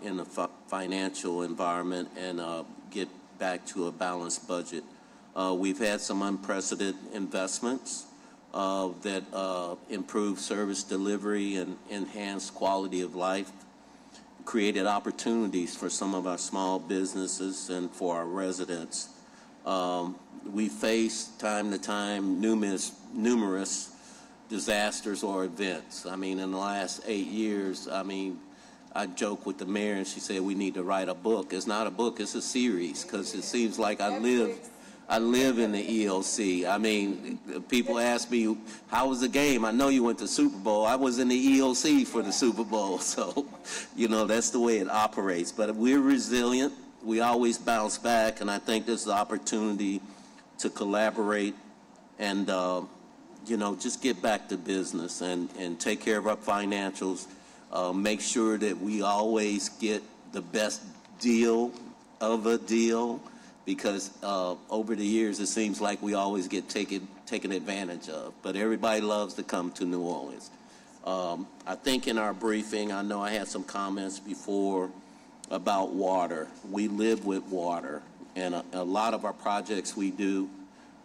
in the financial environment and get back to a balanced budget. We've had some unprecedented investments that improved service delivery and enhanced quality of life, created opportunities for some of our small businesses and for our residents. We face time to time numerous disasters or events. I mean, in the last 8 years, I joke with the mayor and she said we need to write a book. It's not a book, it's a series, because it seems like I live in the EOC. I mean, people ask me, how was the game? I know you went to Super Bowl. I was in the EOC for the Super Bowl. So, that's the way it operates. But we're resilient. We always bounce back. And I think there's the opportunity to collaborate and, just get back to business and take care of our financials. Make sure that we always get the best deal of a deal. Because over the years, it seems like we always get taken advantage of. But everybody loves to come to New Orleans. I think in our briefing, I know I had some comments before about water. We live with water. And a lot of our projects we do,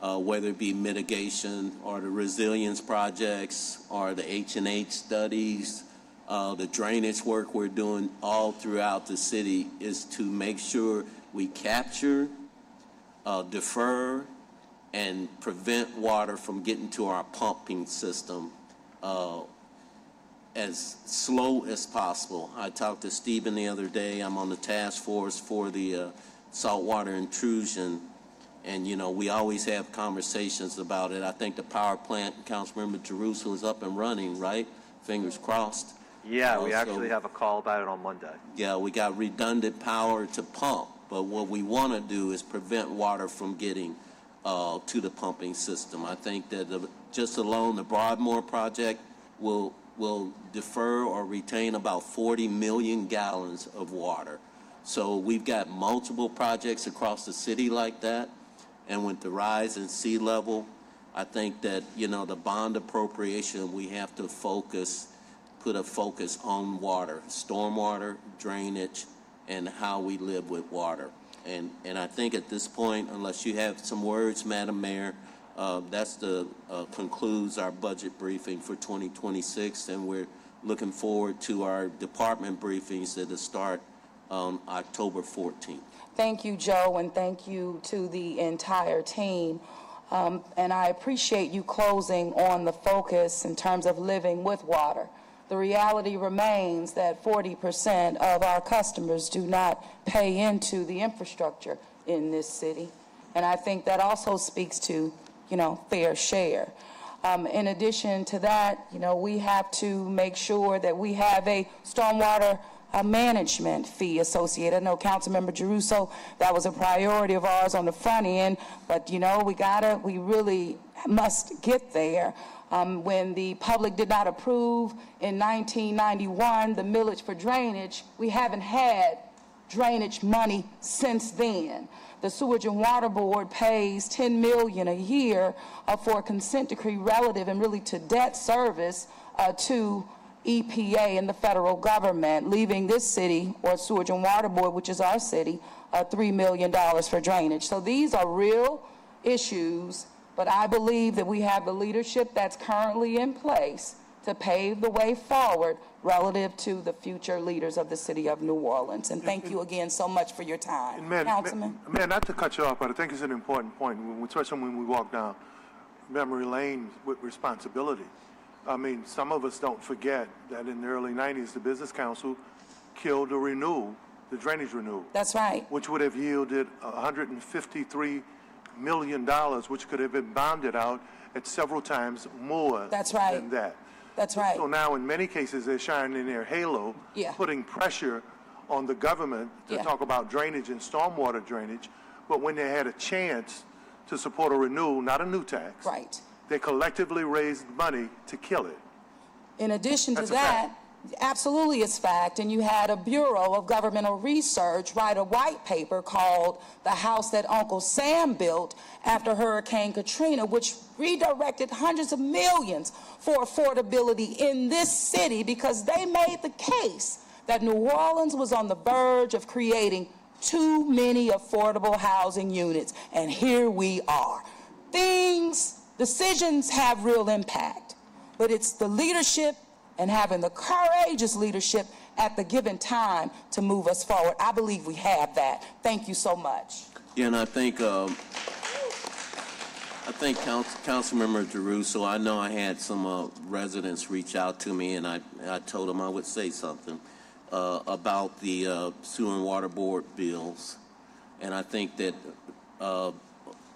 whether it be mitigation or the resilience projects or the H&H studies, the drainage work we're doing all throughout the city is to make sure we capture, defer, and prevent water from getting to our pumping system as slow as possible. I talked to Stephen the other day. I'm on the task force for the saltwater intrusion, and we always have conversations about it. I think the power plant, Councilmember Giarruso, is up and running, right? Fingers crossed. Yeah, we actually have a call about it on Monday. Yeah, we got redundant power to pump. But what we want to do is prevent water from getting to the pumping system. I think that just alone the Broadmoor project will defer or retain about 40 million gallons of water. So we've got multiple projects across the city like that. And with the rise in sea level, I think that, the bond appropriation, we have to put a focus on water, stormwater, drainage, and how we live with water. And I think at this point, unless you have some words, Madam Mayor, that's concludes our budget briefing for 2026, and looking forward to our department briefings that will start on October 14th. Thank you, Joe, and thank you to the entire team. And I appreciate you closing on the focus in terms of living with water. The reality remains that 40% of our customers do not pay into the infrastructure in this city. And I think that also speaks to, fair share. In addition to that, we have to make sure that we have a stormwater management fee associated. I know Councilmember Giarrusso, that was a priority of ours on the front end, but we really must get there. When the public did not approve in 1991 the millage for drainage, we haven't had drainage money since then. The Sewage and Water Board pays $10 million a year for a consent decree relative and really to debt service to EPA and the federal government, leaving this city, or Sewage and Water Board, which is our city, $3 million for drainage. So these are real issues, but I believe that we have the leadership that's currently in place to pave the way forward relative to the future leaders of the city of New Orleans. And thank you again so much for your time. Councilman? Not to cut you off, but I think it's an important point, especially when we walk down memory lane with responsibility. I mean, some of us don't forget that in the early 90s, the Business Council killed the drainage renewal. That's right. Which would have yielded $153 million, which could have been bonded out at several times more than that. That's right. So now, in many cases, they're shining their halo, putting pressure on the government to talk about drainage and stormwater drainage. But when they had a chance to support a renewal, not a new tax, they collectively raised money to kill it. In addition to that, absolutely it's fact, and you had a Bureau of Governmental Research write a white paper called The House That Uncle Sam Built after Hurricane Katrina, which redirected hundreds of millions for affordability in this city because they made the case that New Orleans was on the verge of creating too many affordable housing units, and here we are. Decisions have real impact, but it's the leadership and having the courageous leadership at the given time to move us forward. I believe we have that. Thank you so much. Yeah, and I think Councilmember Giarrusso, I know I had some residents reach out to me, and I told them I would say something about the Sewer and Water Board bills. And I think that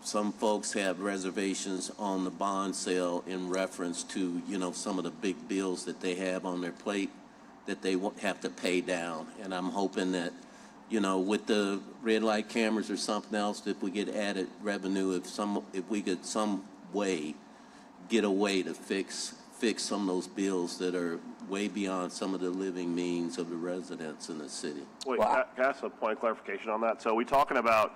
some folks have reservations on the bond sale in reference to, some of the big bills that they have on their plate that they have to pay down. And I'm hoping that, with the red light cameras or something else, if we get added revenue, if we could some way get a way to fix some of those bills that are way beyond some of the living means of the residents in the city. Wait, can I ask a point of clarification on that? So are we talking about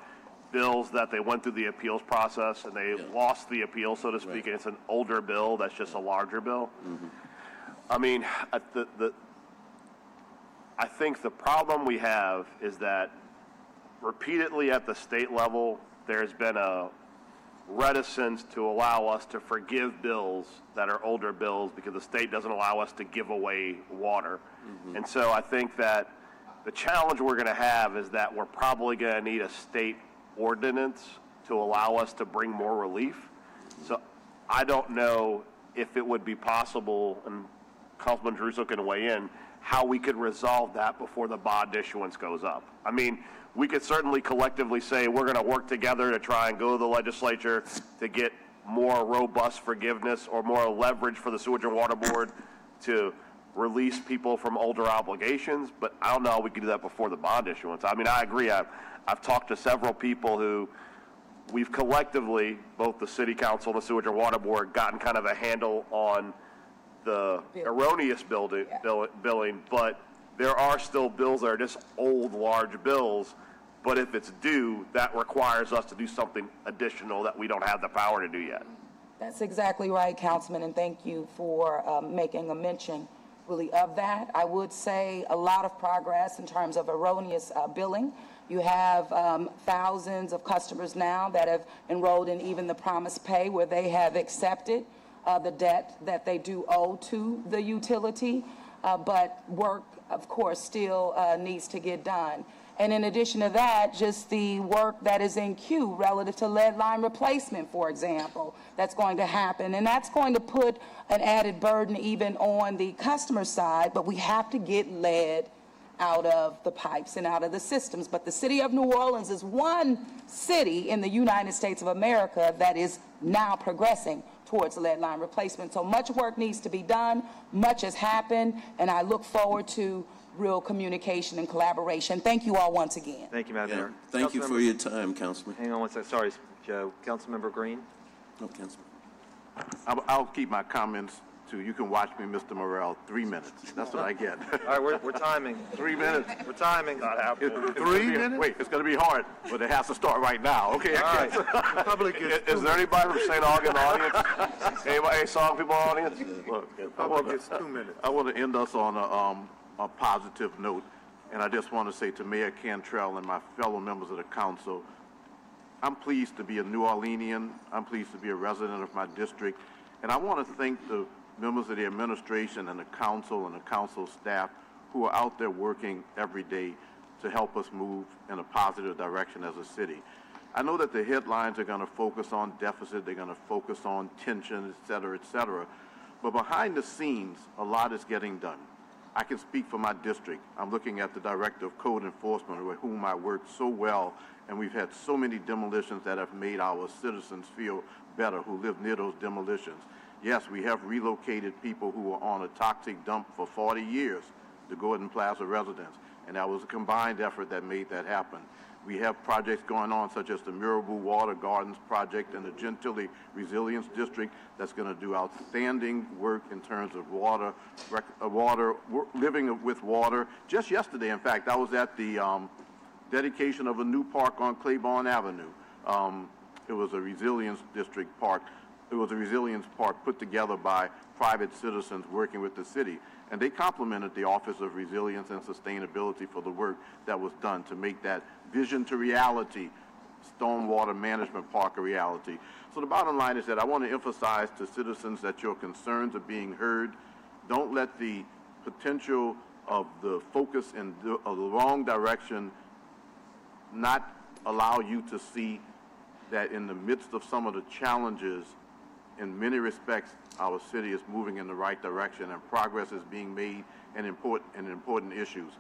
bills that they went through the appeals process and they lost the appeal, so to speak, and it's an older bill that's just a larger bill? I mean, I think the problem we have is that repeatedly at the state level, there's been a reticence to allow us to forgive bills that are older bills because the state doesn't allow us to give away water. And so I think that the challenge we're going to have is that we're probably going to need a state ordinance to allow us to bring more relief. So I don't know if it would be possible, and Councilman Giarrusso can weigh in, how we could resolve that before the bond issuance goes up. I mean, we could certainly collectively say we're going to work together to try and go to the legislature to get more robust forgiveness or more leverage for the Sewage and Water Board to release people from older obligations, but I don't know how we could do that before the bond issuance. I mean, I agree. I've talked to several people who we've collectively, both the City Council and the Sewage and Water Board, gotten kind of a handle on the erroneous billing, but there are still bills that are just old, large bills. But if it's due, that requires us to do something additional that we don't have the power to do yet. That's exactly right, Councilman, and thank you for making a mention really of that. I would say a lot of progress in terms of erroneous billing. You have thousands of customers now that have enrolled in even the Promise Pay, where they have accepted the debt that they do owe to the utility. but work, of course, still needs to get done. And in addition to that, just the work that is in queue relative to lead line replacement, for example, that's going to happen. And that's going to put an added burden even on the customer side, but we have to get lead out of the pipes and out of the systems. But the city of New Orleans is one city in the United States of America that is now progressing towards lead line replacement. So much work needs to be done, much has happened, and I look forward to real communication and collaboration. Thank you all once again. Thank you, Madam Yeah. Mayor. Thank you for your time, Councilman. Hang on one second. Sorry, Joe. Councilmember Green? No, Councilman. I'll keep my comments to, you can watch me, Mr. Morrell, 3 minutes. That's what I get. All right, we're timing. 3 minutes. We're timing. Not happening. 3 minutes? Wait, it's going to be hard, but it has to start right now. Okay. All right. The public gets Is there anybody from St. Aug in the audience? Anybody, any song people in the audience? Look, public gets 2 minutes. I want to end us on a positive note, and I just want to say to Mayor Cantrell and my fellow members of the council, I'm pleased to be a New Orleanian. I'm pleased to be a resident of my district, and I want to thank the members of the administration and the council and the council staff who are out there working every day to help us move in a positive direction as a city. I know that the headlines are going to focus on deficit, they're going to focus on tension, et cetera, but behind the scenes, a lot is getting done. I can speak for my district. I'm looking at the Director of Code Enforcement, with whom I work so well, and we've had so many demolitions that have made our citizens feel better who live near those demolitions. Yes, we have relocated people who were on a toxic dump for 40 years, the Gordon Plaza residents, and that was a combined effort that made that happen. We have projects going on such as the Mirabeau Water Gardens project in the Gentilly Resilience District that's going to do outstanding work in terms of living with water. Just yesterday, in fact, I was at the dedication of a new park on Claiborne Avenue. It was a resilience district park. It was a resilience park put together by private citizens working with the city. And they complimented the Office of Resilience and Sustainability for the work that was done to make that vision to reality, stormwater management park a reality. So the bottom line is that I want to emphasize to citizens that your concerns are being heard. Don't let the potential of the focus in the wrong direction not allow you to see that in the midst of some of the challenges, in many respects, our city is moving in the right direction and progress is being made in important issues.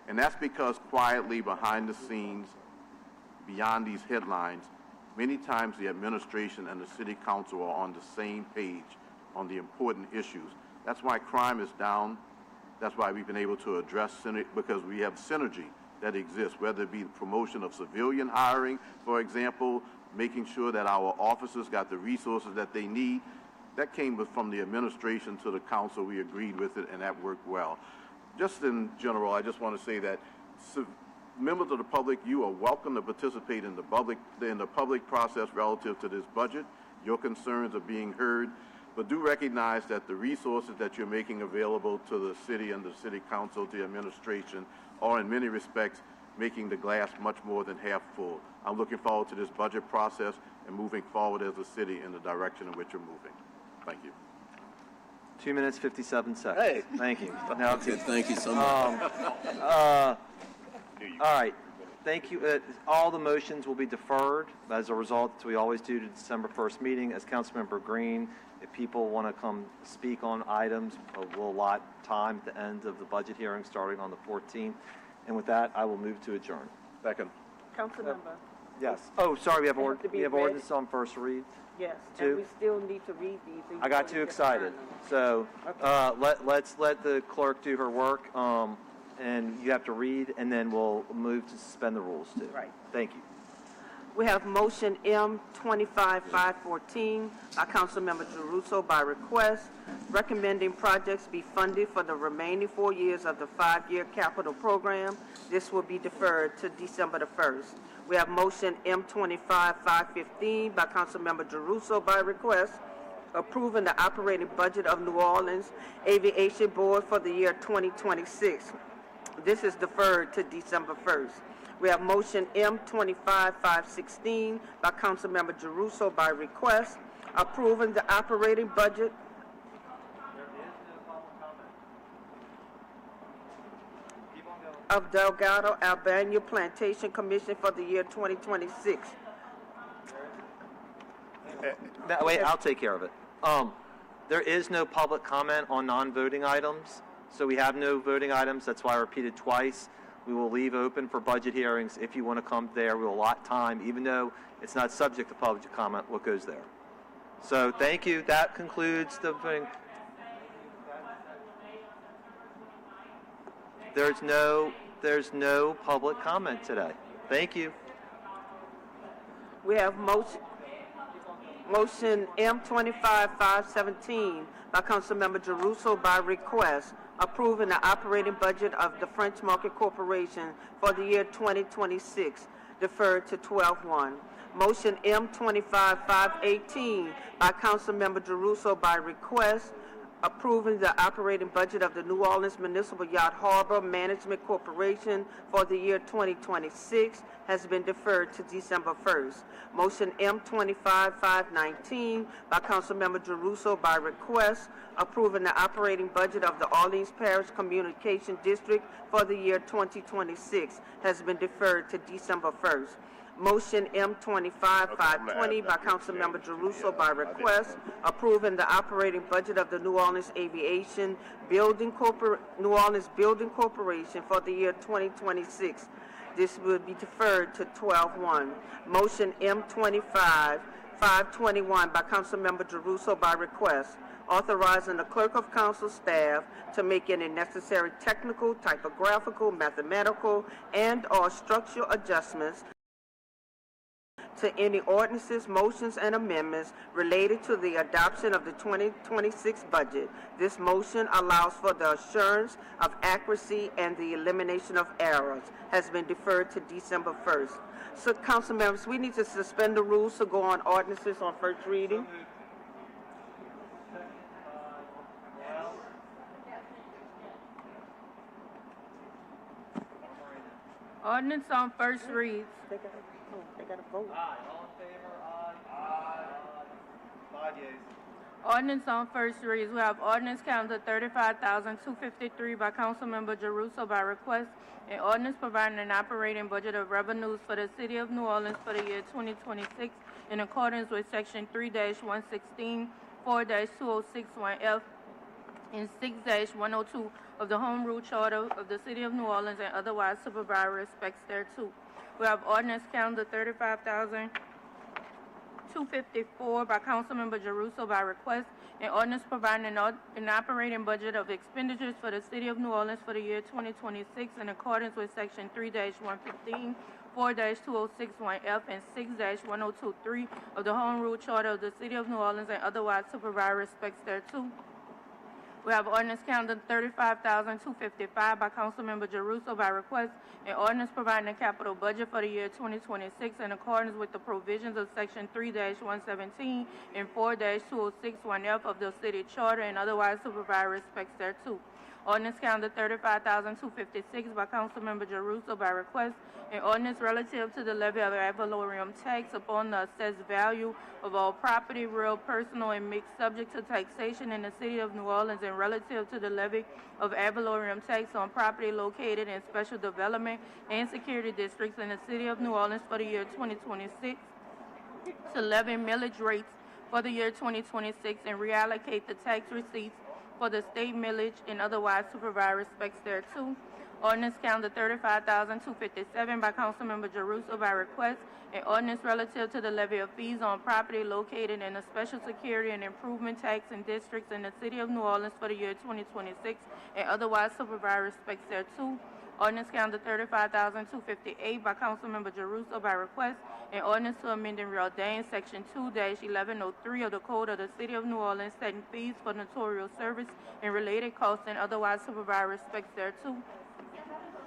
And that's because quietly behind the scenes, beyond these headlines, many times the administration and the city council are on the same page on the important issues. That's why crime is down. That's why we've been able to address because we have synergy that exists, whether it be the promotion of civilian hiring, for example, making sure that our officers got the resources that they need. That came from the administration to the council. We agreed with it, and that worked well. Just in general, I just want to say that members of the public, you are welcome to participate in the public process relative to this budget. Your concerns are being heard, but do recognize that the resources that you're making available to the city and the city council, to the administration, are in many respects making the glass much more than half full. I'm looking forward to this budget process and moving forward as a city in the direction in which you're moving. Thank you. 2 minutes, 57 seconds. Hey. Thank you. Now, Okay, thank you so much. all right. Thank you. All the motions will be deferred as a result, as we always do, to December 1st meeting. As Councilmember Green, if people want to come speak on items, we'll allot time at the end of the budget hearing starting on the 14th. And with that, I will move to adjourn. Second. Councilmember, Yes. Oh, sorry, we have Have to be read. ordinance on first read. yes, Two. and we still need to read these. I got too excited. So let's let the clerk do her work, and you have to read, and then we'll move to suspend the rules too. Right. Thank you. We have motion M 25-514 by Councilmember Giarrusso by request, recommending projects be funded for the remaining 4 years of the 5-year capital program. This will be deferred to December the 1st. We have motion M 25-515 by Councilmember Giarrusso by request, approving the operating budget of New Orleans Aviation Board for the year 2026. This is deferred to December 1st. We have motion M 25-516 by Councilmember Giarrusso by request, approving the operating budget. of Delgado Albania Plantation Commission for the year 2026. Wait, I'll take care of it. There is no public comment on non-voting items, so we have no voting items. That's why I repeated twice. We will leave open for budget hearings. If you want to come there, we will allot time, even though it's not subject to public comment, what goes there. So thank you. That concludes the voting. There's no public comment today. Thank you. We have motion M25-517 by Councilmember Jeruso by request, approving the operating budget of the French Market Corporation for the year 2026, deferred to 12/1. Motion M25-518 by Councilmember Jeruso by request, approving the operating budget of the New Orleans Municipal Yacht Harbor Management Corporation for the year 2026 has been deferred to December 1st. Motion M25-519 by Councilmember Jeruso by request, approving the operating budget of the Orleans Parish Communication District for the year 2026 has been deferred to December 1st. Motion M25-520 by Councilmember Jeruso by request, approving the operating budget of the New Orleans Aviation Building Corporation for the year 2026. This will be deferred to 12/1. Motion M25-521 by Councilmember Jeruso by request, authorizing the Clerk of Council staff to make any necessary technical, typographical, mathematical, and/or structural adjustments to any ordinances, motions, and amendments related to the adoption of the 2026 budget. This motion allows for the assurance of accuracy and the elimination of errors, has been deferred to December 1st. So, council members, we need to suspend the rules to go on ordinances on first reading. Ordinance on first read. They got to vote. Aye. All in favor? Aye. Aye. 5 yeas. Ordinance on first reads. We have ordinance calendar 35,253 by Councilmember Jeruso by request, and ordinance providing an operating budget of revenues for the City of New Orleans for the year 2026 in accordance with Section 3-116, 4-2061F, and 6-102 of the Home Rule Charter of the City of New Orleans and otherwise supervise respects thereto. We have ordinance calendar 35,254 by Councilmember Jeruso by request, and ordinance providing an operating budget of expenditures for the City of New Orleans for the year 2026 in accordance with Section 3-115, 4-2061F, and 6-1023 of the Home Rule Charter of the City of New Orleans and otherwise supervise respects thereto. We have ordinance calendar 35,255 by Councilmember Jeruso by request, and ordinance providing a capital budget for the year 2026 in accordance with the provisions of Section 3-117 and 4-2061F of the City Charter and otherwise supervise respects thereto. Ordinance calendar 35,256 by Councilmember Jeruso by request, and ordinance relative to the levy of ad valorem tax upon the assessed value of all property, real, personal, and mixed, subject to taxation in the City of New Orleans, and relative to the levy of ad valorem tax on property located in special development and security districts in the City of New Orleans for the year 2026 to levy millage rates for the year 2026 and reallocate the tax receipts for the state millage and otherwise supervise respects thereto. Ordinance calendar 35,257 by Councilmember Jeruso by request, and ordinance relative to the levy of fees on property located in a special security and improvement tax in districts in the City of New Orleans for the year 2026 and otherwise supervise respects thereto. Ordinance calendar 35,258 by Councilmember Jeruso by request, and ordinance to amend and reordain Section 2-1103 of the Code of the City of New Orleans, setting fees for notarial service and related costs and otherwise supervise respects thereto.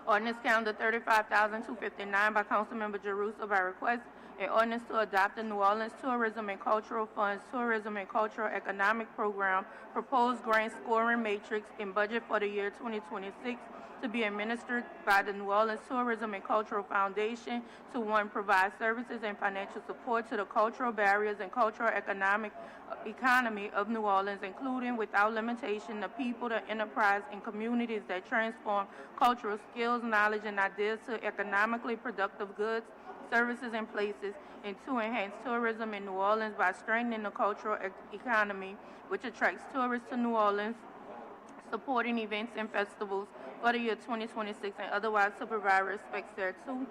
Ordinance calendar 35,259 by Councilmember Jeruso by request, An ordinance to adopt the New Orleans Tourism and Cultural Fund's Tourism and Cultural Economic Program proposed grant scoring matrix and budget for the year 2026 to be administered by the New Orleans Tourism and Cultural Foundation to, one, provide services and financial support to the cultural barriers and cultural economy of New Orleans, including without limitation the people, the enterprise, and communities that transform cultural skills, knowledge, and ideas to economically productive goods, services, and places, and to enhance tourism in New Orleans by strengthening the cultural economy, which attracts tourists to New Orleans, supporting events and festivals for the year 2026 and otherwise to provide respects thereto.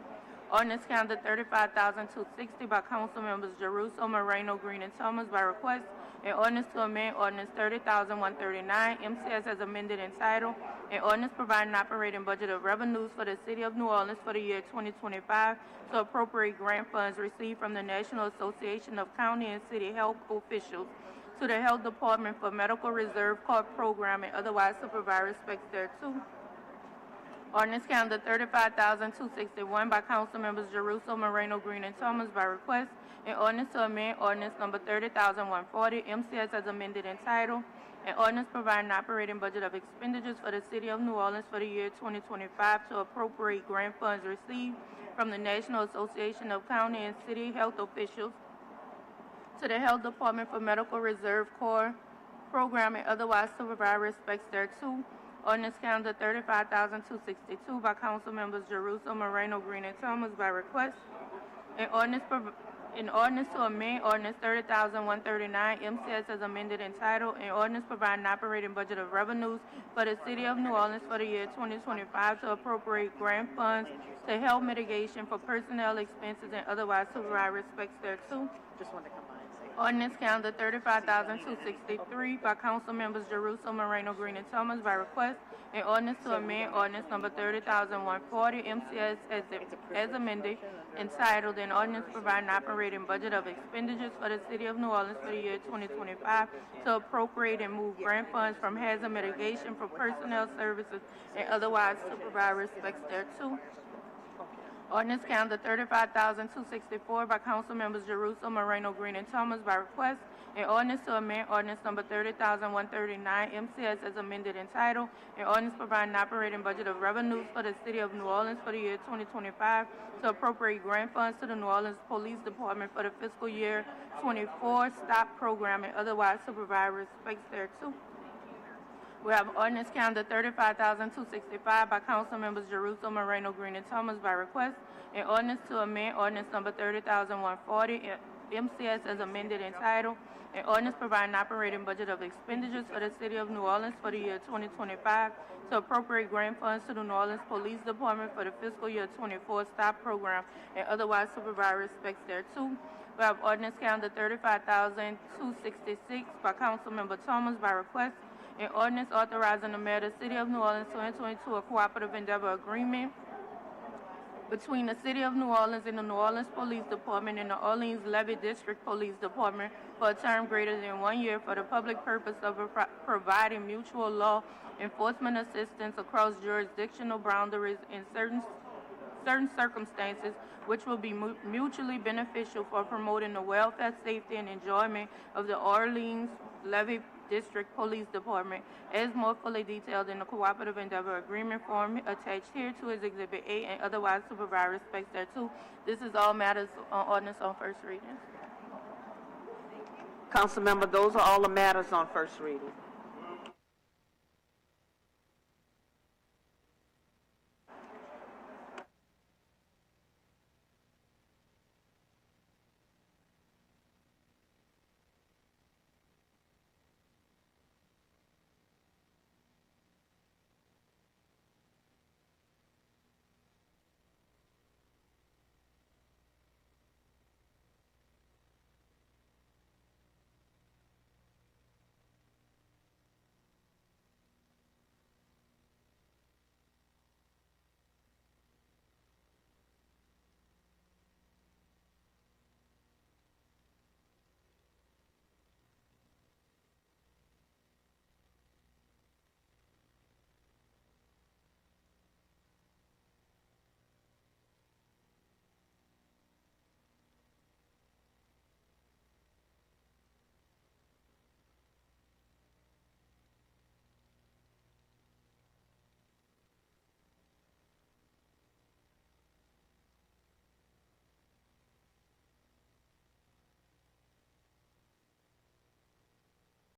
Ordinance calendar 35,260 by council members Jeruso, Moreno, Green, and Thomas by request. An ordinance to amend ordinance 30,139 MCS as amended in title. An ordinance providing operating budget of revenues for the city of New Orleans for the year 2025 to appropriate grant funds received from the National Association of County and City Health Officials to the Health Department for Medical Reserve Card Program and otherwise to provide respects thereto. Ordinance calendar 35,261 by council members Jeruso, Moreno, Green, and Thomas by request. An ordinance to amend ordinance number 30,140 MCS as amended in title. An ordinance providing operating budget of expenditures for the city of New Orleans for the year 2025 to appropriate grant funds received from the National Association of County and City Health Officials to the Health Department for Medical Reserve Corps Program and otherwise to provide respects thereto. Ordinance calendar 35,262 by council members Jeruso, Moreno, Green, and Thomas by request. An ordinance to amend ordinance 30,139 MCS as amended in title. An ordinance providing operating budget of revenues for the city of New Orleans for the year 2025 to appropriate grant funds to help mitigation for personnel expenses and otherwise to provide respects thereto. Just wanted to come by and say. Ordinance calendar 35,263 by council members Jeruso, Moreno, Green, and Thomas by request. An ordinance to amend ordinance number 30,140 MCS as amended, entitled an ordinance providing operating budget of expenditures for the city of New Orleans for the year 2025 to appropriate and move grant funds from hazard mitigation for personnel services and otherwise to provide respects thereto. Ordinance calendar 35,264 by council members Jeruso, Moreno, Green, and Thomas by request. An ordinance to amend ordinance number 30,139 MCS as amended in title. An ordinance providing operating budget of revenues for the city of New Orleans for the year 2025 to appropriate grant funds to the New Orleans Police Department for the fiscal year 24 STOP program and otherwise to provide respects thereto. We have ordinance calendar 35,265 by council members Jeruso, Moreno, Green, and Thomas by request. An ordinance to amend ordinance number 30,140 MCS as amended in title. An ordinance providing operating budget of expenditures for the city of New Orleans for the year 2025 to appropriate grant funds to the New Orleans Police Department for the fiscal year 24 STOP program and otherwise to provide respects thereto. We have ordinance calendar 35,266 by council member Thomas by request. An ordinance authorizing the mayor of the city of New Orleans to enter into a cooperative endeavor agreement between the city of New Orleans and the New Orleans Police Department and the Orleans Levee District Police Department for a term greater than 1 year for the public purpose of providing mutual law enforcement assistance across jurisdictional boundaries in certain circumstances, which will be mutually beneficial for promoting the welfare, safety, and enjoyment of the Orleans Levee District Police Department, as more fully detailed in the Cooperative Endeavor Agreement form attached here to as Exhibit A and otherwise to provide respects thereto. This is all matters on ordinance on first reading. Councilmember, those are all the matters on first reading.